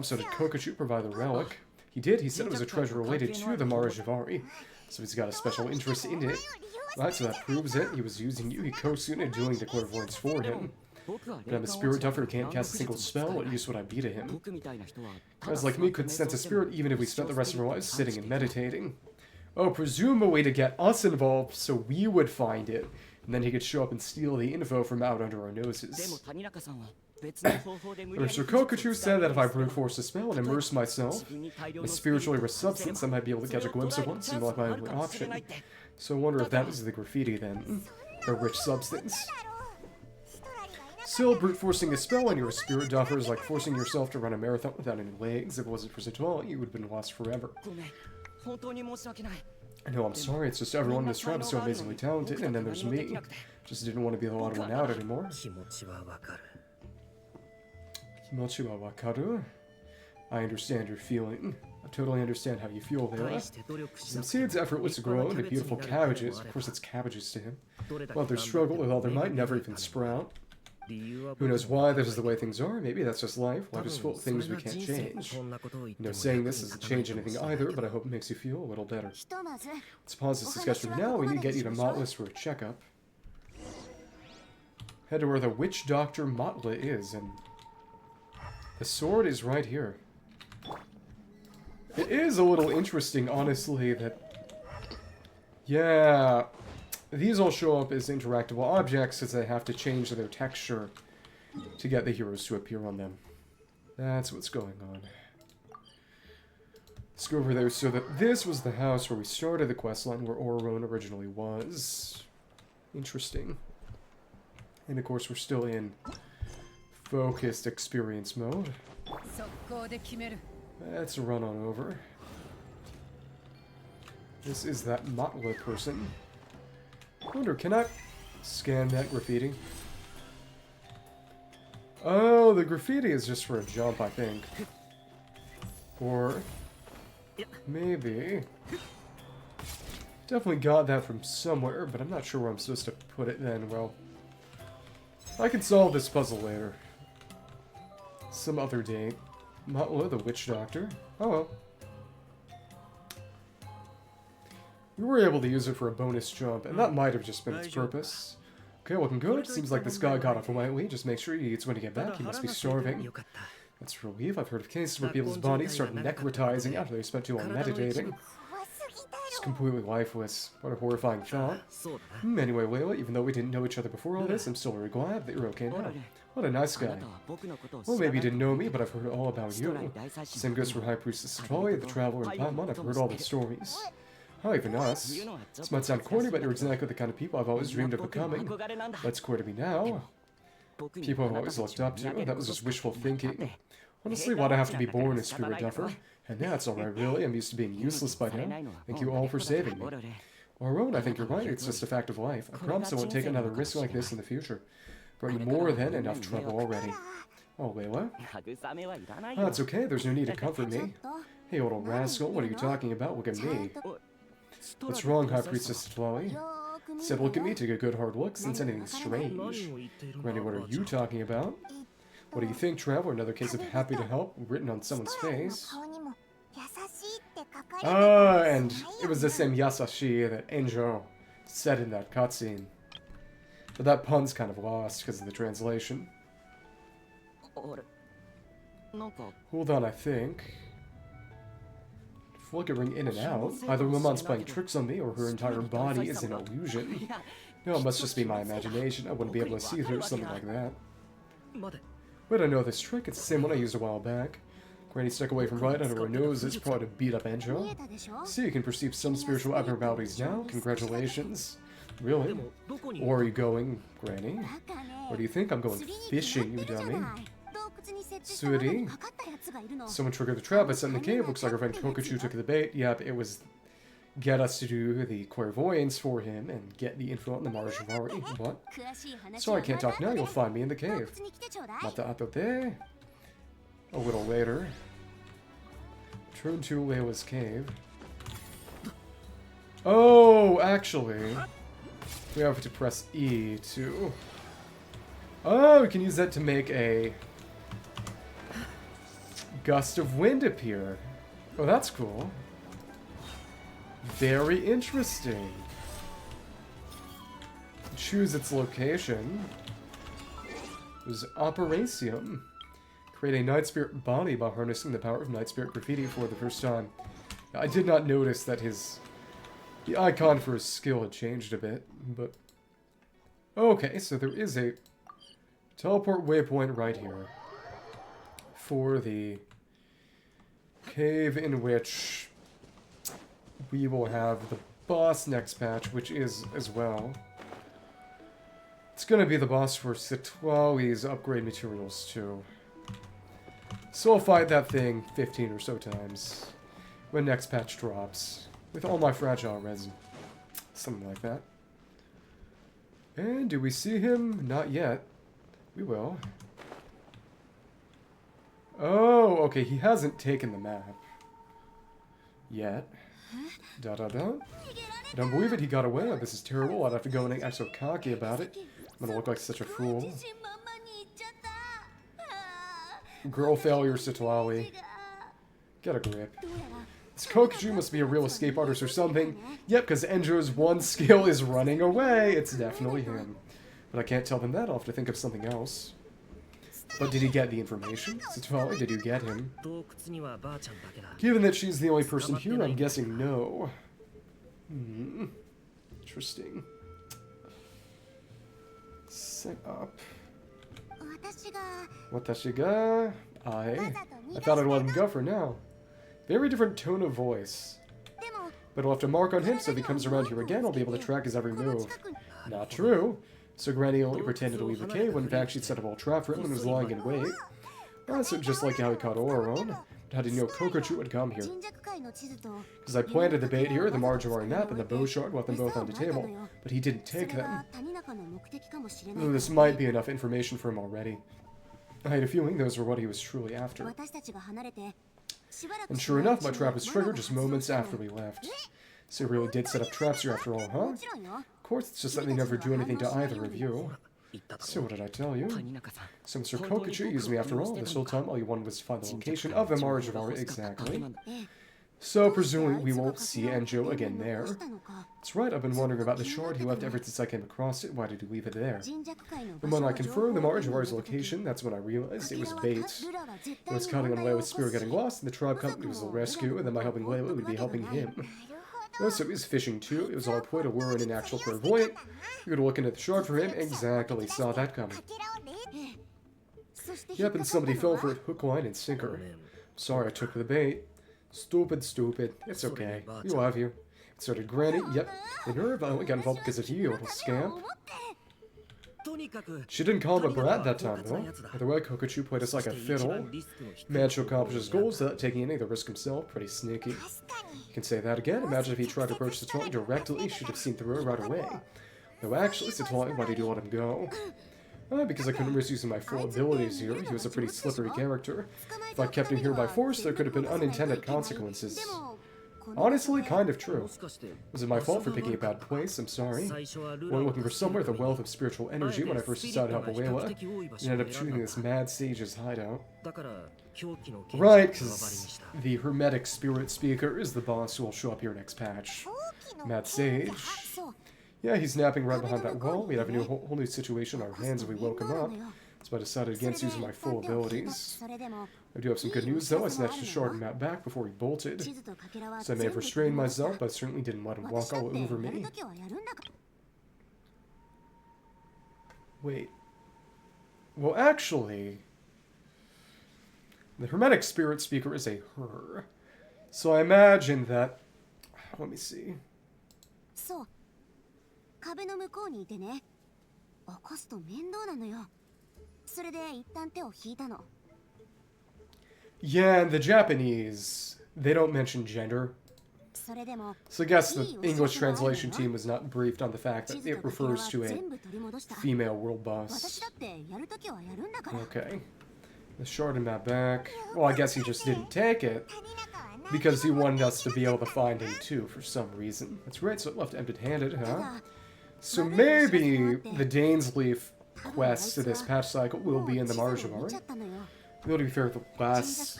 So did Kokachu provide the relic? He did. He said it was a treasure related to the Marajavari. So he's got a special interest in it. Right, so that proves it. He was using you. He co-suited doing the clairvoyance for him. But I'm a spirit duffer who can't cast a single spell. What use would I be to him? Guys like me couldn't sense a spirit even if we spent the rest of our lives sitting and meditating. Oh, presumably to get us involved so we would find it. And then he could show up and steal the info from out under our noses. Mr. Kokachu said that if I brute force a spell and immerse myself in a spiritually rich substance, I might be able to catch a glimpse of one, seemed like my only option. So I wonder if that was the graffiti then. A rich substance. Still, brute forcing a spell when you're a spirit duffer is like forcing yourself to run a marathon without any legs. If it wasn't for Citlali, you would have been lost forever. I know, I'm sorry, it's just everyone in this tribe is so amazingly talented, and then there's me. Just didn't want to be the odd one out anymore. Kimochi wa wakaru? I understand your feeling. I totally understand how you feel there. Some seeds effortless to grow into beautiful cabbages. Of course it's cabbages to him. Well, their struggle with all their might never even sprout. Who knows why this is the way things are? Maybe that's just life. Life is full of things we can't change. You know, saying this doesn't change anything either, but I hope it makes you feel a little better. Let's pause this discussion for now. We need to get you to Motlis for a checkup. Head to where the witch doctor Motla is, and the sword is right here. It is a little interesting, honestly, that... Yeah... These all show up as interactable objects as they have to change their texture to get the heroes to appear on them. That's what's going on. Let's go over there. So that this was the house where we started the questline, where Ororon originally was. Interesting. And of course we're still in focused experience mode. Let's run on over. This is that Motla person. I wonder, can I scan that graffiti? Oh, the graffiti is just for a jump, I think. Or maybe... Definitely got that from somewhere, but I'm not sure where I'm supposed to put it then. Well, I can solve this puzzle later. Some other day. Motla, the witch doctor. Oh well. We were able to use it for a bonus jump, and that might have just been its purpose. Okay, looking good. Seems like this guy got off lightly. Just make sure he eats when you get back. He must be starving. That's a relief. I've heard of cases where people's bodies start necrotizing after they spent too long meditating. It's completely lifeless. What a horrifying thought. Anyway, Layla, even though we didn't know each other before all this, I'm still very glad that you're okay now. What a nice guy. Well, maybe you didn't know me, but I've heard all about you. Same goes for High Priestess Citlali, the Traveler, and Paimon. I've heard all the stories. Oh, even us. This might sound corny, but you're exactly the kind of people I've always dreamed of becoming. That's clear to me now. People I've always looked up to. That was just wishful thinking. Honestly, why'd I have to be born a spirit duffer? And that's alright, really. I'm used to being useless by now. Thank you all for saving me. Ororon, I think you're right. It's just a fact of life. I promise I won't take another risk like this in the future. Brought you more than enough trouble already. Oh, Layla? Oh, it's okay. There's no need to comfort me. Hey, old rascal, what are you talking about? Look at me. What's wrong, High Priestess Citlali? Said look at me, take a good hard look, since anything strange. Granny, what are you talking about? What do you think, Traveler? Another case of happy to help written on someone's face. And it was the same Yasashi that Enjo said in that cutscene. But that pun's kind of lost because of the translation. Hold on, I think. Flickering in and out. Either Lamon's playing tricks on me, or her entire body is an illusion. No, it must just be my imagination. I wouldn't be able to see through something like that. Wait, I know this trick. It's the same one I used a while back. Granny stuck away from right under her nose. It's probably to beat up Enjo. See, you can perceive some spiritual abnormalities now. Congratulations. Really? Or are you going, Granny? What do you think? I'm going fishing, you dummy. Sudi? Someone triggered the trap. I set in the cave. Looks like our friend Kokachu took the bait. Yep, it was get us to do the clairvoyance for him and get the info on the Marjari. What? Sorry, I can't talk now. You'll find me in the cave. Mata atote. A little later. Turn to Layla's cave. Oh, actually, we have to press E to... Oh, we can use that to make a gust of wind appear. Oh, that's cool. Very interesting. Choose its location. There's Operation. Create a Night Spirit body by harnessing the power of Night Spirit graffiti for the first time. I did not notice that the icon for his skill had changed a bit, but Okay, so there is a teleport waypoint right here for the cave in which we will have the boss next patch, which is as well. It's going to be the boss for Citlali's upgrade materials too. So I'll fight that thing 15 or so times when next patch drops with all my fragile resin. Something like that. And do we see him? Not yet. We will. Oh, okay, he hasn't taken the map. Yet. Da-da-da. I don't believe it, he got away. This is terrible. I'd have to go and act so cocky about it. I'm gonna look like such a fool. Girl failure, Citlali. Get a grip. This Kokuju must be a real escape artist or something. Yep, because Enjo's one skill is running away. It's definitely him. But I can't tell them that. I'll have to think of something else. But did he get the information? Citlali, did you get him? Given that she's the only person here, I'm guessing no. Interesting. Set up. Watashi ga... I thought I'd let him go for now. Very different tone of voice. But I'll have to mark on him, so if he comes around here again, I'll be able to track his every move. Not true. So Granny only pretended to leave the cave when in fact she'd set up a trap for him and was lying in wait. So just like how he caught Ororon. How did you know Kokuchu would come here? Because I planted the bait here, the Marjorie map, and the bow shard, left them both on the table. But he didn't take them. Ooh, this might be enough information for him already. I had a feeling those were what he was truly after. And sure enough, my trap was triggered just moments after we left. So he really did set up traps here after all, huh? Of course, it's just that they never do anything to either of you. So what did I tell you? So Mr. Kokuchu used me after all. This whole time, all you wanted was to find the location of the Marjorie exactly. So presumably we won't see Enjo again there. That's right, I've been wondering about the shard he left ever since I came across it. Why did he leave it there? And when I confirmed the Marjorie's location, that's when I realized it was bait. It was cutting on Layla's spirit getting lost, and the tribe company was the rescue, and then by helping Layla, we'd be helping him. So he was fishing too. It was all a ploy to lure in an actual clairvoyant. You could look into the shard for him. Exactly, saw that coming. Yep, and somebody fell for it, hook, line, and sinker. Sorry I took the bait. Stupid, stupid. It's okay. We love you. So did Granny. Yep. The nerve, I only got involved because of you, little scamp. She didn't call him a brat that time, though. Either way, Kokuchu played us like a fiddle. Managed to accomplish his goals without taking any of the risk himself. Pretty sneaky. You can say that again. Imagine if he tried to approach Citlali directly, she'd have seen through it right away. Though actually, Citlali, why did you let him go? Because I couldn't risk using my full abilities here. He was a pretty slippery character. If I kept him here by force, there could have been unintended consequences. Honestly, kind of true. Was it my fault for picking a bad place? I'm sorry. When looking for somewhere with a wealth of spiritual energy when I first decided to help Layla, and ended up choosing this mad sage's hideout. Right, because the hermetic spirit speaker is the boss who will show up here next patch. Mad Sage. Yeah, he's napping right behind that wall. We'd have a whole new situation on our hands if we woke him up. So I decided against using my full abilities. I do have some good news though. I snatched the shard map back before he bolted. So I may have restrained myself, but I certainly didn't let him walk all over me. Wait. Well, actually, the hermetic spirit speaker is a her. So I imagine that... Let me see. Yeah, and the Japanese, they don't mention gender. So I guess the English translation team was not briefed on the fact that it refers to a female world boss. Okay. The shard in that back. Well, I guess he just didn't take it because he wanted us to be able to find him too for some reason. That's right, so it left empty-handed, huh? So maybe the Dainsleif quests to this patch cycle will be in the Marjorie. Though to be fair with the last...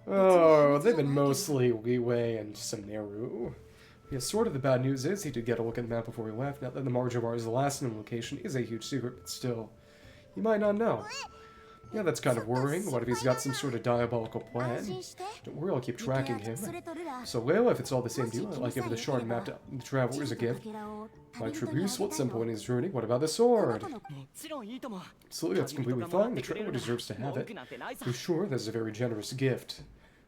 Oh, they've been mostly Liwei and Samaru. Yeah, sort of the bad news is he did get a look at the map before he left. Now that the Marjorie's last known location is a huge secret, but still, you might not know. Yeah, that's kind of worrying. What if he's got some sort of diabolical plan? Don't worry, I'll keep tracking him. So Layla, if it's all the same deal, I'd like to give the shard map to the travelers a gift. My tribute will at some point in his journey. What about the sword? Absolutely, that's completely fine. The traveler deserves to have it. For sure, that's a very generous gift.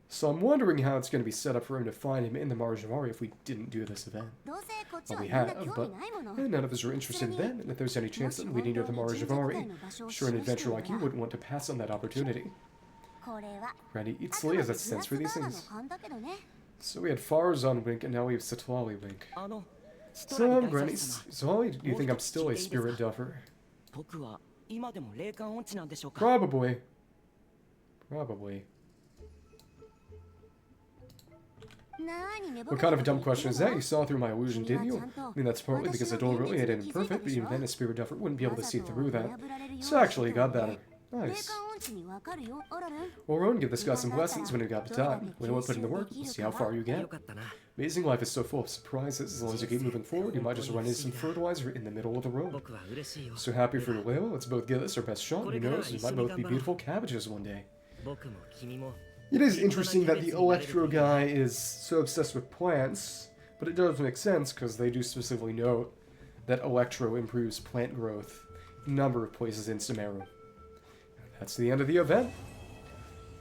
So I'm wondering how it's going to be set up for him to find him in the Marjamari if we didn't do this event. Well, we have, but none of us are interested in that, and if there's any chance that leading to the Marjamari, sure an adventurer like you wouldn't want to pass on that opportunity. Granny Citlali has a sense for these things. So we had Farzan Wink, and now we have Citlali Wink. So, Granny Citlali, do you think I'm still a spirit duffer? Probably. Probably. What kind of a dumb question is that? You saw through my illusion, didn't you? I mean, that's partly because I don't really hate it imperfect, but even then a spirit duffer wouldn't be able to see through that. So actually, you got better. Nice. Ororon, give this guy some lessons when he got the time. When he put in the work, see how far you get. Amazing life is so full of surprises. As long as you keep moving forward, you might just run into some fertilizer in the middle of the road. So happy for you, Layla. Let's both give this our best shot. Who knows? We might both be beautiful cabbages one day. It is interesting that the Electro guy is so obsessed with plants, but it does make sense because they do specifically note that Electro improves plant growth in a number of places in Sumeru. That's the end of the event.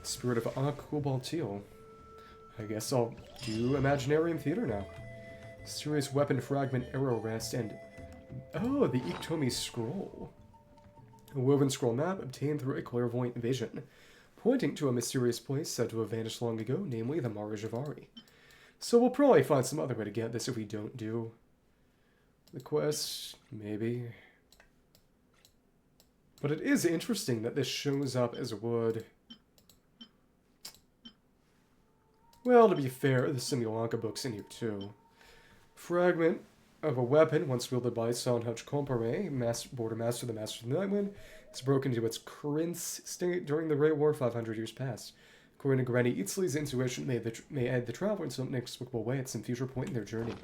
Spirit of Akubaltil. I guess I'll do Imaginarium Theater now. Serious Weapon Fragment Arrow Rest and... oh, the Iktomi Scroll. A woven scroll map obtained through a clairvoyant vision, pointing to a mysterious place said to have vanished long ago, namely the Marjamari. So we'll probably find some other way to get this if we don't do the quest, maybe. But it is interesting that this shows up as wood. Well, to be fair, the Simulanka book's in here too. Fragment of a weapon once wielded by Sanhaj Kompare, Border Master of the Master of the Nightwind. It's broken into its current state during the Great War 500 years past. According to Granny Citlali's intuition, may aid the traveler in some inexplicable way at some future point in their journey.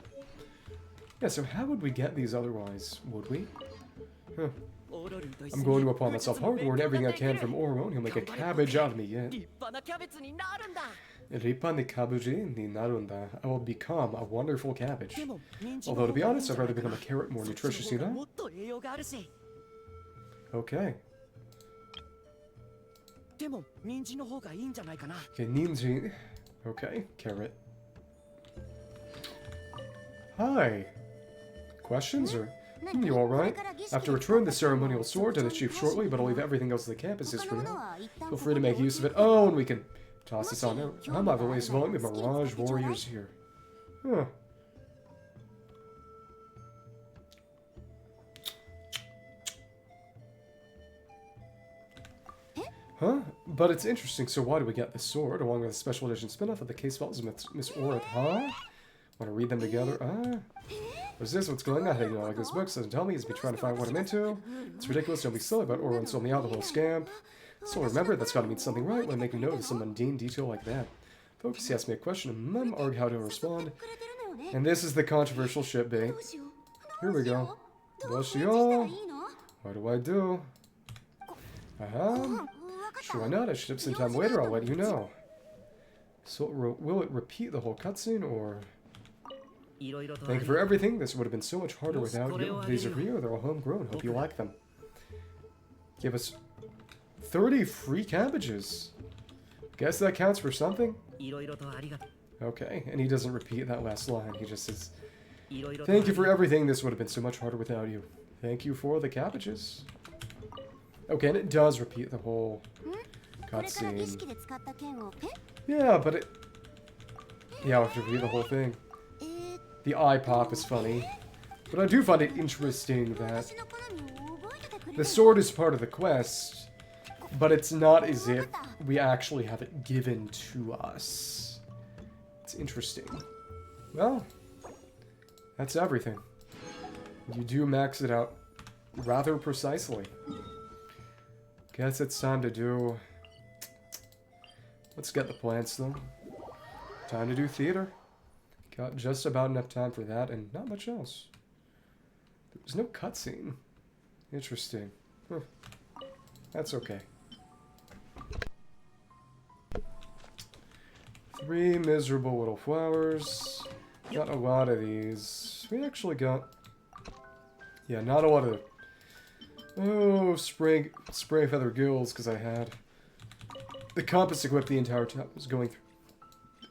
Yeah, so how would we get these otherwise? Would we? Huh. I'm going to apply myself hard, learn everything I can from Ororon. He'll make a cabbage out of me yet. I will become a wonderful cabbage. Although, to be honest, I'd rather become a carrot, more nutritious, you know? Okay. Okay, ninji. Okay, carrot. Hi. Questions, or... you alright? After return the ceremonial sword to the chief shortly, but I'll leave everything else in the campuses for now. Feel free to make use of it. Oh, and we can toss this on out. I'm not the latest volume of Mirage Warriors here. Huh. Huh? But it's interesting, so why do we get the sword, along with a special edition spin-off of the case files of Miss Orith? Huh? Want to read them together? What's this? What's going on? How do you know like this book? Doesn't tell me. He's been trying to find what I'm into. It's ridiculous. Don't be silly about Ororon sold me out, the little scamp. So remember, that's got to mean something right when making note of some mundane detail like that. Folks, he asked me a question, and Mum argued how to respond. And this is the controversial shit bait. Here we go. Doshio. What do I do? Sure, why not? I should have some time later. I'll let you know. So, will it repeat the whole cutscene, or... Thank you for everything. This would have been so much harder without you. These are here. They're all homegrown. Hope you like them. Give us 30 free cabbages. Guess that counts for something? Okay, and he doesn't repeat that last line. He just says, thank you for everything. This would have been so much harder without you. Thank you for the cabbages. Okay, and it does repeat the whole cutscene. Yeah, but it... yeah, I have to read the whole thing. The eye pop is funny, but I do find it interesting that the sword is part of the quest, but it's not as if we actually have it given to us. It's interesting. Well, that's everything. You do max it out rather precisely. Guess it's time to do... let's get the plants, though. Time to do theater. Got just about enough time for that, and not much else. There's no cutscene. Interesting. Huh. That's okay. 3 miserable little flowers. Got a lot of these. We actually got... Yeah, not a lot of... Oh, spray feather gills, because I had... The compass equipped the entire time. Was going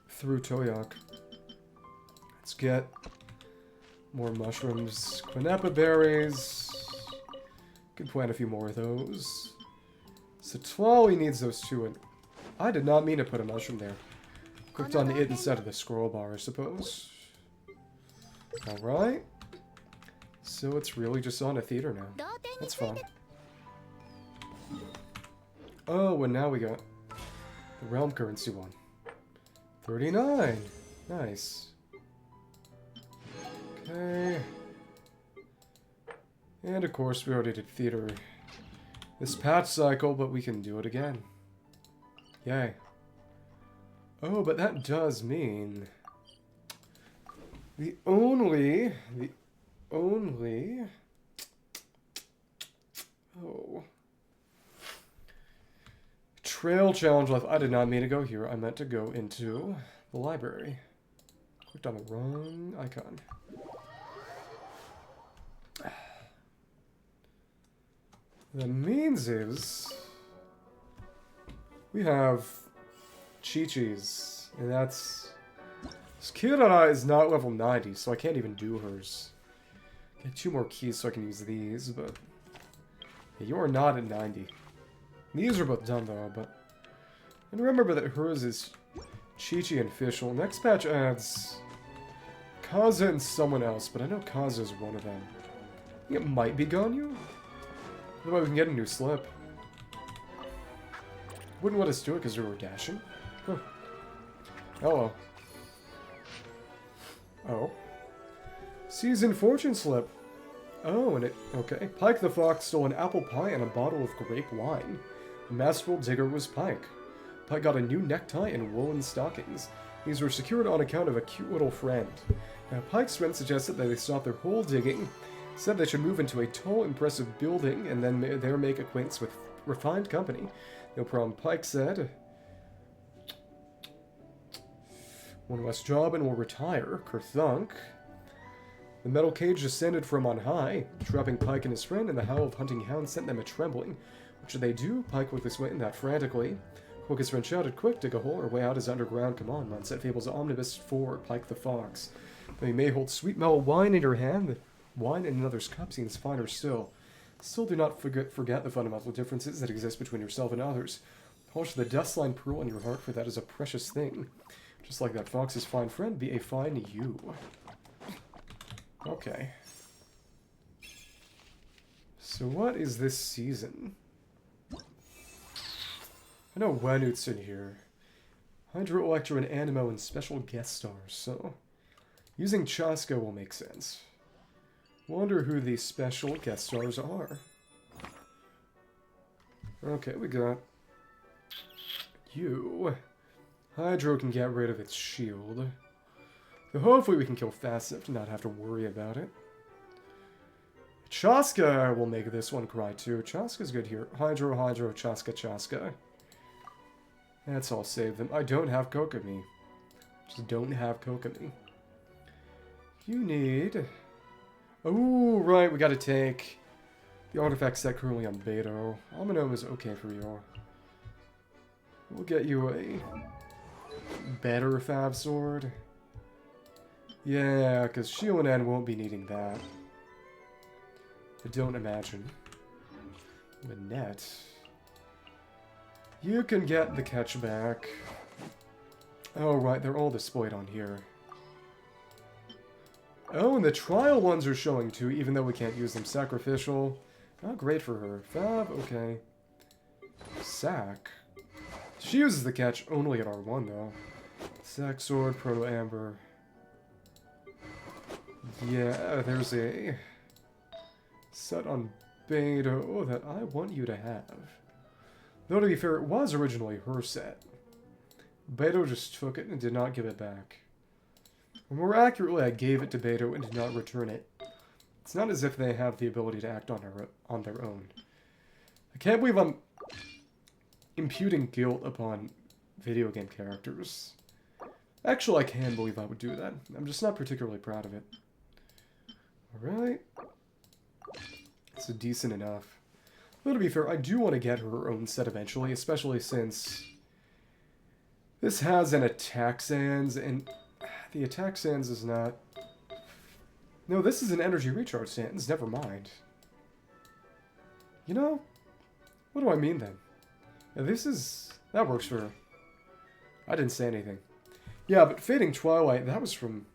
through Toyak. Let's get more mushrooms. Quinapa berries. Could plant a few more of those. Citlali needs those too. And I did not mean to put a mushroom there. Clicked on it instead of the scroll bar, I suppose. Alright. So it's really just on a theater now. That's fun. Oh, and now we got the realm currency one. 39! Nice. Okay. And of course, we already did theater this patch cycle, but we can do it again. Yay. Oh, but that does mean... The only... Oh. Trail challenge left. I did not mean to go here. I meant to go into the library. Clicked on the wrong icon. What that means is... We have... Chi-Chi's. And that's... This Kirara is not level 90, so I can't even do hers. Get 2 more keys so I can use these, but... Yeah, you are not at 90. These are both done, though, but... And remember that hers is Chi-Chi and Fischl. Next patch adds... Kaza and someone else, but I know Kaza is one of them. I think it might be Ganyu? Otherwise we can get a new slip. Wouldn't let us do it because we were dashing. Huh. Hello. Oh. Season fortune slip. Oh, and it... Okay. Pike the Fox stole an apple pie and a bottle of grape wine. The masterful digger was Pike. Pike got a new necktie and woolen stockings. These were secured on account of a cute little friend. Now, Pike's friend suggested that they stop their hole digging, said they should move into a tall, impressive building, and then there make acquaintance with refined company. No problem, Pike said. One less job and we'll retire. Kerthunk. The metal cage descended from on high, trapping Pike and his friend, and the howl of hunting hounds sent them a trembling. What should they do? Pike looked this way and that frantically. Quick, his friend shouted, "Quick, dig a hole, or way out is underground. Come on, Set Fable's Omnibus 4, Pike the Fox. Though you may hold sweet mellow wine in your hand, the wine in another's cup seems finer still. Still do not forget the fundamental differences that exist between yourself and others. Polish the dust-lined pearl in your heart, for that is a precious thing. Just like that fox's fine friend, be a fine you." Okay. So what is this season? I know Wenut's in here. Hydro, Electro, and Anemo and special guest stars, so... Using Chasca will make sense. Wonder who these special guest stars are. Okay, we got... You. Hydro can get rid of its shield. So hopefully we can kill fast enough to not have to worry about it. Chasca will make this one cry too. Chasca's good here. Hydro, Hydro, Chasca, Chasca. That's all save them. I don't have Kokomi. Just don't have Kokomi. You need... Oh, right, we gotta take the artifact set currently on Beto. Amino is okay for you. We'll get you a better Fab Sword. Yeah, because Shionan won't be needing that. I don't imagine. Minette. You can get the catch back. Oh, right, they're all displayed on here. Oh, and the trial ones are showing too, even though we can't use them. Sacrificial. Not great for her. Fab, okay. Sack. She uses the catch only at R1, though. Sack Sword, Proto Amber. Yeah, there's a set on Beto that I want you to have. Though, to be fair, it was originally her set. Beto just took it and did not give it back. Or more accurately, I gave it to Beto and did not return it. It's not as if they have the ability to act on their own. I can't believe I'm imputing guilt upon video game characters. Actually, I can believe I would do that. I'm just not particularly proud of it. Alright. It's decent enough. Though to be fair, I do want to get her own set eventually, especially since this has an attack sands, and the attack sands is not... No, this is an energy recharge sands, never mind. You know, what do I mean then? Yeah, this is... That works for her. I didn't say anything. Yeah, but Fading Twilight, that was from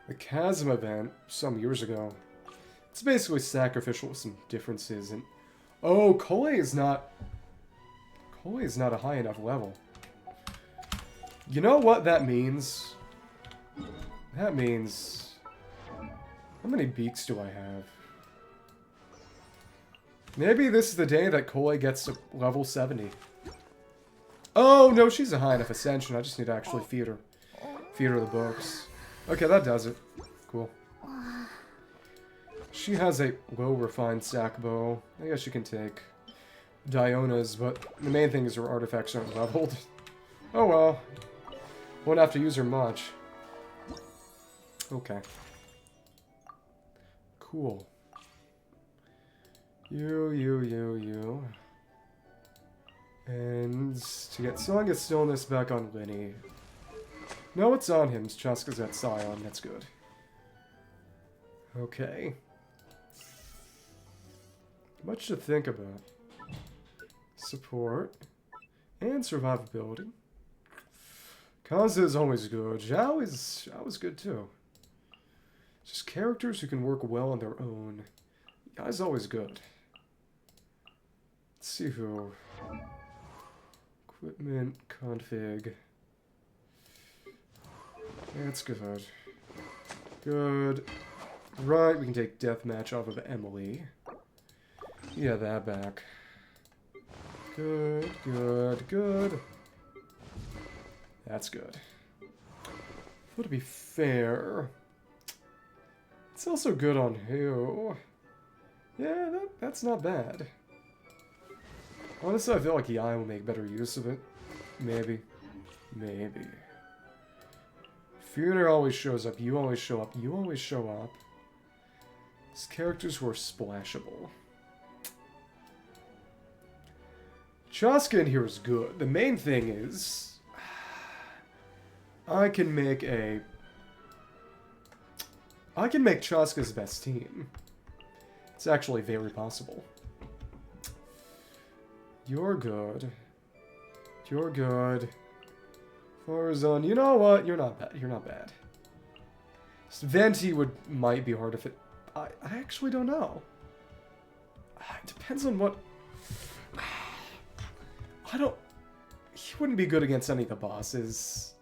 the Chasm event some years ago. It's basically sacrificial with some differences, and... Oh, Kole is not a high enough level. You know what that means? That means... How many beaks do I have? Maybe this is the day that Kole gets to level 70. Oh, no, she's a high enough ascension. I just need to actually feed her. Feed her the books. Okay, that does it. Cool. She has a low-refined sack bow. I guess you can take Diona's, but the main thing is her artifacts aren't leveled. Oh well. Won't have to use her much. Okay. Cool. You. And to get Song of Stillness back on Linny. No, it's on him. Chasca's at Scion. That's good. Okay. Much to think about. Support. And survivability. Kaza is always good. Zhao is good too. Just characters who can work well on their own. Yai's always good. Let's see who. Equipment, config. That's good. Good. Right, we can take Deathmatch off of Emily. Yeah, that back. Good. That's good. Well, to be fair, it's also good on who? Yeah, that's not bad. Honestly, I feel like Yai will make better use of it. Maybe. Fiona always shows up, you always show up, you always show up. These characters who are splashable. Chasca in here is good. The main thing is... I can make Chasca's best team. It's actually very possible. You're good. Farazan, you know what? You're not bad. Venti might be hard to fit. I actually don't know. It depends on what... He wouldn't be good against any of the bosses.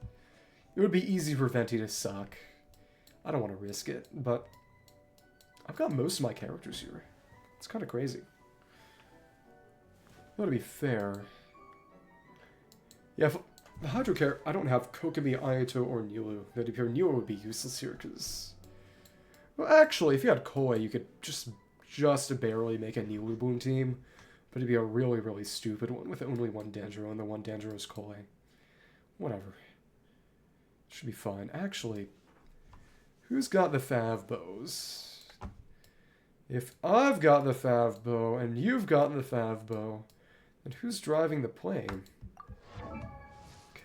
It would be easy for Venti to suck. I don't want to risk it, but... I've got most of my characters here. It's kind of crazy. Well, to be fair... Yeah, if the Hydro Care, I don't have Kokomi, Ayato, or Nilu. That'd appear Nilu would be useless here, because... Well, actually, if you had Koei, you could just barely make a Nilu Boom team. But it'd be a really, really stupid one with only one Dendro, and the one Dendro is Koei. Whatever. Should be fine. Actually, who's got the Fav bows? If I've got the Fav bow, and you've got the Fav bow, then who's driving the plane?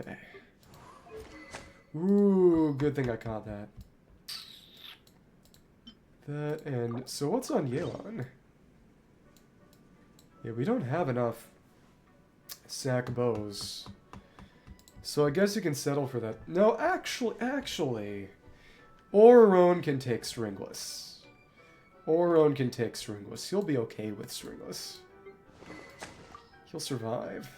Okay. Ooh, good thing I caught that. So what's on Yelan? Yeah, we don't have enough sack bows. So I guess you can settle for that. No, actually, Ororon can take stringless. He'll be okay with stringless. He'll survive.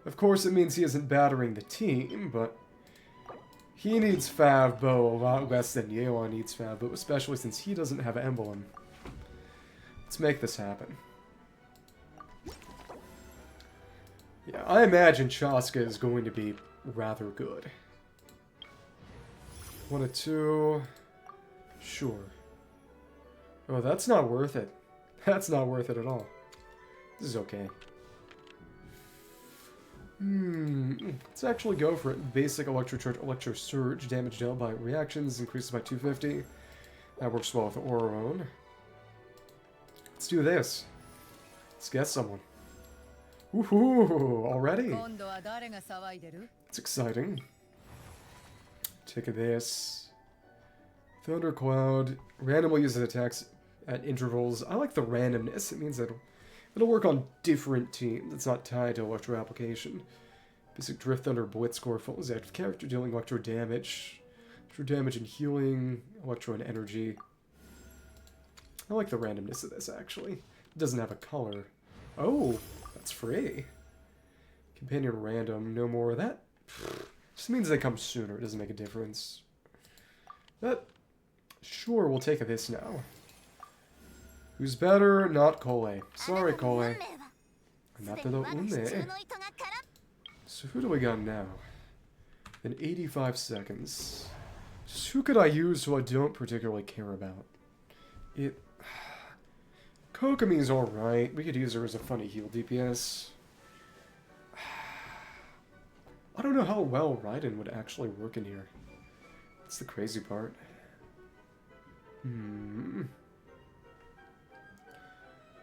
Of course, it means he isn't battering the team, but he needs Fav Bow a lot less than Yelan needs Fav Bow, especially since he doesn't have Emblem. Let's make this happen. Yeah, I imagine Chasca is going to be rather good. 1 of 2. Sure. Oh, that's not worth it. That's not worth it at all. This is okay. Let's actually go for it. Basic Electro Charge, Electro Surge. Damage dealt by reactions increases by 250. That works well with Ororon. Let's do this. Let's get someone. Woohoo! Already? It's exciting. Take this. Thundercloud. Randomly uses attacks at intervals. I like the randomness. It means that it'll work on different teams. It's not tied to Electro application. Basic Drift Thunder Blitzcore follows active character dealing Electro damage. Electro damage and healing. Electro and energy. I like the randomness of this, actually. It doesn't have a color. Oh, that's free. Companion random. No more of that. Just means they come sooner. It doesn't make a difference. But, sure, we'll take this now. Who's better? Not Kole. Sorry, Kole. So who do we got now? In 85 seconds. Just who could I use who I don't particularly care about? Kokomi's alright. We could use her as a funny heal DPS. I don't know how well Raiden would actually work in here. That's the crazy part.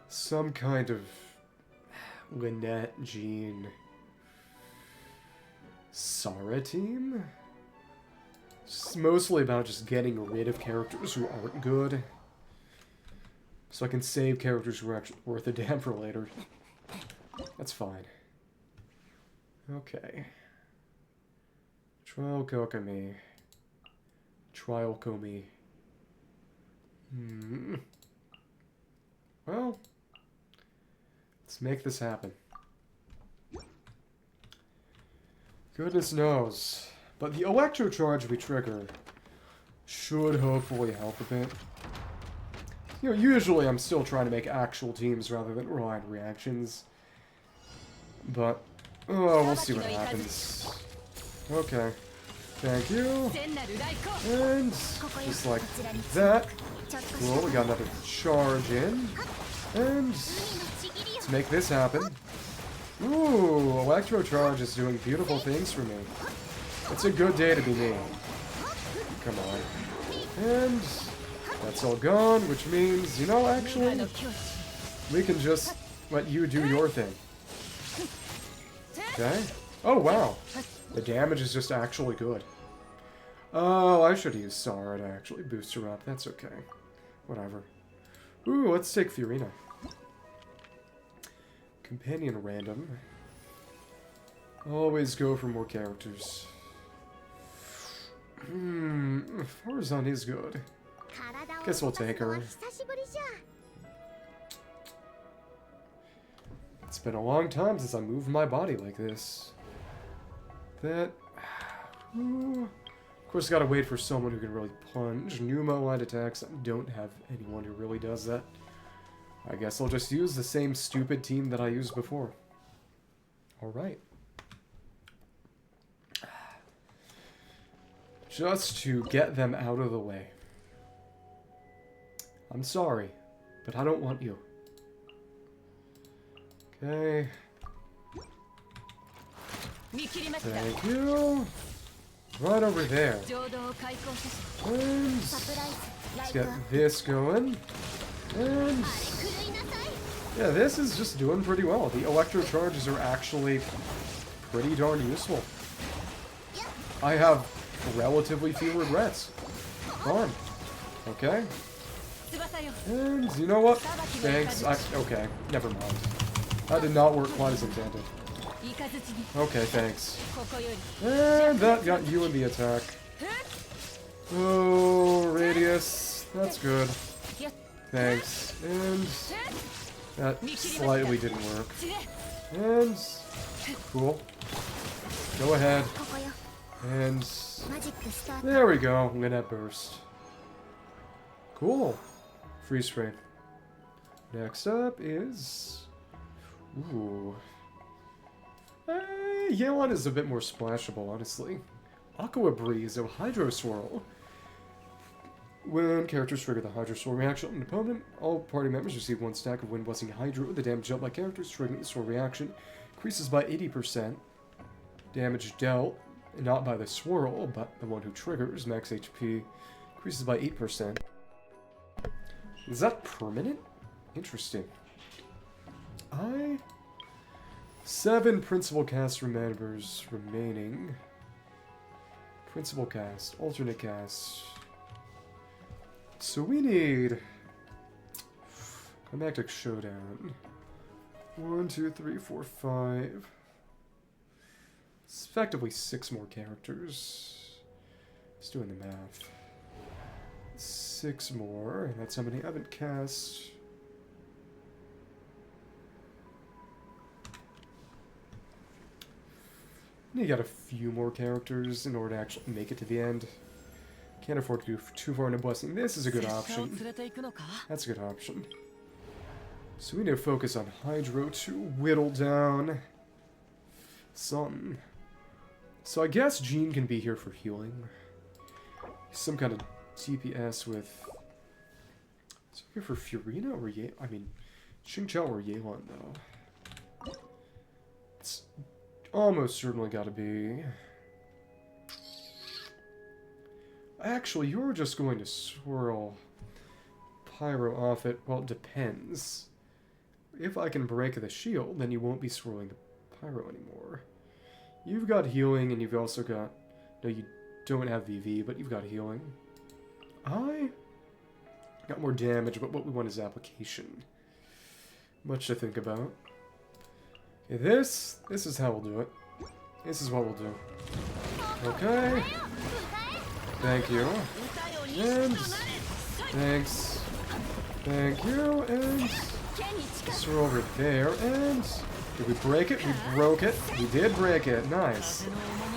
Some kind of Lynette, Jean, Sara team? It's mostly about just getting rid of characters who aren't good. So I can save characters who are actually worth a damn for later. That's fine. Okay. Trial Kokomi. Trial Komi. Well, let's make this happen. Goodness knows. But the Electro Charge we trigger should hopefully help a bit. You know, usually I'm still trying to make actual teams rather than rely on reactions. But, oh, we'll see what happens. Okay. Thank you. And just like that. Cool, we got another charge in. And let's make this happen. Ooh, Electro Charge is doing beautiful things for me. It's a good day to be me. Come on. And that's all gone, which means, you know, actually, we can just let you do your thing. Okay? Oh, wow. The damage is just actually good. Oh, I should use Sara to actually boost her up. That's okay. Whatever. Ooh, let's take Fiorina. Companion random. Always go for more characters. Farzan is good. Guess we'll take her. It's been a long time since I moved my body like this. That... Of course, gotta wait for someone who can really plunge. Pneumo line attacks. I don't have anyone who really does that. I guess I'll just use the same stupid team that I used before. Alright. Just to get them out of the way. I'm sorry, but I don't want you. Okay. Thank you. Right over there. And let's get this going. And yeah, this is just doing pretty well. The Electro Charges are actually pretty darn useful. I have relatively few regrets. Fine. Okay. And you know what? Thanks. Okay, never mind. That did not work quite as intended. Okay, thanks. And that got you in the attack. Oh, radius. That's good. Thanks. And that slightly didn't work. And cool. Go ahead. And there we go. Lynette burst. Cool. Freeze frame. Next up is... Ooh. Yelan is a bit more splashable, honestly. Aqua Breeze of Hydro Swirl. When characters trigger the Hydro Swirl reaction on an opponent, all party members receive one stack of Wind Blessing Hydro. The damage dealt by characters triggering the Swirl reaction increases by 80%. Damage dealt, not by the swirl, but the one who triggers. Max HP increases by 8%. Is that permanent? Interesting. 7 principal cast members remaining. Principal cast, alternate cast. So we need Climactic Showdown. 1, 2, 3, 4, 5. It's effectively 6 more characters. Just doing the math. 6 more, and that's how many I haven't cast. You got a few more characters in order to actually make it to the end. Can't afford to do too far into blessing. This is a good option. That's a good option. So we need to focus on Hydro to whittle down something. So I guess Jean can be here for healing. Some kind of TPS with... Is it here for Furina or Ye... I mean, Xingqiao or Yelan, though. It's almost certainly got to be... Actually, you're just going to swirl Pyro off it. Well, it depends. If I can break the shield, then you won't be swirling the Pyro anymore. You've got healing, and you've also got... No, you don't have VV, but you've got healing. I got more damage, but what we want is application. Much to think about. Okay, this is how we'll do it. This is what we'll do. Okay. Thank you. And... Thanks. Thank you, and... So we're over there, and... Did we break it? We broke it. We did break it. Nice.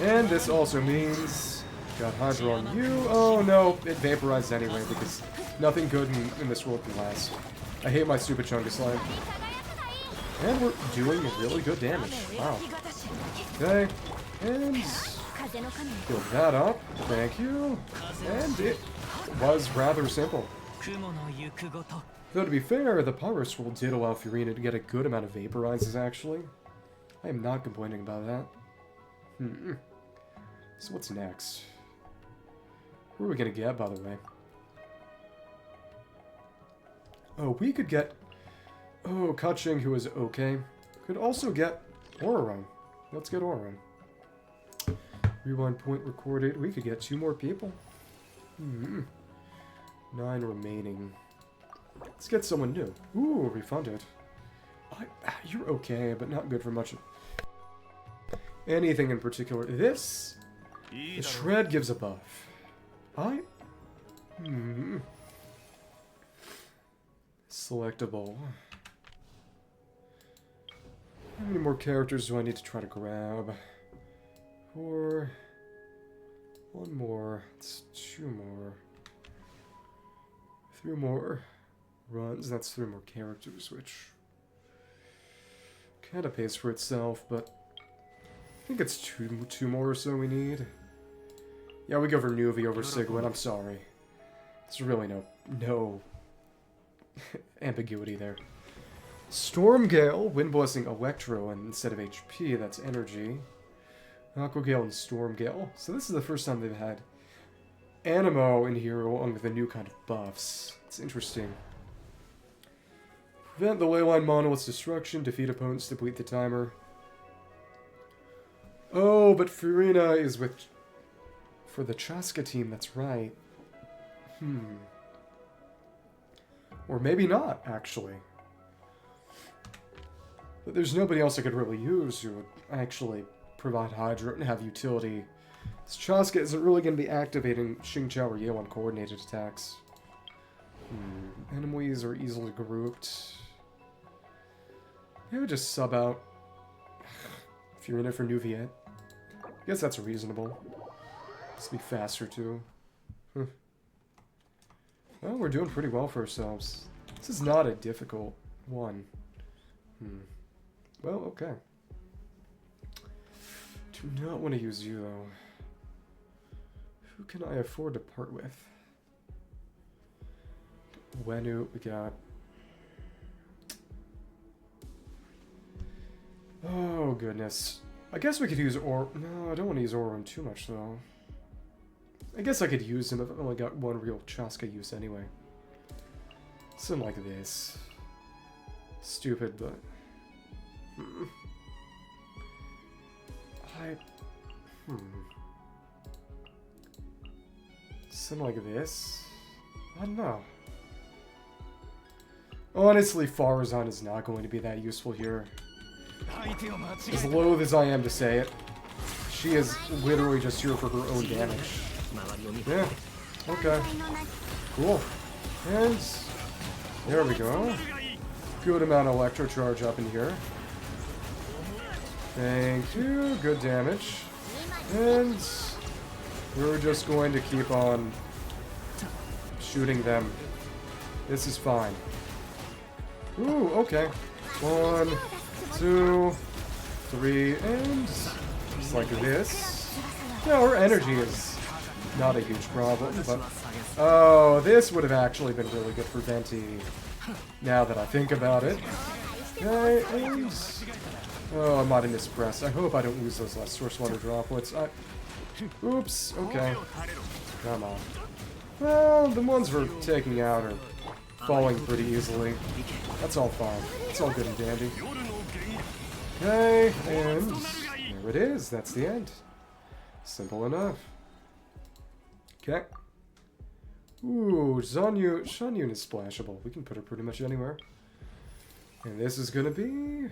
And this also means... Got Hydro on you. Oh no, it vaporized anyway, because nothing good in this world can last. I hate my stupid Chungus slime. And we're doing really good damage. Wow. Okay. And... Build that up. Thank you. And it was rather simple. Though to be fair, the Pyro Swirl did allow Furina to get a good amount of vaporizes, actually. I am not complaining about that. So what's next? Who are we gonna get, by the way? Oh, we could get... Oh, Kaching, who is okay. Could also get Ororon. Let's get Ororon. Rewind point recorded. We could get 2 more people. 9 remaining. Let's get someone new. Ooh, refunded. You're okay, but not good for much. Anything in particular. This? The Shred gives a buff. Selectable. How many more characters do I need to try to grab? 4. 1 more. It's 2 more. 3 more runs. That's 3 more characters, which kind of pays for itself, but I think it's two more or so we need. Yeah, we go for Nuvi over Sigwin. I'm sorry. There's really no ambiguity there. Stormgale, Wind Blessing Electro, and instead of HP, that's energy. Aquagale and Stormgale. So this is the first time they've had Anemo in here along with a new kind of buffs. It's interesting. Prevent the Leyline Monolith's destruction, defeat opponents, deplete the timer. Oh, but Furina is with... For the Chasca team, that's right. Or maybe not, actually. But there's nobody else I could really use who would actually provide Hydro and have utility. This Chasca isn't really going to be activating Xingqiao or Yelan coordinated attacks. Enemies are easily grouped. Maybe just sub out Furina for Nuviet. I guess that's reasonable. This will be faster too. Well, we're doing pretty well for ourselves. This is not a difficult one. Well, okay. Do not want to use you, though. Who can I afford to part with? Wenut, we got... Oh, goodness. I guess we could use No, I don't want to use Ororon too much, though. I guess I could use him if I've only got one real Chasca use anyway. Something like this. Stupid, but... Something like this? I don't know. Honestly, Farazan is not going to be that useful here. As loath as I am to say it, she is literally just here for her own damage. Yeah. Okay. Cool. And there we go. Good amount of Electro charge up in here. Thank you. Good damage. And we're just going to keep on shooting them. This is fine. Ooh, okay. 1, 2, 3, and just like this. Yeah, her energy is not a huge problem, but... Oh, this would have actually been really good for Venti, now that I think about it. Okay, and... Oh, I might have mispressed. I hope I don't lose those last Source Water droplets. Oops, okay. Come on. Well, the ones we're taking out are falling pretty easily. That's all fine. It's all good and dandy. Okay, and there it is. That's the end. Simple enough. Okay. Ooh, Shanyun is splashable. We can put her pretty much anywhere. And this is gonna be...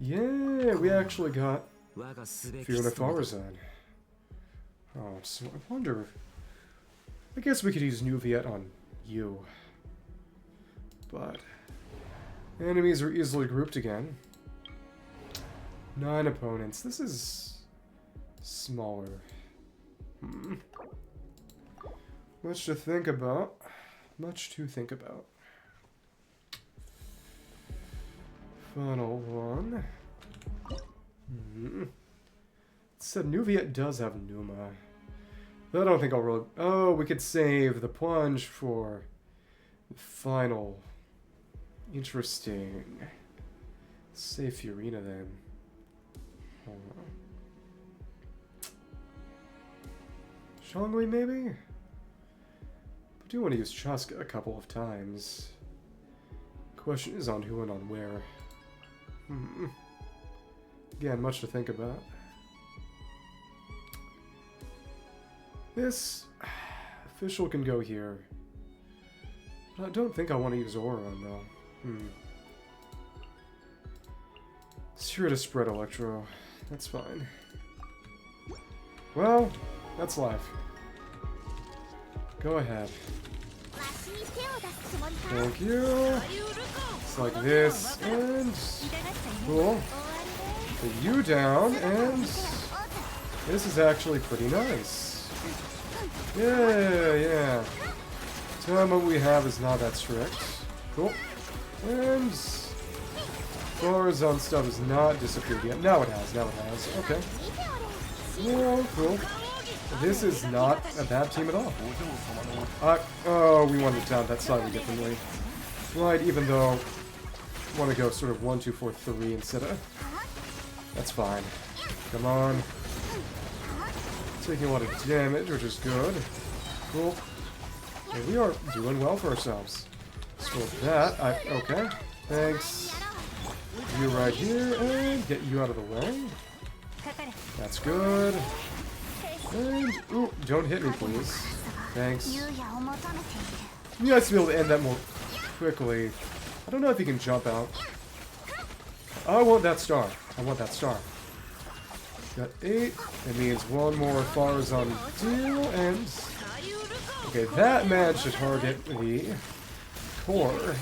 Yeah, we actually got Fiona Farazan. Oh, so I wonder... I guess we could use New Viet on you. But... Enemies are easily grouped again. 9 opponents. This is... smaller. Much to think about. Much to think about. Final one. It said New Viet does have Numa. But I don't think I'll really... Oh, we could save the plunge for the final. Interesting. Save Fiorina then. Shangui maybe? I do want to use Chasca a couple of times. Question is on who and on where. Again, much to think about. This official can go here. But I don't think I want to use Ororon though. It's here to spread Electro. That's fine. Well, that's life. Go ahead. Thank you. It's like this, and... Cool. Put you down, and... This is actually pretty nice. Yeah. Time what we have is not that strict. Cool. And... Farazan stuff has not disappeared yet. Now it has, Okay. Well, cool. This is not a bad team at all. Oh, we wanted to down that slightly differently. Right, even though I want to go sort of 1, 2, 4, 3 instead of... That's fine. Come on. Taking a lot of damage, which is good. Cool. And we are doing well for ourselves. So that, okay. Thanks. You right here, and get you out of the way. That's good. And, ooh, don't hit me, please. Thanks. You guys to be able to end that more quickly. I don't know if you can jump out. I want that star. Got 8. That means one more Farazan deal, and... Okay, that managed to target the core.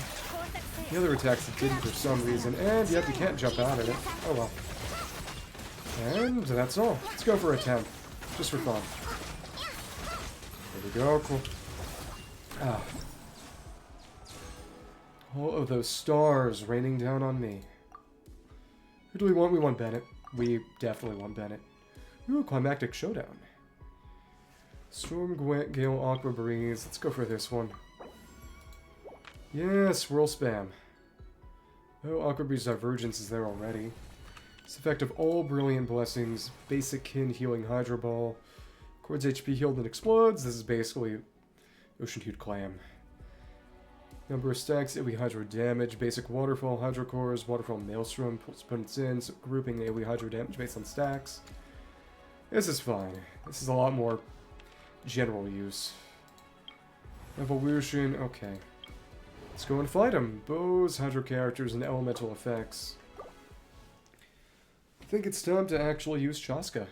The other attacks didn't for some reason, and yep, you can't jump out of it. Oh well. And that's all. Let's go for a 10. Just for fun. There we go, cool. All of those stars raining down on me. Who do we want? We want Bennett. We definitely want Bennett. Ooh, Climactic Showdown. Storm, Gwent, Gale, Aqua Breeze. Let's go for this one. Yeah, Swirl Spam. Oh, Aqua Breeze Divergence is there already. It's effect of all brilliant blessings. Basic kin healing Hydro Ball. Chords HP healed and explodes. This is basically Ocean Hued Clam. Number of stacks, AoE Hydro damage. Basic Waterfall Hydro Cores. Waterfall Maelstrom. Pulls opponents in. So grouping AoE Hydro damage based on stacks. This is fine. This is a lot more general use. Evolution. Okay. Let's go and fight them. Bows, Hydro characters, and elemental effects. I think it's time to actually use Chasca.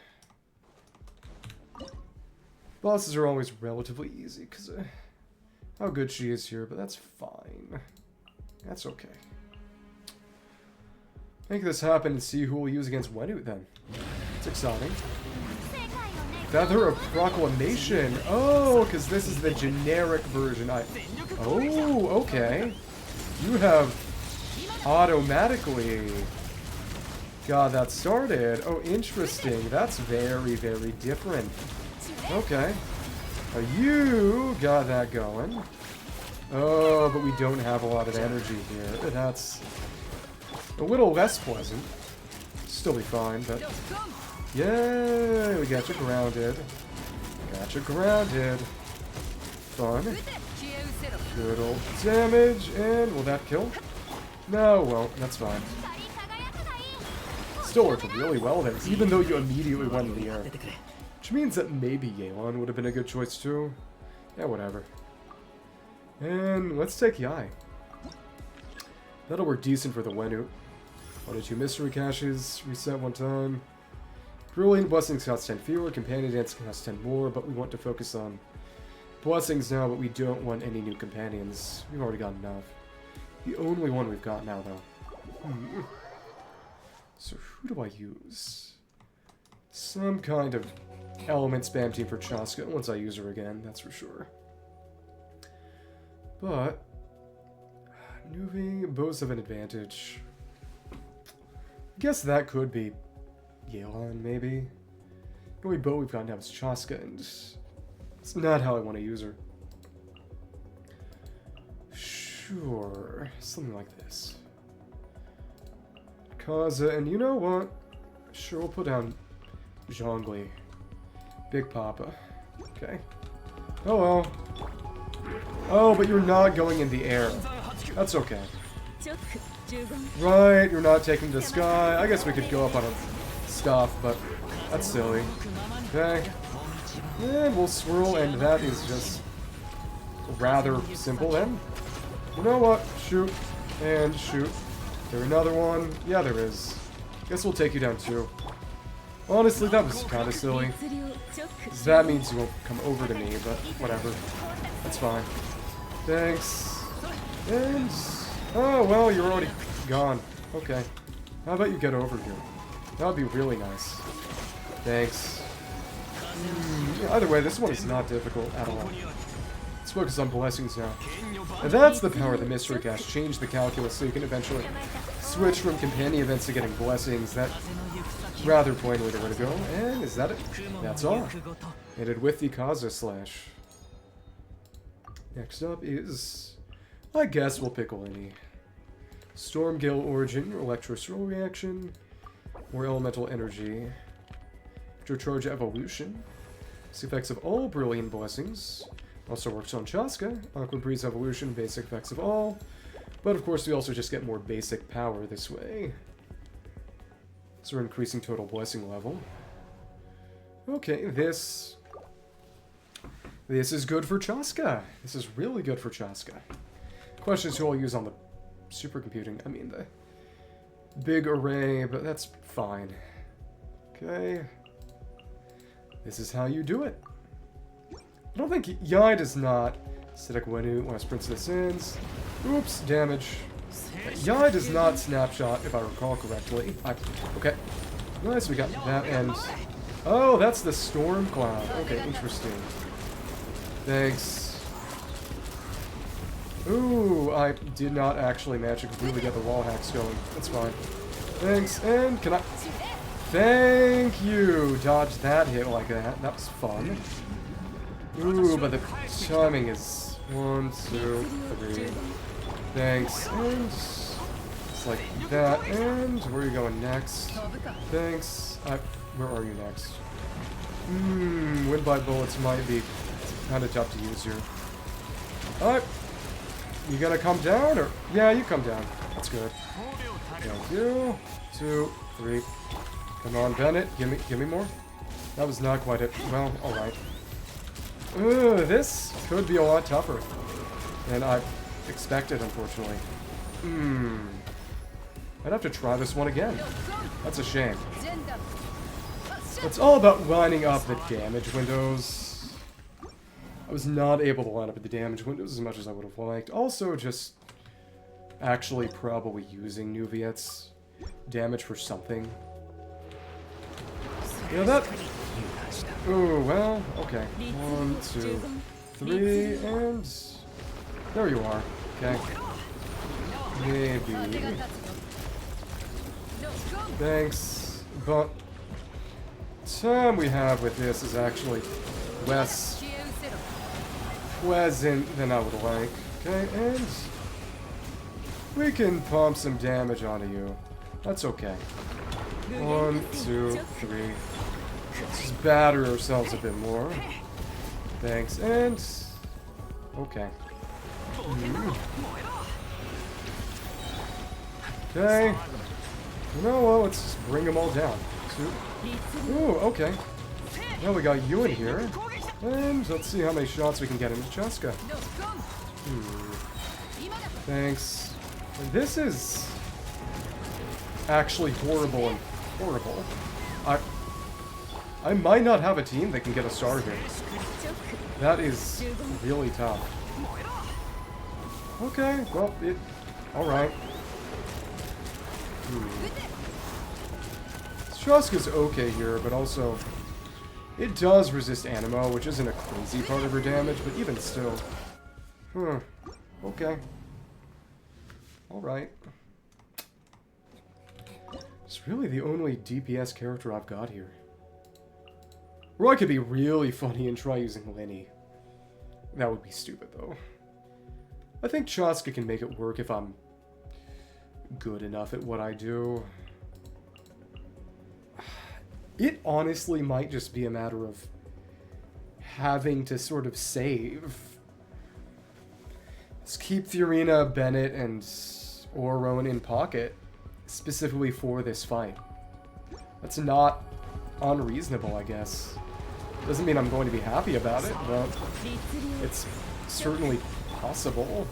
Bosses are always relatively easy because how good she is here, but that's fine. That's okay. Make this happen and see who we'll use against Wenut then. It's exciting. Feather of Proclamation. Oh, because this is the generic version. Oh, okay. You have automatically got that started. Oh, interesting. That's very, very different. Okay. You got that going. Oh, but we don't have a lot of energy here. That's a little less pleasant. Still be fine, but... Yay! We got you grounded. Got you grounded. Fun. Good old damage, and will that kill? No, well, that's fine. Still worked really well then, even though you immediately went in the air. Which means that maybe Yelan would have been a good choice too. Yeah, whatever. And let's take Yai. That'll work decent for the Wenut. 1 or 2 mystery caches, reset one time. Brilliant Blessings cost 10 fewer, Companion Dance costs 10 more, but we want to focus on Blessings now, but we don't want any new companions. We've already got enough. The only one we've got now, though. So who do I use? Some kind of element spam team for Chasca once I use her again, that's for sure. But Nuvi, bows have an advantage. I guess that could be Yelan, maybe. The only bow we've got now is Chasca, and it's not how I want to use her. Sure, something like this. Kaza, and you know what? Sure, we'll put down Zhongli. Big Papa. Okay. Oh well. Oh, but you're not going in the air. That's okay. Right, you're not taking the sky. I guess we could go up on a stuff, but that's silly. Okay. And we'll swirl, and that is just rather simple then. You know what? Shoot. And shoot. Is there another one? Yeah, there is. Guess we'll take you down too. Honestly, that was kind of silly. That means you won't come over to me, but whatever. That's fine. Thanks. And... oh, well, you're already gone. Okay. How about you get over here? That would be really nice. Thanks. Either way, this one is not difficult at all. Let's focus on blessings now. And that's the power of the Mystery Cache. Change the calculus so you can eventually switch from companion events to getting blessings. That's rather plainly the way to go. And is that it? That's all. Ended with the Kaza Slash. Next up is... I guess we'll pick any. Storm Gale Origin, Electro Swirl Reaction, or Elemental Energy. Charge Evolution. It's the effects of all Brilliant Blessings. Also works on Chasca. Aqua Breeze Evolution, basic effects of all. But of course we also just get more basic power this way. So we're increasing total blessing level. Okay, this is good for Chasca. This is really good for Chasca. Question is who I'll use on the supercomputing. I mean the big array, but that's fine. Okay. This is how you do it. I don't think Yai does not. Setekh Wenut, Last Prince of the Sands. Oops, damage. Yai does not snapshot, if I recall correctly. Okay. Nice, we got that end. Oh, that's the storm cloud. Okay, interesting. Thanks. Ooh, I did not actually manage to completely get the wall hacks going. That's fine. Thanks, and can I... Thank you! Dodge that hit like that. That was fun. Ooh, but the timing is 1, 2, 3. Thanks. And like that. And where are you going next? Thanks. Where are you next? Wind by bullets might be kind of tough to use here. Alright. You gonna come down, or? Yeah, you come down. That's good. Thank you. 2, 3. Come on, Bennett. Give me more. That was not quite it. Well, alright. This could be a lot tougher than I expected, unfortunately. I'd have to try this one again. That's a shame. It's all about lining up the damage windows. I was not able to line up the damage windows as much as I would have liked. Also, just actually probably using Nuviet's damage for something. Yeah, that... Ooh, well, okay. 1, 2, 3, and... There you are. Okay. Maybe... Thanks, but... The time we have with this is actually less pleasant than I would like. Okay, and... We can pump some damage onto you. That's okay. 1, 2, 3... Let's just batter ourselves a bit more. Thanks, and... Okay. Okay. You know what, let's just bring them all down. 2. Ooh, okay. Now we got you in here. And let's see how many shots we can get into Chasca. Thanks. And this is... actually horrible and horrible. I might not have a team that can get a star here. That is really tough. Okay, well, alright. Chasca's okay here, but also... It does resist Anemo, which isn't a crazy part of her damage, but even still. Okay. Alright. It's really the only DPS character I've got here. Or I could be really funny and try using Lenny. That would be stupid, though. I think Chasca can make it work if I'm good enough at what I do. It honestly might just be a matter of having to sort of save. Let's keep Fiorina, Bennett, and Ororon in pocket, specifically for this fight. That's not unreasonable, I guess. Doesn't mean I'm going to be happy about it, but it's certainly possible.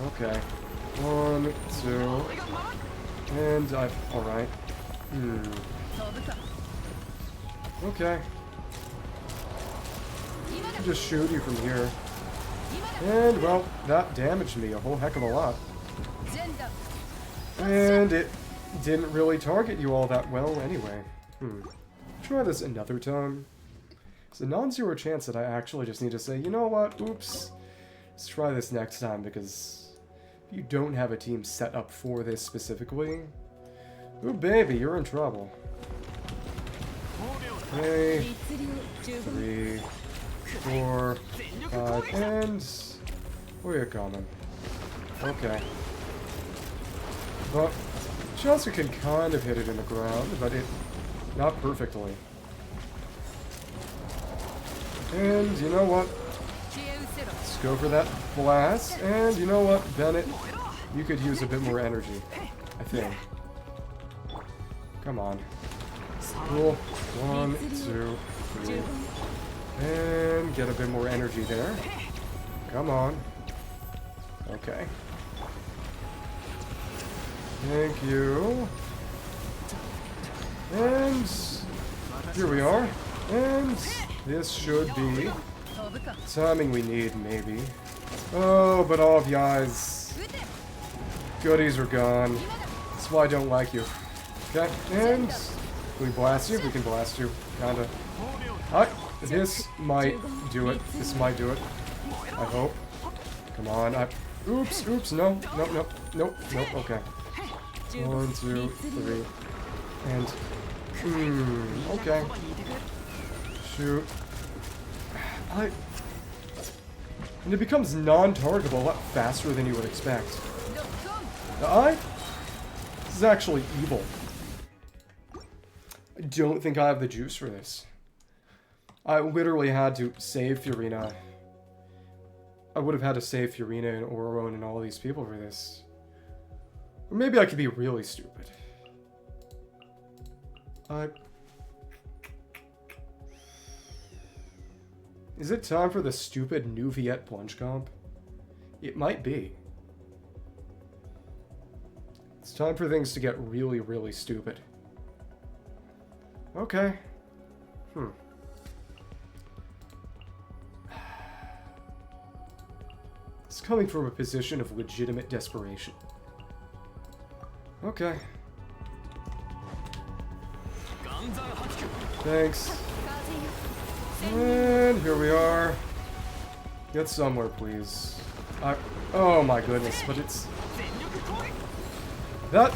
Okay. 1, 2, and alright. Okay. I'll just shoot you from here. And, well, that damaged me a whole heck of a lot. And it didn't really target you all that well anyway. Try this another time. It's a non-zero chance that I actually just need to say, you know what, oops. Let's try this next time, because if you don't have a team set up for this specifically, ooh baby, you're in trouble. Okay, 3, 4, 5, and where are you coming? Okay. But Chasca can kind of hit it in the ground, but not perfectly. And you know what? Let's go for that blast. And you know what, Bennett? You could use a bit more energy, I think. Come on. Cool. 1, 2, 3. And get a bit more energy there. Come on. Okay. Thank you. And here we are. And this should be timing we need, maybe. Oh, but all of y'all's goodies are gone. That's why I don't like you. Okay, and can we blast you? We can blast you, kinda. Alright, this might do it. This might do it. I hope. Come on, oops, no, okay. 1, 2, 3. And, okay. Shoot. And it becomes non-targetable a lot faster than you would expect. This is actually evil. I don't think I have the juice for this. I literally had to save Furina. I would have had to save Furina and Ororon and all these people for this. Or maybe I could be really stupid. Is it time for the stupid New Viet plunge comp? It might be. It's time for things to get really, really stupid. Okay. It's coming from a position of legitimate desperation. Okay. Thanks. And here we are. Get somewhere, please. Oh my goodness, but it's... That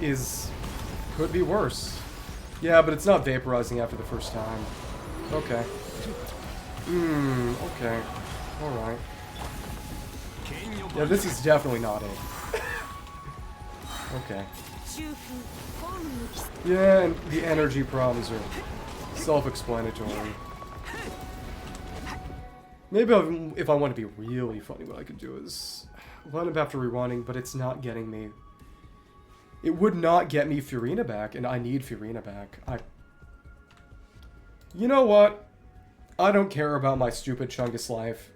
is... could be worse. Yeah, but it's not vaporizing after the first time. Okay. Okay. Alright. Yeah, this is definitely not it. Okay. Yeah, and the energy problems are self-explanatory. Maybe if I want to be really funny, what I could do is run up after rerunning, but it's not getting me... It would not get me Furina back, and I need Furina back. You know what? I don't care about my stupid Chungus life.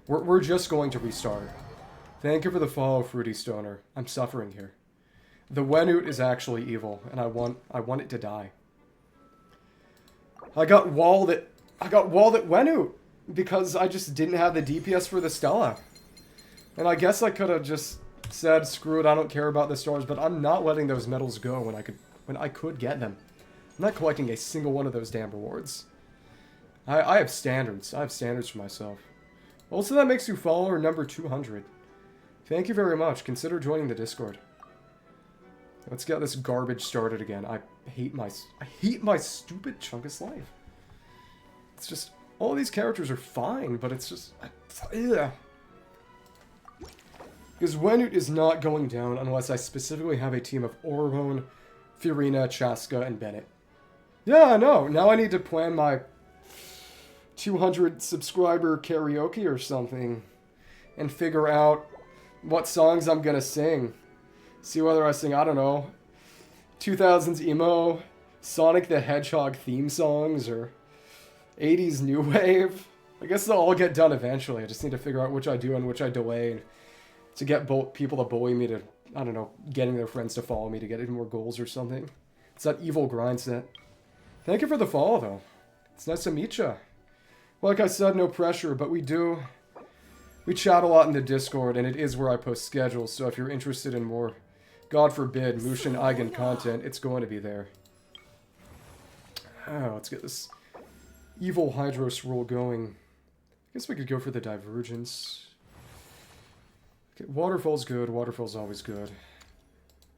We're just going to restart. Thank you for the follow, Fruity Stoner. I'm suffering here. The Wenut is actually evil, and I want it to die. I got walled at Wenut because I just didn't have the DPS for the Stella. And I guess I could have just said, screw it, I don't care about the stars, but I'm not letting those medals go when I could get them. I'm not collecting a single one of those damn rewards. I have standards. I have standards for myself. Also, that makes you follower number 200. Thank you very much. Consider joining the Discord. Let's get this garbage started again. I hate my stupid Chungus life. It's just, all these characters are fine, but it's just, ugh. Because Wenut is not going down unless I specifically have a team of Ororon, Furina, Chasca, and Bennett. Yeah, I know. Now I need to plan my 200 subscriber karaoke or something and figure out what songs I'm gonna sing. See whether I sing, I don't know, 2000s emo, Sonic the Hedgehog theme songs, or 80s new wave. I guess they'll all get done eventually. I just need to figure out which I do and which I delay to get people to bully me to, I don't know, getting their friends to follow me to get even more goals or something. It's that evil grind set. Thank you for the follow, though. It's nice to meet ya. Like I said, no pressure, but we chat a lot in the Discord, and it is where I post schedules, so if you're interested in more, God forbid, Mushin Eigen content, it's going to be there. Oh, let's get this evil Hydros roll going. I guess we could go for the Divergence. Okay, Waterfall's good. Waterfall's always good.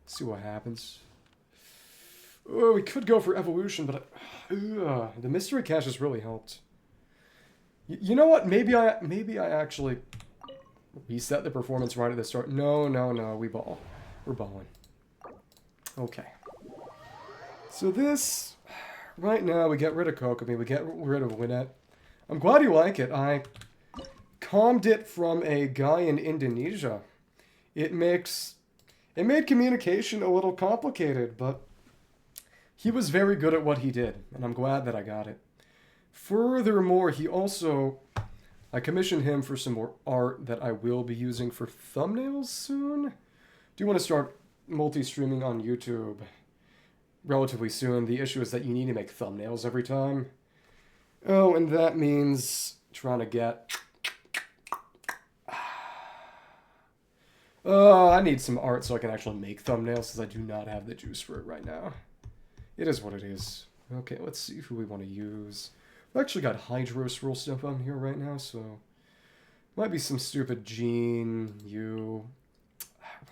Let's see what happens. Oh, we could go for Evolution, but the Mystery Cache has really helped. You know what? Maybe I actually reset the performance right at the start. No, we ball. We're balling. Okay. So this, right now, we get rid of Kokomi, we get rid of Winnet. I'm glad you like it. I calmed it from a guy in Indonesia. It made communication a little complicated, but he was very good at what he did, and I'm glad that I got it. Furthermore, I commissioned him for some more art that I will be using for thumbnails soon. Do want to start multi-streaming on YouTube relatively soon. The issue is that you need to make thumbnails every time. Oh, and that means trying to get... Oh, I need some art so I can actually make thumbnails, because I do not have the juice for it right now. It is what it is. Okay, let's see who we want to use. I've actually got Hydros roll stuff on here right now, so... Might be some stupid Gene, you...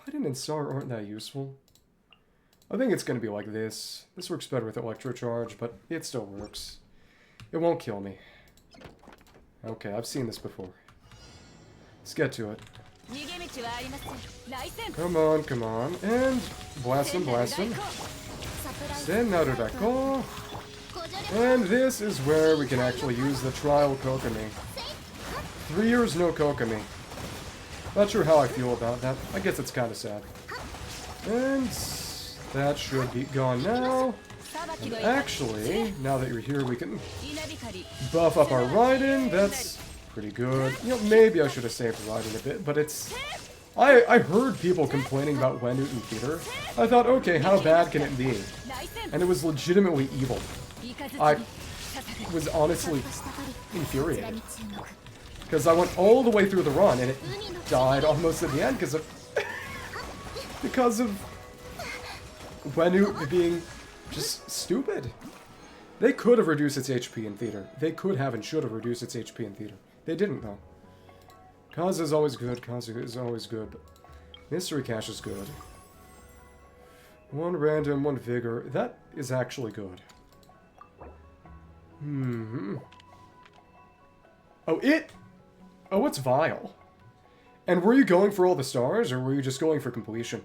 Raiden and Sar aren't that useful. I think it's going to be like this. This works better with Electro Charge, but it still works. It won't kill me. Okay, I've seen this before. Let's get to it. Come on, come on. And blast him, blast him. Then Narurako. And this is where we can actually use the trial Kokomi. 3 years no Kokomi. Not sure how I feel about that. I guess it's kind of sad. And that should be gone now. And actually, now that you're here, we can buff up our Raiden. That's pretty good. You know, maybe I should have saved Raiden a bit, but it's... I heard people complaining about Wenut in theater. I thought, okay, how bad can it be? And it was legitimately evil. I was honestly infuriated. Because I went all the way through the run, and it died almost at the end because of Wenut being just stupid. They could have reduced its HP in theater. They could have and should have reduced its HP in theater. They didn't, though. Kaza is always good. Kaza is always good. But Mystery Cache is good. 1 random, 1 vigor. That is actually good. Oh, it's Vile. And were you going for all the stars, or were you just going for completion?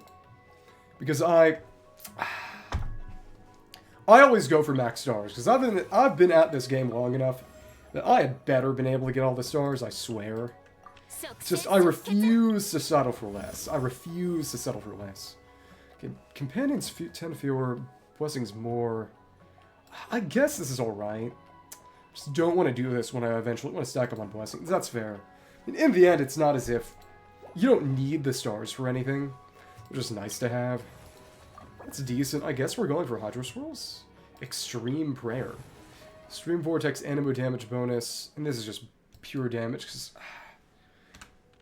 Because I always go for max stars, because I've been at this game long enough that I had better been able to get all the stars, I swear. It's just, I refuse to settle for less. I refuse to settle for less. Okay, companions 10 fewer, blessings more. I guess this is alright. Just don't want to do this when I eventually want to stack up on blessings. That's fair. In the end, it's not as if you don't need the stars for anything. They're just nice to have. It's decent. I guess we're going for Hydro Swirls. Extreme Prayer. Extreme Vortex Anemo damage bonus. And this is just pure damage, because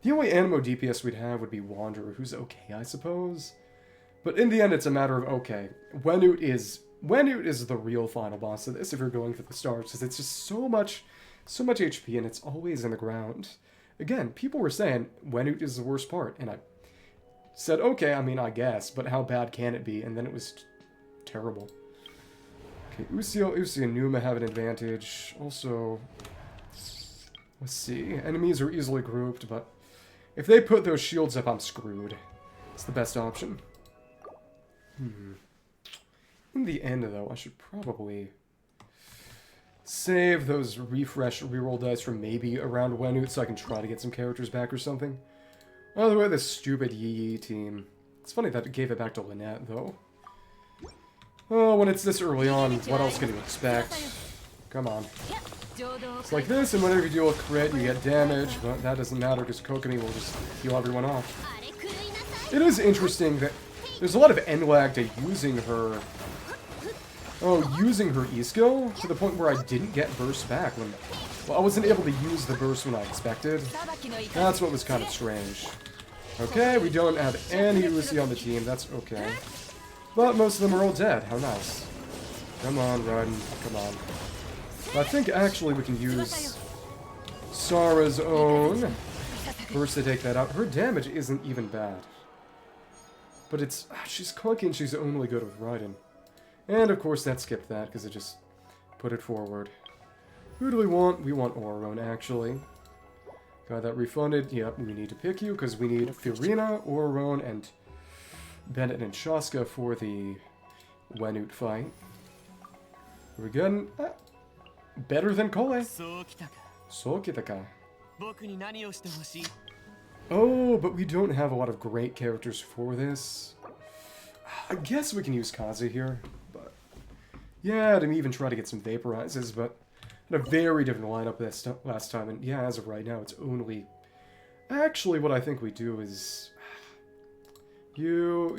the only Anemo DPS we'd have would be Wanderer, who's okay, I suppose. But in the end, it's a matter of, okay, Wenut is the real final boss of this if you're going for the stars, because it's just so much HP, and it's always in the ground. Again, people were saying Wenut is the worst part, and I said, okay, I mean, I guess, but how bad can it be? And then it was terrible. Okay, Uzi and Numa have an advantage. Also, let's see. Enemies are easily grouped, but if they put those shields up, I'm screwed. It's the best option. In the end, though, I should probably save those refresh reroll dice from maybe around Wenut so I can try to get some characters back or something. By the way, this stupid Yi team. It's funny that it gave it back to Lynette, though. Oh, when it's this early on, what else can you expect? Come on. It's like this, and whenever you do a crit, you get damage, but that doesn't matter because Kokomi will just heal everyone off. It is interesting that there's a lot of end lag to using her E-skill, to the point where I didn't get burst back when... Well, I wasn't able to use the burst when I expected. That's what was kind of strange. Okay, we don't have any Uzi on the team, that's okay. But most of them are all dead, how nice. Come on, run, come on. But I think actually we can use Sara's own burst to take that out. Her damage isn't even bad. But it's... she's clunky and she's only good with Raiden. And of course that skipped that, because it just put it forward. Who do we want? We want Ororon, actually. Got that refunded. Yep, we need to pick you, because we need Fiorina, Ororon, and Bennett and Chasca for the Wenut fight. We're good. Better than Kole. Sokitaka. Oh, but we don't have a lot of great characters for this. I guess we can use Kaza here, but... Yeah, to even try to get some vaporizes, but... Had a very different lineup this last time, and yeah, as of right now, it's only... Actually, what I think we do is... You.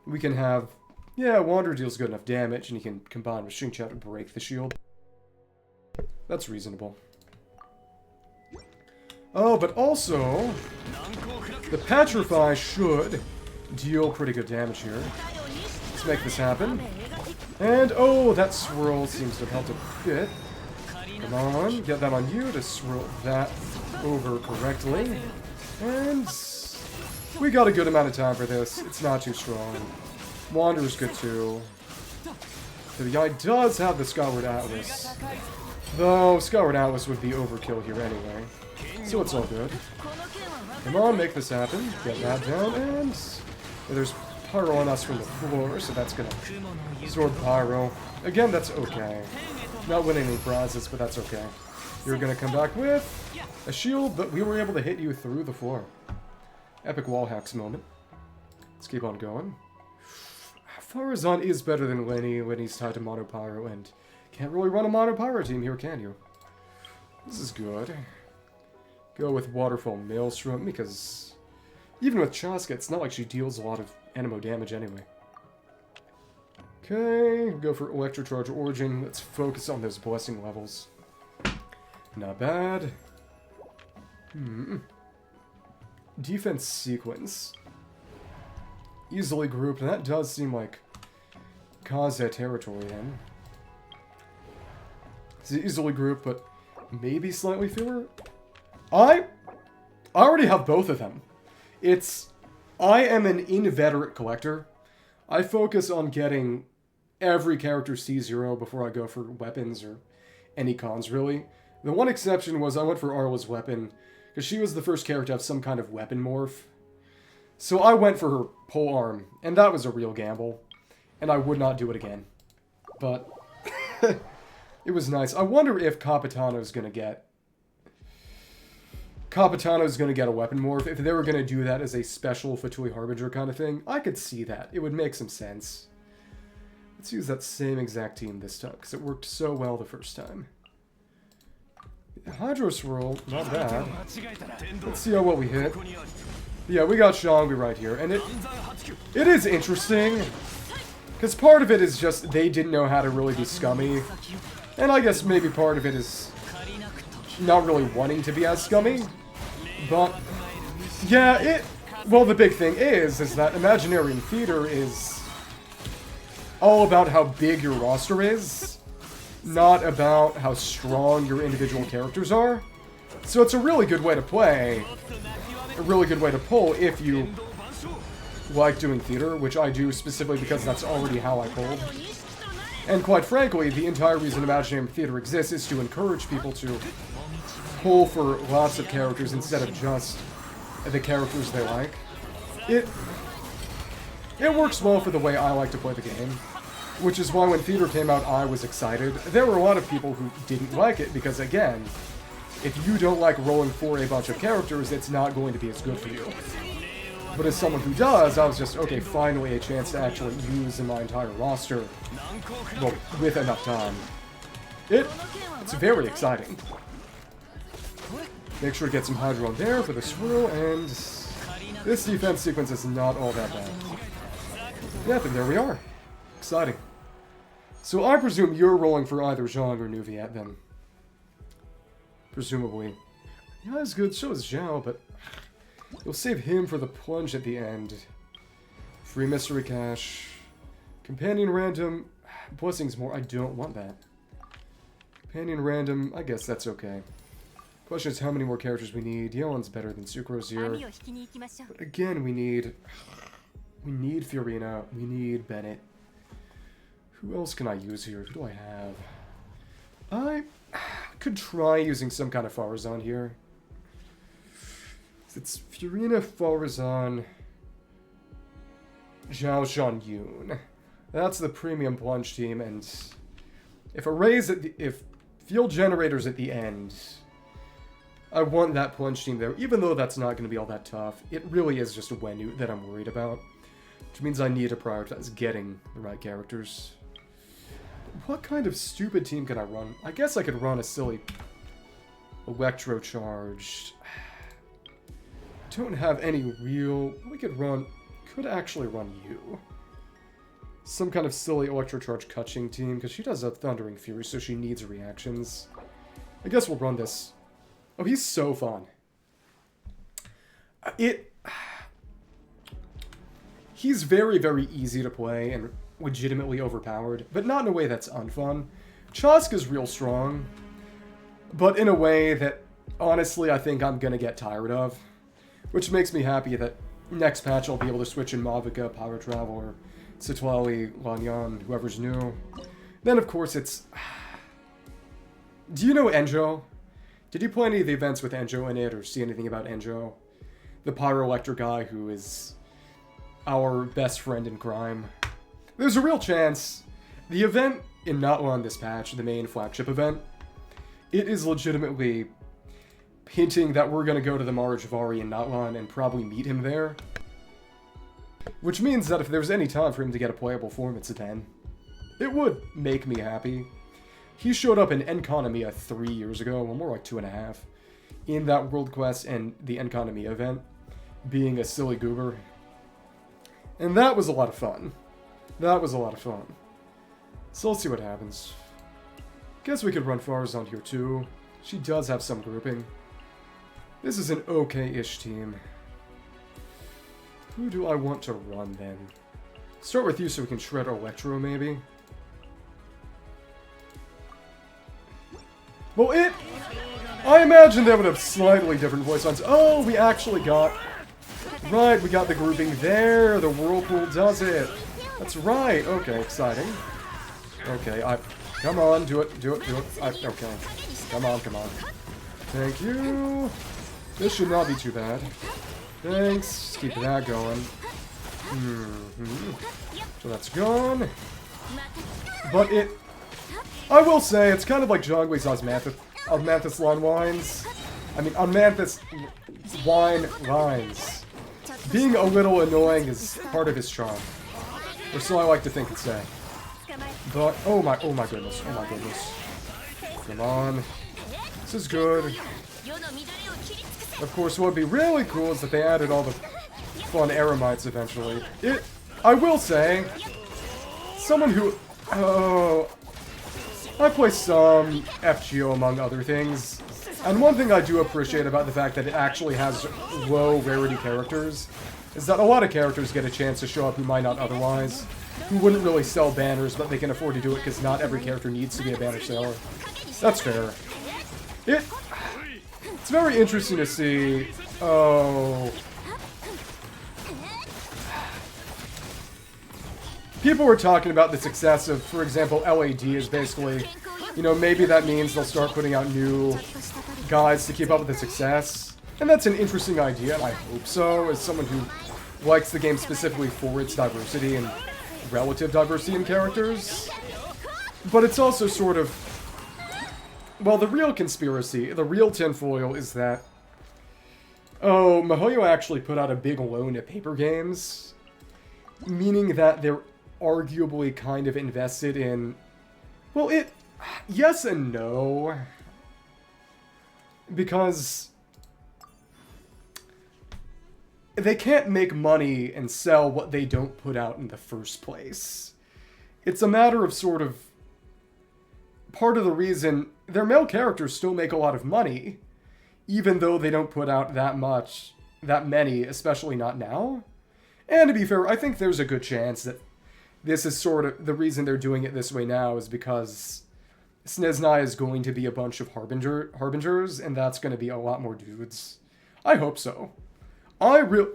We can have... Yeah, Wanderer deals good enough damage, and you can combine with Xingqiao to break the shield. That's reasonable. Oh, but also... The Petrify should deal pretty good damage here. Let's make this happen. And, oh, that swirl seems to have helped a bit. Come on, get that on you to swirl that over correctly. And we got a good amount of time for this. It's not too strong. Wanderer's good too. The guy does have the Skyward Atlas. Though Skyward Atlas would be overkill here anyway. So it's all good. Come on, make this happen. Get that down, and there's Pyro on us from the floor, so that's gonna absorb Pyro. Again, that's okay. Not winning any prizes, but that's okay. You're gonna come back with a shield, but we were able to hit you through the floor. Epic wall hacks moment. Let's keep on going. Farazan is better than Lenny. Lenny's tied to Mono Pyro, and can't really run a Mono Pyro team here, can you? This is good. Go with Waterfall Maelstrom, because even with Chasca, it's not like she deals a lot of Anemo damage anyway. Okay, go for Electro Charge Origin. Let's focus on those blessing levels. Not bad. Defense sequence. Easily grouped, and that does seem like Kaze territory then. It's easily grouped, but maybe slightly fewer? I already have both of them. I am an inveterate collector. I focus on getting every character C0 before I go for weapons or any cons, really. The one exception was I went for Arla's weapon, because she was the first character to have some kind of weapon morph. So I went for her pole arm, and that was a real gamble. And I would not do it again. But it was nice. I wonder if Capitano's gonna get a weapon morph. If they were gonna do that as a special Fatui Harbinger kind of thing, I could see that. It would make some sense. Let's use that same exact team this time, because it worked so well the first time. Hydro Swirl, not bad. Let's see how well we hit. Yeah, we got Shangri right here, and it is interesting, because part of it is just they didn't know how to really be scummy, and I guess maybe part of it is not really wanting to be as scummy, but yeah, well, the big thing is that Imaginarium Theater is all about how big your roster is, not about how strong your individual characters are. So it's a really good way to play, a really good way to pull if you like doing theater, which I do specifically because that's already how I pulled. And quite frankly, the entire reason Imaginarium Theater exists is to encourage people to pull for lots of characters instead of just the characters they like. It works well for the way I like to play the game, which is why when Theater came out, I was excited. There were a lot of people who didn't like it because, again, if you don't like rolling for a bunch of characters, it's not going to be as good for you. But as someone who does, I was just, okay, finally a chance to actually use my entire roster, well, with enough time. It's very exciting. Make sure to get some Hydro on there for the swirl, and this defense sequence is not all that bad. Yeah, then there we are. Exciting. So I presume you're rolling for either Zhang or Nuviat then. Presumably. Not as good, so is Zhao, but you'll save him for the plunge at the end. Free mystery cache. Companion random. Blessings more. I don't want that. Companion random. I guess that's okay. Question is how many more characters we need. Yeon's better than Sucrose here. But again, we need Fiorina. We need Bennett. Who else can I use here? Who do I have? I could try using some kind of Farazan here. It's Fiorina, Farazan, Zhao Shan-Yun. That's the premium plunge team, and if field generators at the end, I want that plunge team there, even though that's not going to be all that tough. It really is just a Wenut that I'm worried about, which means I need to prioritize getting the right characters. What kind of stupid team can I run? I guess I could run a silly Electro charged. Don't have any real... We could actually run you. Some kind of silly Electro charge Kutching team, because she does have Thundering Fury, so she needs reactions. I guess we'll run this. Oh, he's so fun. He's very, very easy to play and legitimately overpowered, but not in a way that's unfun. Chasca's real strong, but in a way that, honestly, I think I'm gonna get tired of. Which makes me happy that next patch I'll be able to switch in Mavica, Power Traveler, Citlali, Lanyan, whoever's new. Then, of course, it's... Do you know Enjo? Did you play any of the events with Enjo in it, or see anything about Enjo? The Pyroelectric guy who is our best friend in crime. There's a real chance the event in Natlan this patch, the main flagship event, it is legitimately hinting that we're going to go to the Marajavari in Natlan and probably meet him there. Which means that if there's any time for him to get a playable form, it's a 10. It would make me happy. He showed up in Enconomia 3 years ago, well, more like 2.5, in that World Quest and the Enconomia event, being a silly goober. And that was a lot of fun. That was a lot of fun. So let's see what happens. Guess we could run Farazan here too. She does have some grouping. This is an okay-ish team. Who do I want to run then? Start with you so we can shred Electro maybe. Well, I imagine they would have slightly different voice lines. Oh, we actually got... Right, we got the grouping there. The Whirlpool does it. That's right. Okay, exciting. Okay, come on, do it. Okay. Come on. Thank you. This should not be too bad. Thanks. Just keep that going. So that's gone. But I will say, it's kind of like Zhonggui's Osmanthus line lines. I mean, Osmanthus wine lines. Being a little annoying is part of his charm. Or so I like to think and say. But, oh my goodness. Come on. This is good. Of course, what would be really cool is that they added all the fun Eremites eventually. I will say, someone who... Oh... I play some FGO among other things, and one thing I do appreciate about the fact that it actually has low rarity characters is that a lot of characters get a chance to show up who might not otherwise, who wouldn't really sell banners, but they can afford to do it because not every character needs to be a banner seller. That's fair. It's very interesting to see... Oh... People were talking about the success of, for example, LAD is basically, you know, maybe that means they'll start putting out new guides to keep up with the success. And that's an interesting idea, and I hope so, as someone who likes the game specifically for its diversity and relative diversity in characters. But it's also sort of... Well, the real conspiracy, the real tinfoil is that... Oh, MiHoYo actually put out a big loan at Paper Games, meaning that they're arguably kind of invested in... Well, yes and no. Because... they can't make money and sell what they don't put out in the first place. It's a matter of sort of... Part of the reason their male characters still make a lot of money, even though they don't put out that many, especially not now. And to be fair, I think there's a good chance that this is sort of... The reason they're doing it this way now is because Snezhnaya is going to be a bunch of Harbingers, and that's going to be a lot more dudes. I hope so.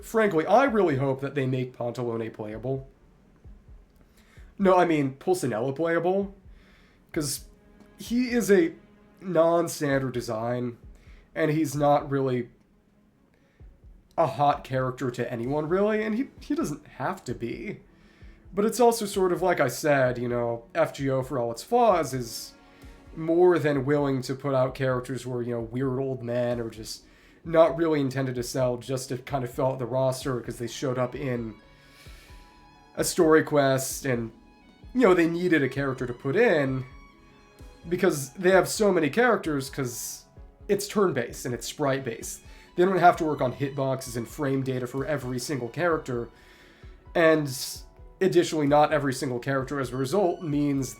Frankly, I really hope that they make Pantalone playable. No, I mean Pulcinella playable. Because he is a non-standard design, and he's not really a hot character to anyone, really, and he doesn't have to be. But it's also sort of, like I said, you know, FGO, for all its flaws, is more than willing to put out characters who are, you know, weird old men, or just not really intended to sell, just to kind of fill out the roster because they showed up in a story quest, and, you know, they needed a character to put in, because they have so many characters, because it's turn-based and it's sprite-based. They don't have to work on hitboxes and frame data for every single character, and additionally, not every single character, as a result, means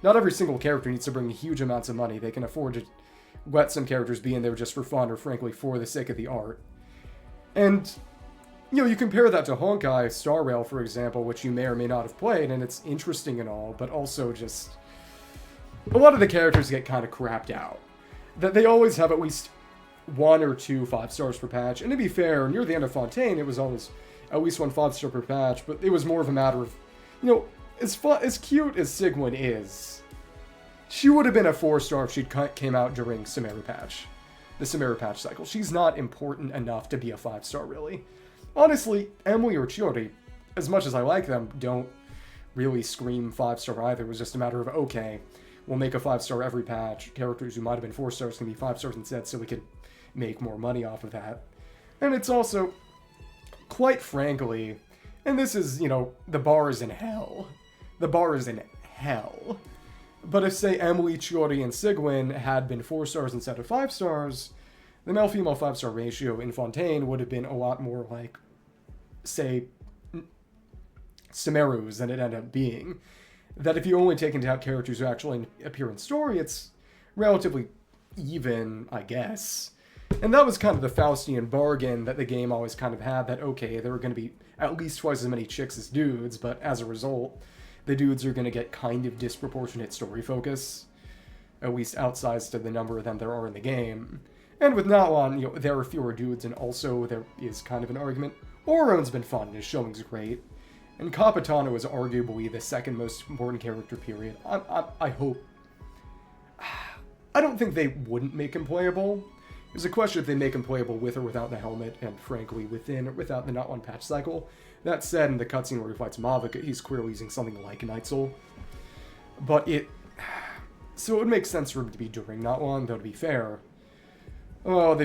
not every single character needs to bring huge amounts of money. They can afford to let some characters be in there just for fun, or frankly, for the sake of the art. And, you know, you compare that to Honkai Star Rail, for example, which you may or may not have played, and it's interesting and all, but also just... A lot of the characters get kind of crapped out. That they always have at least 1 or 2 5-stars per patch, and to be fair, near the end of Fontaine, it was always at least 1 5-star per patch, but it was more of a matter of, you know, as cute as Sigwin is, She would have been a 4-star if she came out during Sumeru Patch. The Sumeru Patch cycle. She's not important enough to be a 5-star, really. Honestly, Emily or Chiori, as much as I like them, don't really scream 5-star either. It was just a matter of, okay, we'll make a 5-star every patch. Characters who might have been 4 stars can be 5 stars instead, so we can make more money off of that. And it's also, quite frankly, and this is, you know, the bar is in hell. The bar is in hell. But if, say, Emily, Chiori, and Sigwin had been 4 stars instead of 5 stars, the male-female 5-star ratio in Fontaine would have been a lot more like, say, Sumeru's than it ended up being. That if you only take into account characters who actually appear in story, it's relatively even, I guess. And that was kind of the Faustian bargain that the game always kind of had, that, okay, there were going to be at least twice as many chicks as dudes, but as a result, the dudes are going to get kind of disproportionate story focus, at least outsized to the number of them there are in the game. And with Natlan, you know, there are fewer dudes, and also there is kind of an argument. Ororon's been fun, and his showing's great. And Capitano is arguably the second most important character, period. I hope... I don't think they wouldn't make him playable. There's a question if they make him playable with or without the helmet, and frankly, within or without the Natlan patch cycle. That said, in the cutscene where he fights Mavica, he's clearly using something like Nightsoul. But it... So it would make sense for him to be during Natlan, though to be fair. Oh,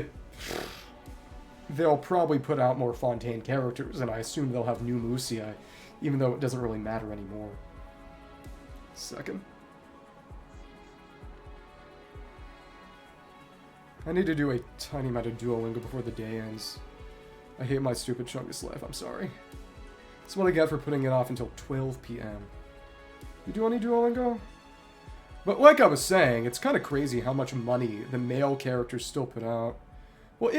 they'll probably put out more Fontaine characters, and I assume they'll have new Lucia, even though it doesn't really matter anymore. Second. I need to do a tiny amount of Duolingo before the day ends. I hate my stupid Chungus life, I'm sorry. That's what I get for putting it off until 12 p.m. You do any Duolingo? But like I was saying, it's kind of crazy how much money the male characters still put out. Well,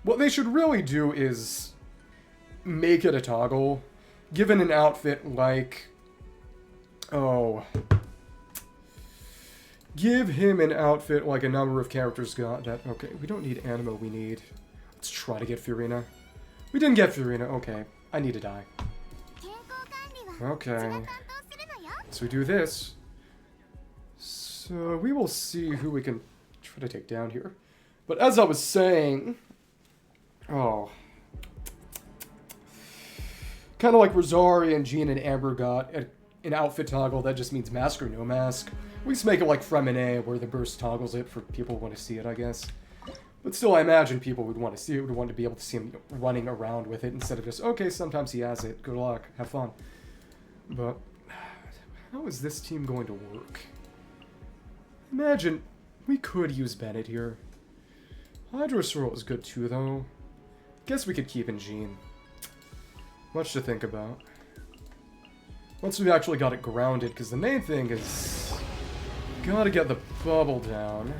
what they should really do is make it a toggle. Given an outfit like... Oh... Give him an outfit like a number of characters got that... Okay, we don't need Anemo, we need... Let's try to get Furina. We didn't get Furina, okay. I need to die. Okay. So we do this. So we will see who we can try to take down here. But as I was saying... Oh... Kind of like Rosari and Jean and Amber got an outfit toggle that just means mask or no mask. We just make it like Fremine, where the burst toggles it for people who want to see it, I guess. But still, I imagine people would want to see it, would want to be able to see him running around with it, instead of just, okay, sometimes he has it, good luck, have fun. But, how is this team going to work? Imagine, we could use Bennett here. Hydrosorrel is good too, though. Guess we could keep in Jean. Much to think about. Once we've actually got it grounded, because the main thing is... Gotta get the bubble down.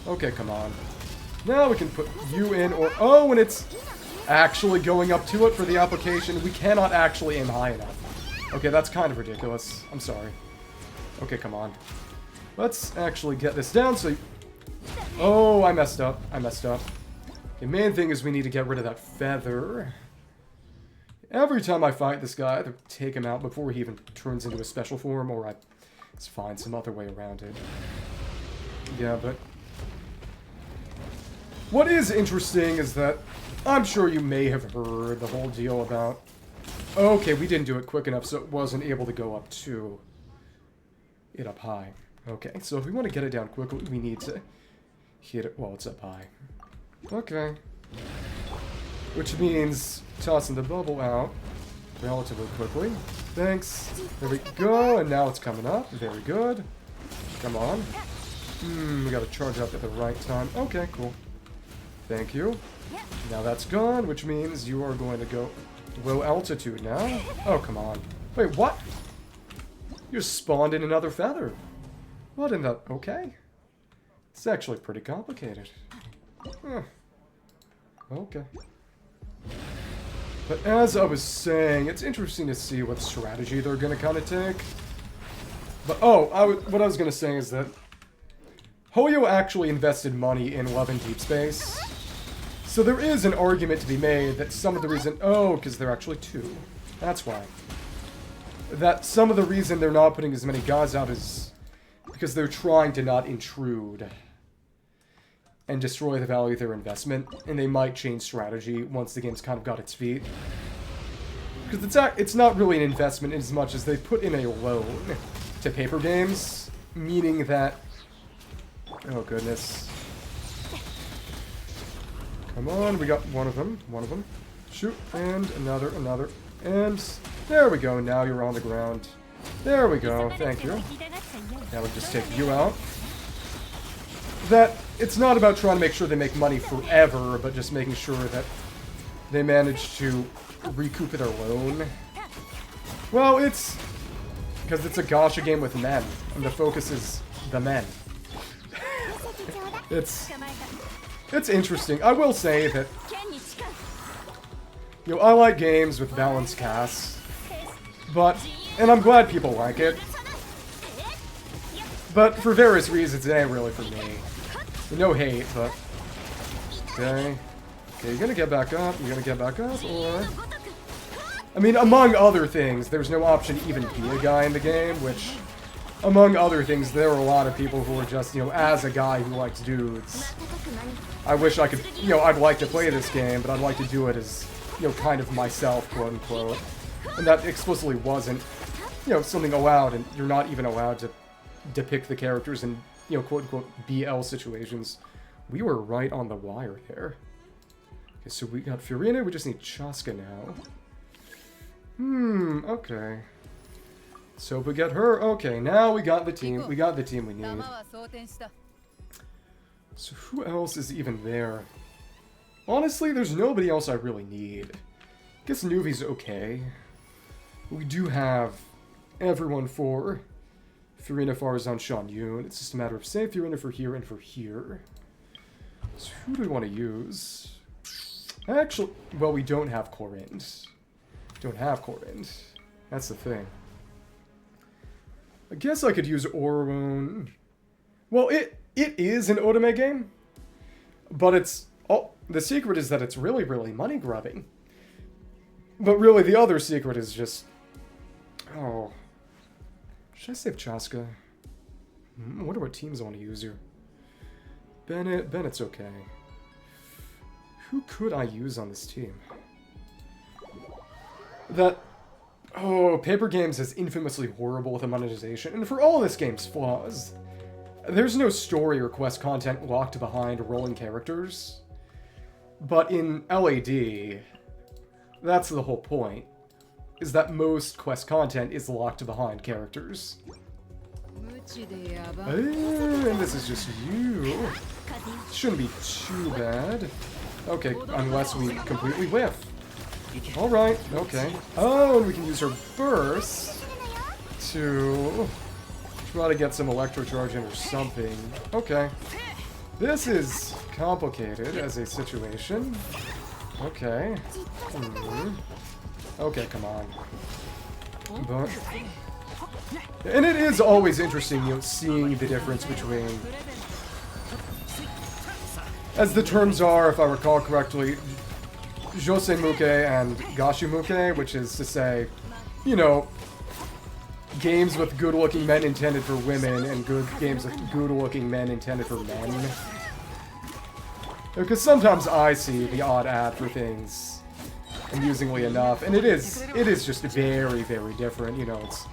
Okay, come on. Now we can put you in, or... Oh, and it's actually going up to it for the application. We cannot actually aim high enough. Okay, that's kind of ridiculous. I'm sorry. Okay, come on. Let's actually get this down so... Oh, I messed up. I messed up. The main thing is we need to get rid of that feather. Every time I fight this guy, I either take him out before he even turns into a special form, or I just find some other way around it. Yeah, but... What is interesting is that I'm sure you may have heard the whole deal about... Okay, we didn't do it quick enough, so it wasn't able to go up to... it up high. Okay, so if we want to get it down quickly, we need to hit it while it's up high. Okay. Which means tossing the bubble out relatively quickly. Thanks. There we go, and now it's coming up. Very good. Come on. We gotta charge up at the right time. Okay, cool. Thank you. Now that's gone, which means you are going to go low altitude now. Oh, come on. Wait, what? You spawned in another feather. What in the... Okay. It's actually pretty complicated. Huh. Okay. But as I was saying, it's interesting to see what strategy they're going to kind of take. But, oh, what I was going to say is that Hoyo actually invested money in Love and Deep Space. So there is an argument to be made that some of the reason... Oh, because they're actually two. That's why. that some of the reason they're not putting as many gods out is because they're trying to not intrude and destroy the value of their investment, and they might change strategy once the game's kind of got its feet. Because it's not really an investment as much as they put in a loan to paper games, meaning that... Oh, goodness. Come on, we got one of them. Shoot, and another. And there we go, now you're on the ground. There we go, thank you. Now we just take you out. That, it's not about trying to make sure they make money forever, but just making sure that they manage to recoup their loan. Well, it's... because it's a gacha game with men, and the focus is the men. It's interesting. I will say that, you know, I like games with balanced casts, but, and I'm glad people like it, but for various reasons, it ain't really for me. No hate, but, okay, you're gonna get back up, or, I mean, among other things, there's no option to even be a guy in the game, which, among other things, there are a lot of people who are just, you know, as a guy who likes dudes. I wish I could, you know, I'd like to play this game, but I'd like to do it as, you know, kind of myself, quote unquote. And that explicitly wasn't, you know, something allowed, and you're not even allowed to depict the characters in, you know, quote unquote BL situations. We were right on the wire there. Okay, so we got Furina, we just need Chasca now. Okay. So we get her. Okay, now we got the team. We got the team we need. So who else is even there? Honestly, there's nobody else I really need. I guess Nuvi's okay. We do have everyone for Furina, Farazan, Shan Yun. It's just a matter of say Furina for here and for here. So who do we want to use? Actually, well, we don't have Corinth. That's the thing. I guess I could use Ororon. Well, it is an Otome game, but it's... Oh, the secret is that it's really, really money grubbing. But really, the other secret is just... Oh. Should I save Chasca? I wonder what teams I want to use here. Bennett's okay. Who could I use on this team? That... Oh, Paper Games is infamously horrible with the monetization, and for all this game's flaws, there's no story or quest content locked behind rolling characters. But in LAD, that's the whole point, is that most quest content is locked behind characters. And this is just you. Shouldn't be too bad. Okay, unless we completely whiff. Alright, okay. Oh, and we can use her burst to try to get some Electro charge in or something. Okay. This is complicated as a situation. Okay. Okay, come on. But... And it is always interesting, you know, seeing the difference between... As the terms are, if I recall correctly, Josemuke and Gashimuke, which is to say, you know, games with good-looking men intended for women and games with good-looking men intended for men. Because sometimes I see the odd ad for things, amusingly enough, and it is just very, very different. You know, it's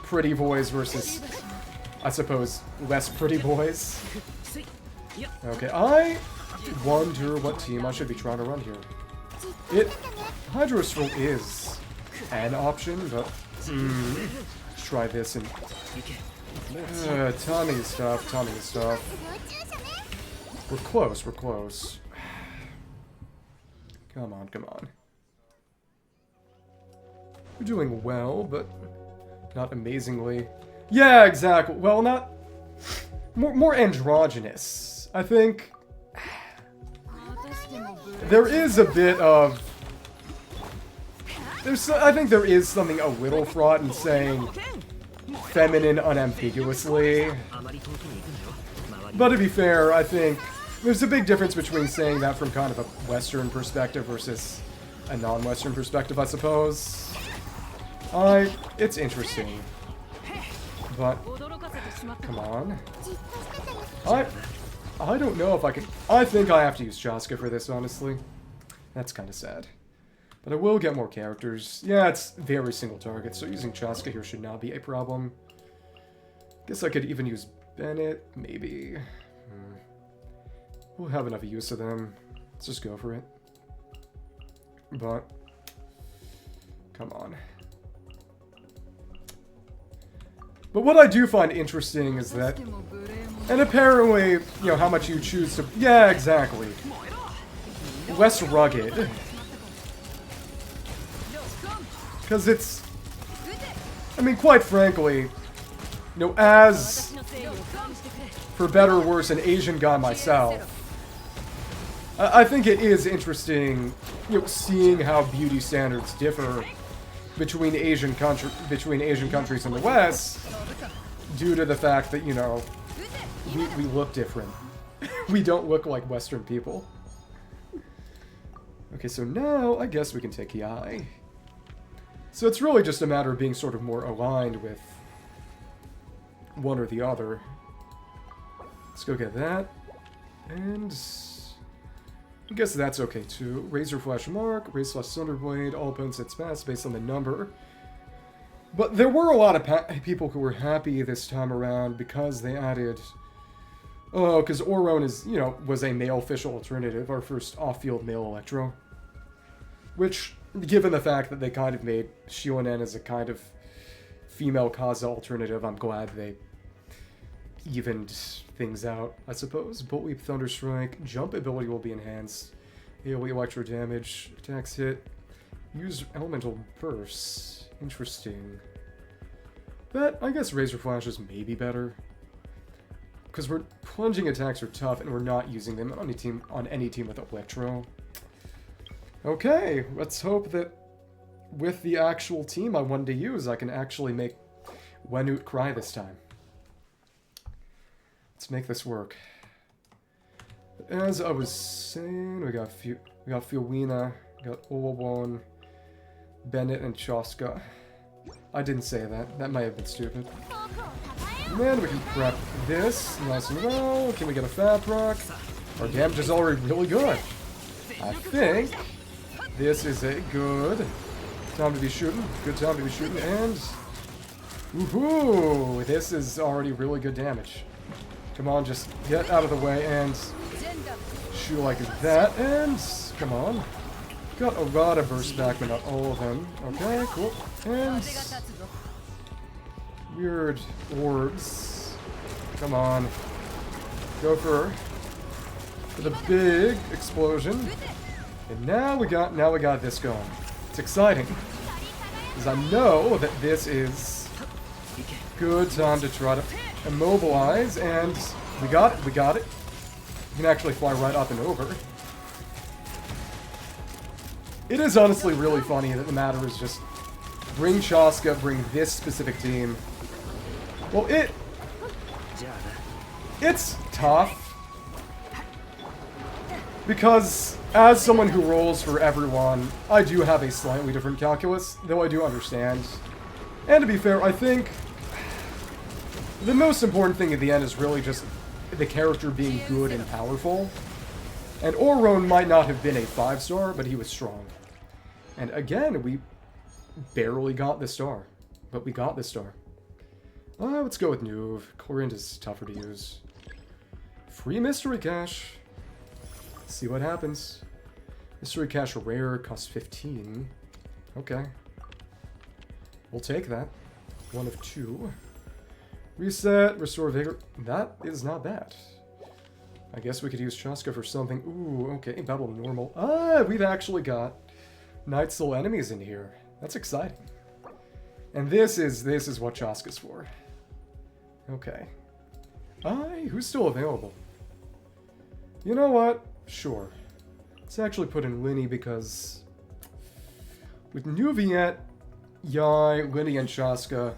pretty boys versus, I suppose, less pretty boys. Okay, I wonder what team I should be trying to run here. Hydro Scroll is an option, but let's try this and timing is stuff. We're close. Come on. We're doing well, but not amazingly. Yeah, exactly. Well, not more androgynous. I think there is a bit of... I think there is something a little fraught in saying feminine unambiguously. But to be fair, I think there's a big difference between saying that from kind of a Western perspective versus a non-Western perspective, I suppose. It's interesting. But, come on. I don't know if I can... I think I have to use Chasca for this, honestly. That's kind of sad. But I will get more characters. Yeah, it's very single target, so using Chasca here should not be a problem. Guess I could even use Bennett, maybe. We'll have enough use of them. Let's just go for it. But, come on. But what I do find interesting is that, and apparently, you know, how much you choose to, yeah, exactly. Less rugged. Because it's, I mean, quite frankly, you know, as, for better or worse, an Asian guy myself, I think it is interesting, you know, seeing how beauty standards differ between Asian countries in the West, due to the fact that, you know, we look different. We don't look like Western people. Okay, so now I guess we can take Yai. So it's really just a matter of being sort of more aligned with one or the other. Let's go get that. And I guess that's okay too. Razor Flash Mark, Raise Slash Thunderblade, all opponents hits pass based on the number. But there were a lot of people who were happy this time around because they added... Oh, because Ororon is, you know, was a male official alternative, our first off-field male Electro. Which, given the fact that they kind of made Shionen as a kind of female Kaza alternative, I'm glad they evened things out, I suppose. Bolt Leap, Thunder Strike, Jump ability will be enhanced. AoE Electro damage, attacks hit. Use Elemental Burst. Interesting. But I guess Razor Flash is maybe better. Because we're plunging attacks are tough, and we're not using them on any team with Electro. Okay, let's hope that with the actual team I wanted to use, I can actually make Wenut cry this time. Let's make this work. As I was saying, we got Fiowina, we got Olawon, Bennett, and Chasca. I didn't say that. That might have been stupid. And then we can prep this nice and well. Can we get a fat proc? Our damage is already really good. I think this is a good time to be shooting. Good time to be shooting. And woohoo! This is already really good damage. Come on, just get out of the way and shoot like that. And come on. Got a lot of burst back, but not all of them. Okay, cool. And weird orbs. Come on. Go for the big explosion. And now we got this going. It's exciting. Because I know that this is good time to try to immobilize, and we got it. You can actually fly right up and over. It is honestly really funny that the matter is just bring Chasca, bring this specific team. Well, it's tough. Because as someone who rolls for everyone, I do have a slightly different calculus, though I do understand. And to be fair, I think the most important thing at the end is really just the character being good and powerful. And Ororon might not have been a 5-star, but he was strong. And again, we barely got the star. But we got the star. Let's go with Nuve. Corinth is tougher to use. Free Mystery Cache. Let's see what happens. Mystery Cache rare costs 15. Okay. We'll take that. 1 of 2. Reset, restore vigor. That is not bad. I guess we could use Chasca for something. Ooh, okay, battle normal. We've actually got Night Soul enemies in here. That's exciting. And this is what Chasca's for. Okay. Who's still available? You know what? Sure. Let's actually put in Linny because with Nuviet, Yai, Linny, and Chasca,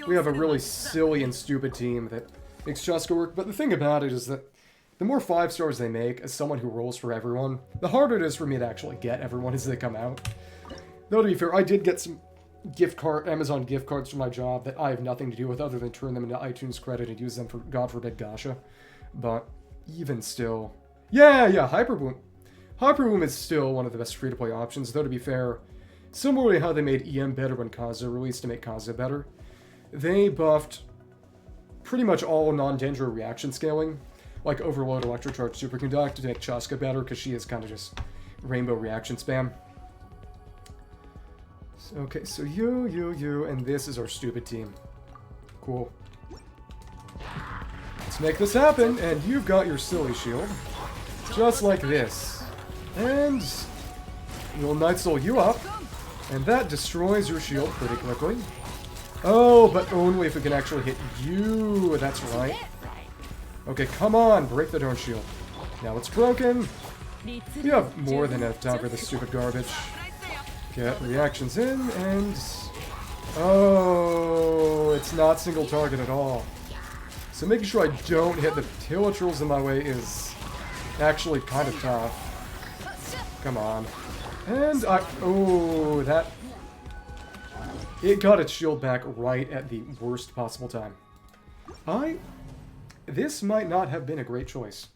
we have a really silly and stupid team that makes Chasca work. But the thing about it is that the more 5-stars they make, as someone who rolls for everyone, the harder it is for me to actually get everyone as they come out. Though to be fair, I did get some Amazon gift cards for my job that I have nothing to do with other than turn them into iTunes credit and use them for, God forbid, gacha. But even still... Yeah, Hyperboom. Hyperboom is still one of the best free-to-play options, though to be fair, similarly how they made EM better when Kaza released to make Kaza better, they buffed pretty much all non-danger reaction scaling, like Overload, Electrocharge, Superconduct, to make Chasca better, because she is kind of just rainbow reaction spam. Okay, so you, and this is our stupid team. Cool. Let's make this happen, and you've got your silly shield. Just like this. And we'll Night Soul you up, and that destroys your shield pretty quickly. Oh, but only if we can actually hit you. That's right. Okay, come on, break the darn shield. Now it's broken. You have more than enough time for this stupid garbage. Get reactions in, and... Oh, it's not single target at all. So making sure I don't hit the Tillatrals in my way is actually kind of tough. Come on. And I... Oh, that... It got its shield back right at the worst possible time. This might not have been a great choice.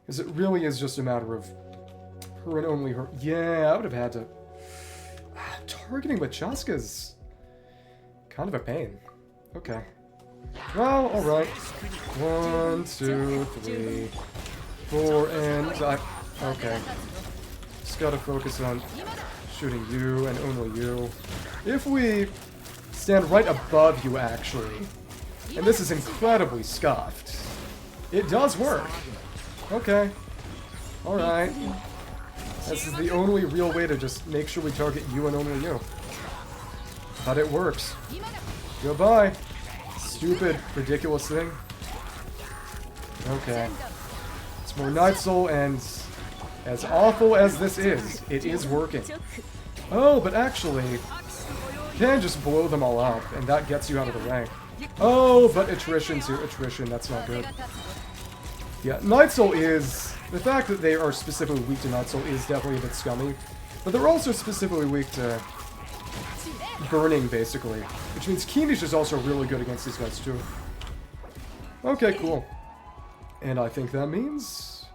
Because it really is just a matter of her and only her. Yeah, I would have had to... Targeting with Chasca's kind of a pain. Okay. Well, alright. 1, 2, 3, 4, and okay. Just gotta focus on shooting you and only you. If we stand right above you, actually, and this is incredibly scuffed, it does work. Okay. Alright. This is the only real way to just make sure we target you and only you. But it works. Goodbye. Stupid, ridiculous thing. Okay. It's more Night Soul, and as awful as this is, it is working. Oh, but actually, you can just blow them all up, and that gets you out of the way. Oh, but attrition too. Attrition, that's not good. Yeah, Night Soul is... The fact that they are specifically weak to Night Soul is definitely a bit scummy. But they're also specifically weak to burning, basically. Which means Keenish is also really good against these guys, too. Okay, cool. And I think that means...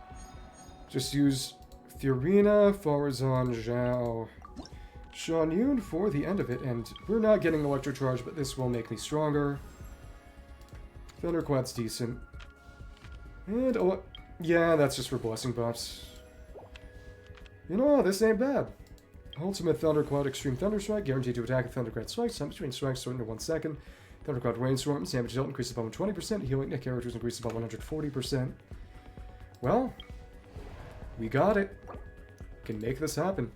just use Fiorina, Farazan, Zhao, Shan Yun for the end of it. And we're not getting Electrocharge, but this will make me stronger. Thunderclad's decent. And... yeah, that's just for blessing buffs. You know, this ain't bad. Ultimate Thundercloud, Extreme Thunderstrike, guaranteed to attack a Thundercloud strike. Time between strikes shortened to 1 second. Thundercloud Rainstorm, damage dealt increases by 120%. Healing to characters increases by 140%. Well, we got it. Can make this happen.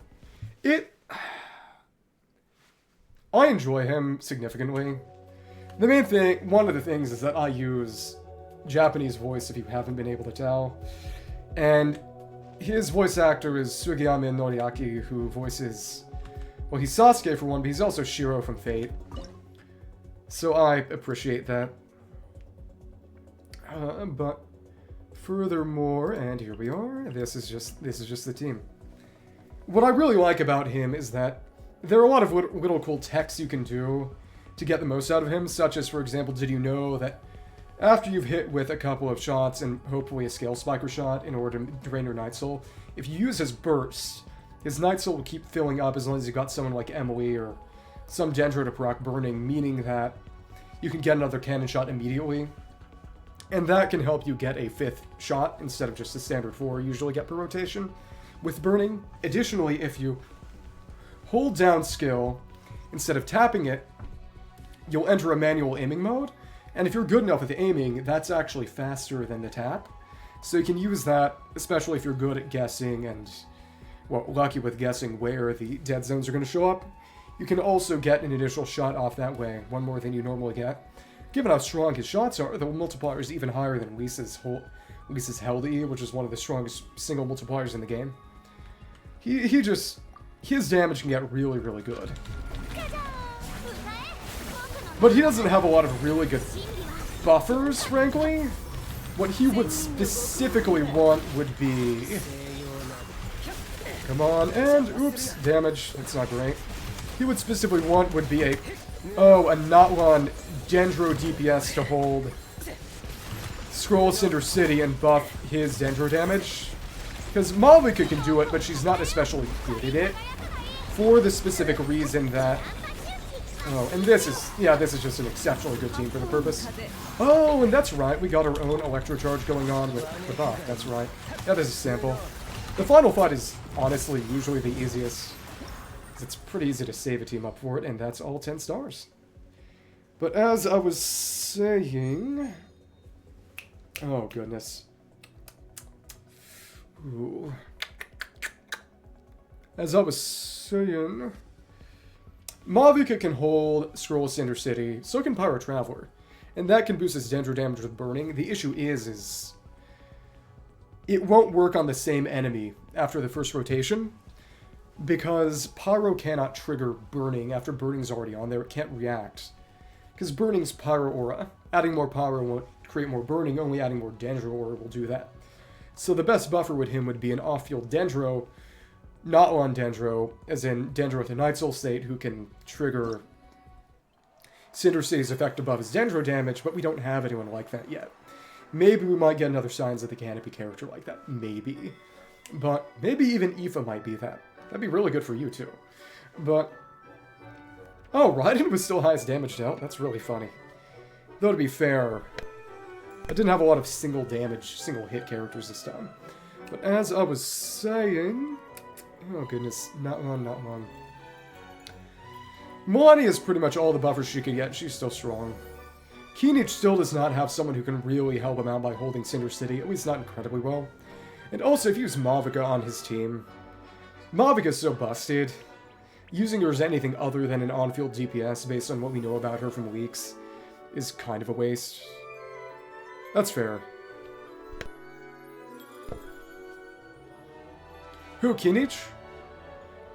I enjoy him significantly. The main thing, one of the things is that I use Japanese voice, if you haven't been able to tell. And his voice actor is Sugiyama Noriaki, who voices... well, he's Sasuke for one, but he's also Shiro from Fate. So I appreciate that. But furthermore, and here we are, this is just the team. What I really like about him is that there are a lot of little cool techs you can do to get the most out of him, such as, for example, did you know that after you've hit with a couple of shots and hopefully a Scale Spiker shot in order to drain your Night Soul, if you use his burst, his Night Soul will keep filling up as long as you got someone like Emily or some Dendro to proc burning, meaning that you can get another cannon shot immediately. And that can help you get a 5th shot instead of just the standard 4 you usually get per rotation with burning. Additionally, if you hold down skill instead of tapping it, you'll enter a manual aiming mode. And if you're good enough with the aiming, that's actually faster than the tap. So you can use that, especially if you're good at guessing and, well, lucky with guessing where the dead zones are going to show up. You can also get an initial shot off that way, one more than you normally get. Given how strong his shots are, the multiplier is even higher than Lisa's Held E, which is one of the strongest single multipliers in the game. His damage can get really, really good. But he doesn't have a lot of really good buffers, frankly. What he would specifically want would be... come on, and oops, damage. That's not great. he would specifically want would be a Natlan Dendro DPS to hold Scroll Cinder City and buff his Dendro damage. Because Malvika can do it, but she's not especially good at it. For the specific reason that... Oh, and this is just an exceptionally good team for the purpose. Oh, and that's right, we got our own Electro Charge going on with the buff, that's right. Yeah, there's a sample. The final fight is honestly usually the easiest. It's pretty easy to save a team up for it, and that's all 10 stars. But as I was saying... Oh, goodness. Ooh. As I was saying... Malvika can hold Scroll Cinder City, so can Pyro Traveler. And that can boost his Dendro damage with Burning. The issue is... It won't work on the same enemy after the first rotation. Because Pyro cannot trigger Burning after Burning's already on there. It can't react. Because Burning's Pyro Aura. Adding more Pyro won't create more Burning, only adding more Dendro Aura will do that. So the best buffer with him would be an off-field Dendro, Natlan Dendro, as in Dendro with a Night Soul state, who can trigger Cinder City's effect above his Dendro damage, but we don't have anyone like that yet. Maybe we might get another Signs of the Canopy character like that. Maybe. But maybe even Aoife might be that. That'd be really good for you, too. But... Oh, Raiden was still highest damage dealt. That's really funny. Though, to be fair, I didn't have a lot of single hit characters this time. But as I was saying... Oh, goodness. Not long. Milani is pretty much all the buffers she could get. She's still strong. Kinich still does not have someone who can really help him out by holding Cinder City, at least not incredibly well. And also, if you use Malvika on his team, Malvika's so busted. Using her as anything other than an on-field DPS, based on what we know about her from leaks, is kind of a waste. That's fair. Who, Kinich?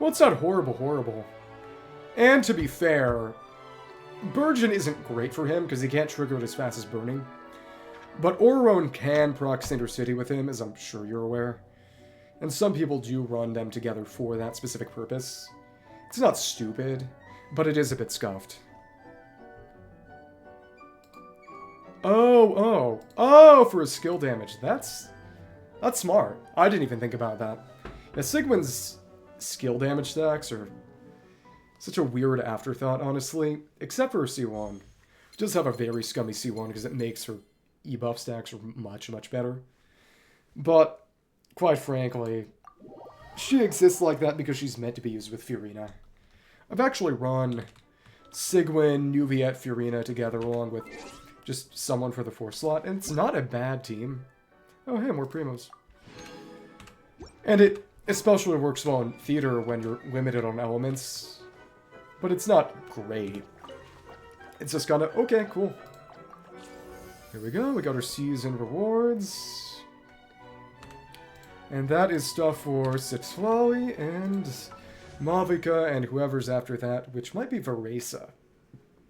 Well, it's not horrible. And to be fair, Burgeon isn't great for him, because he can't trigger it as fast as Burning. But Ororon can proc Cinder City with him, as I'm sure you're aware. And some people do run them together for that specific purpose. It's not stupid, but it is a bit scuffed. Oh, for his skill damage. That's smart. I didn't even think about that. Yeah, Sigmund's skill damage stacks are such a weird afterthought, honestly. Except for her C1. She does have a very scummy C1 because it makes her E-buff stacks much, much better. But, quite frankly, she exists like that because she's meant to be used with Furina. I've actually run Sigwin, Nuviet, Furina together along with just someone for the 4 slot, and it's not a bad team. Oh, hey, more Primos. And it especially works well in theater when you're limited on elements, but it's not great. It's just kind of, okay, cool. Here we go, we got our season rewards. And that is stuff for Citlali and Malvika and whoever's after that, which might be Veresa.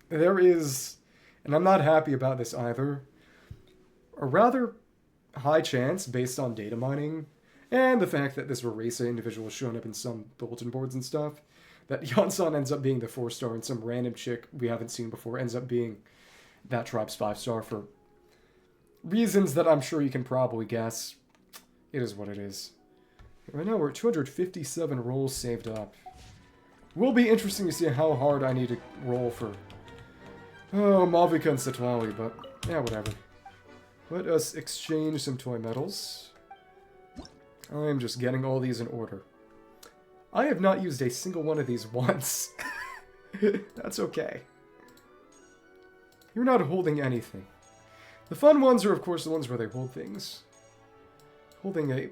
There is, and I'm not happy about this either, a rather high chance, based on data mining, and the fact that this Veresa individual has shown up in some bulletin boards and stuff, that Yonsan ends up being the 4-star and some random chick we haven't seen before ends up being that tribe's 5-star for reasons that I'm sure you can probably guess. It is what it is. Right now we're at 257 rolls saved up. Will be interesting to see how hard I need to roll for Malvika and Citlali, but yeah, whatever. Let us exchange some toy medals. I am just getting all these in order. I have not used a single one of these once. That's okay. You're not holding anything. The fun ones are, of course, the ones where they hold things. Holding a...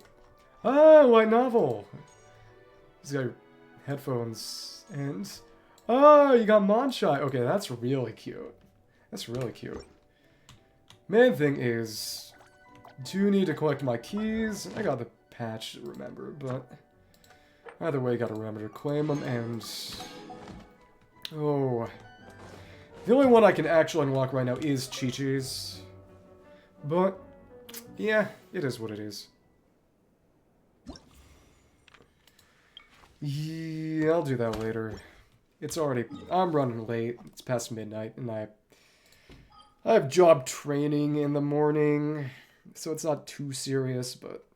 Oh, light novel! He's got headphones and... Oh, you got Monshai! Okay, that's really cute. That's really cute. Main thing is... Do need to collect my keys. I got the patch to remember, but... Either way, gotta remember to claim them, and... Oh... The only one I can actually unlock right now is Chi-Chi's. But... Yeah, it is what it is. Yeah, I'll do that later. It's already... I'm running late. It's past midnight, and I have job training in the morning, so it's not too serious, but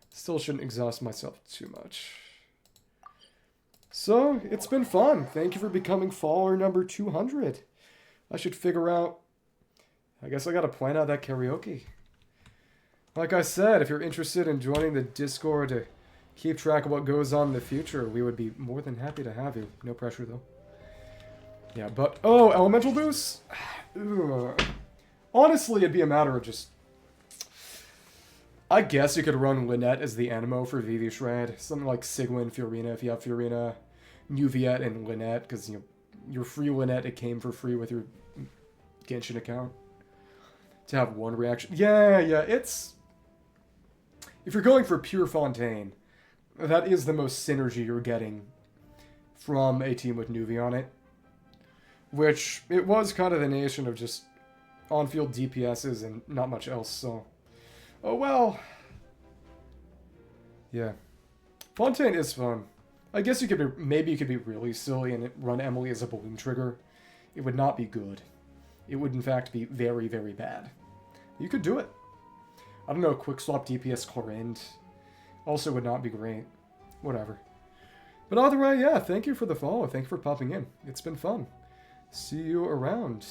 still shouldn't exhaust myself too much. So, it's been fun. Thank you for becoming follower number 200. I should figure out... I guess I gotta plan out that karaoke. Like I said, if you're interested in joining the Discord to keep track of what goes on in the future, we would be more than happy to have you. No pressure, though. Yeah, but... Oh, elemental boost? Ugh. Honestly, it'd be a matter of just... I guess you could run Lynette as the Anemo for Vivi Shred. Something like Sigwin, Fiorina, if you have Fiorina, Nuviet, and Lynette, because, you know, your free Lynette, it came for free with your Genshin account. To have one reaction. Yeah, it's... If you're going for pure Fontaine, that is the most synergy you're getting from a team with Nuvi on it. Which, it was kind of the nation of just on-field DPSs and not much else, so... Oh well. Yeah. Fontaine is fun. I guess you could be, maybe you could be really silly and run Emily as a balloon trigger. It would not be good. It would in fact be very, very bad. You could do it. I don't know, quick swap DPS Chlorinde also would not be great. Whatever. But either way, yeah, thank you for the follow. Thank you for popping in. It's been fun. See you around.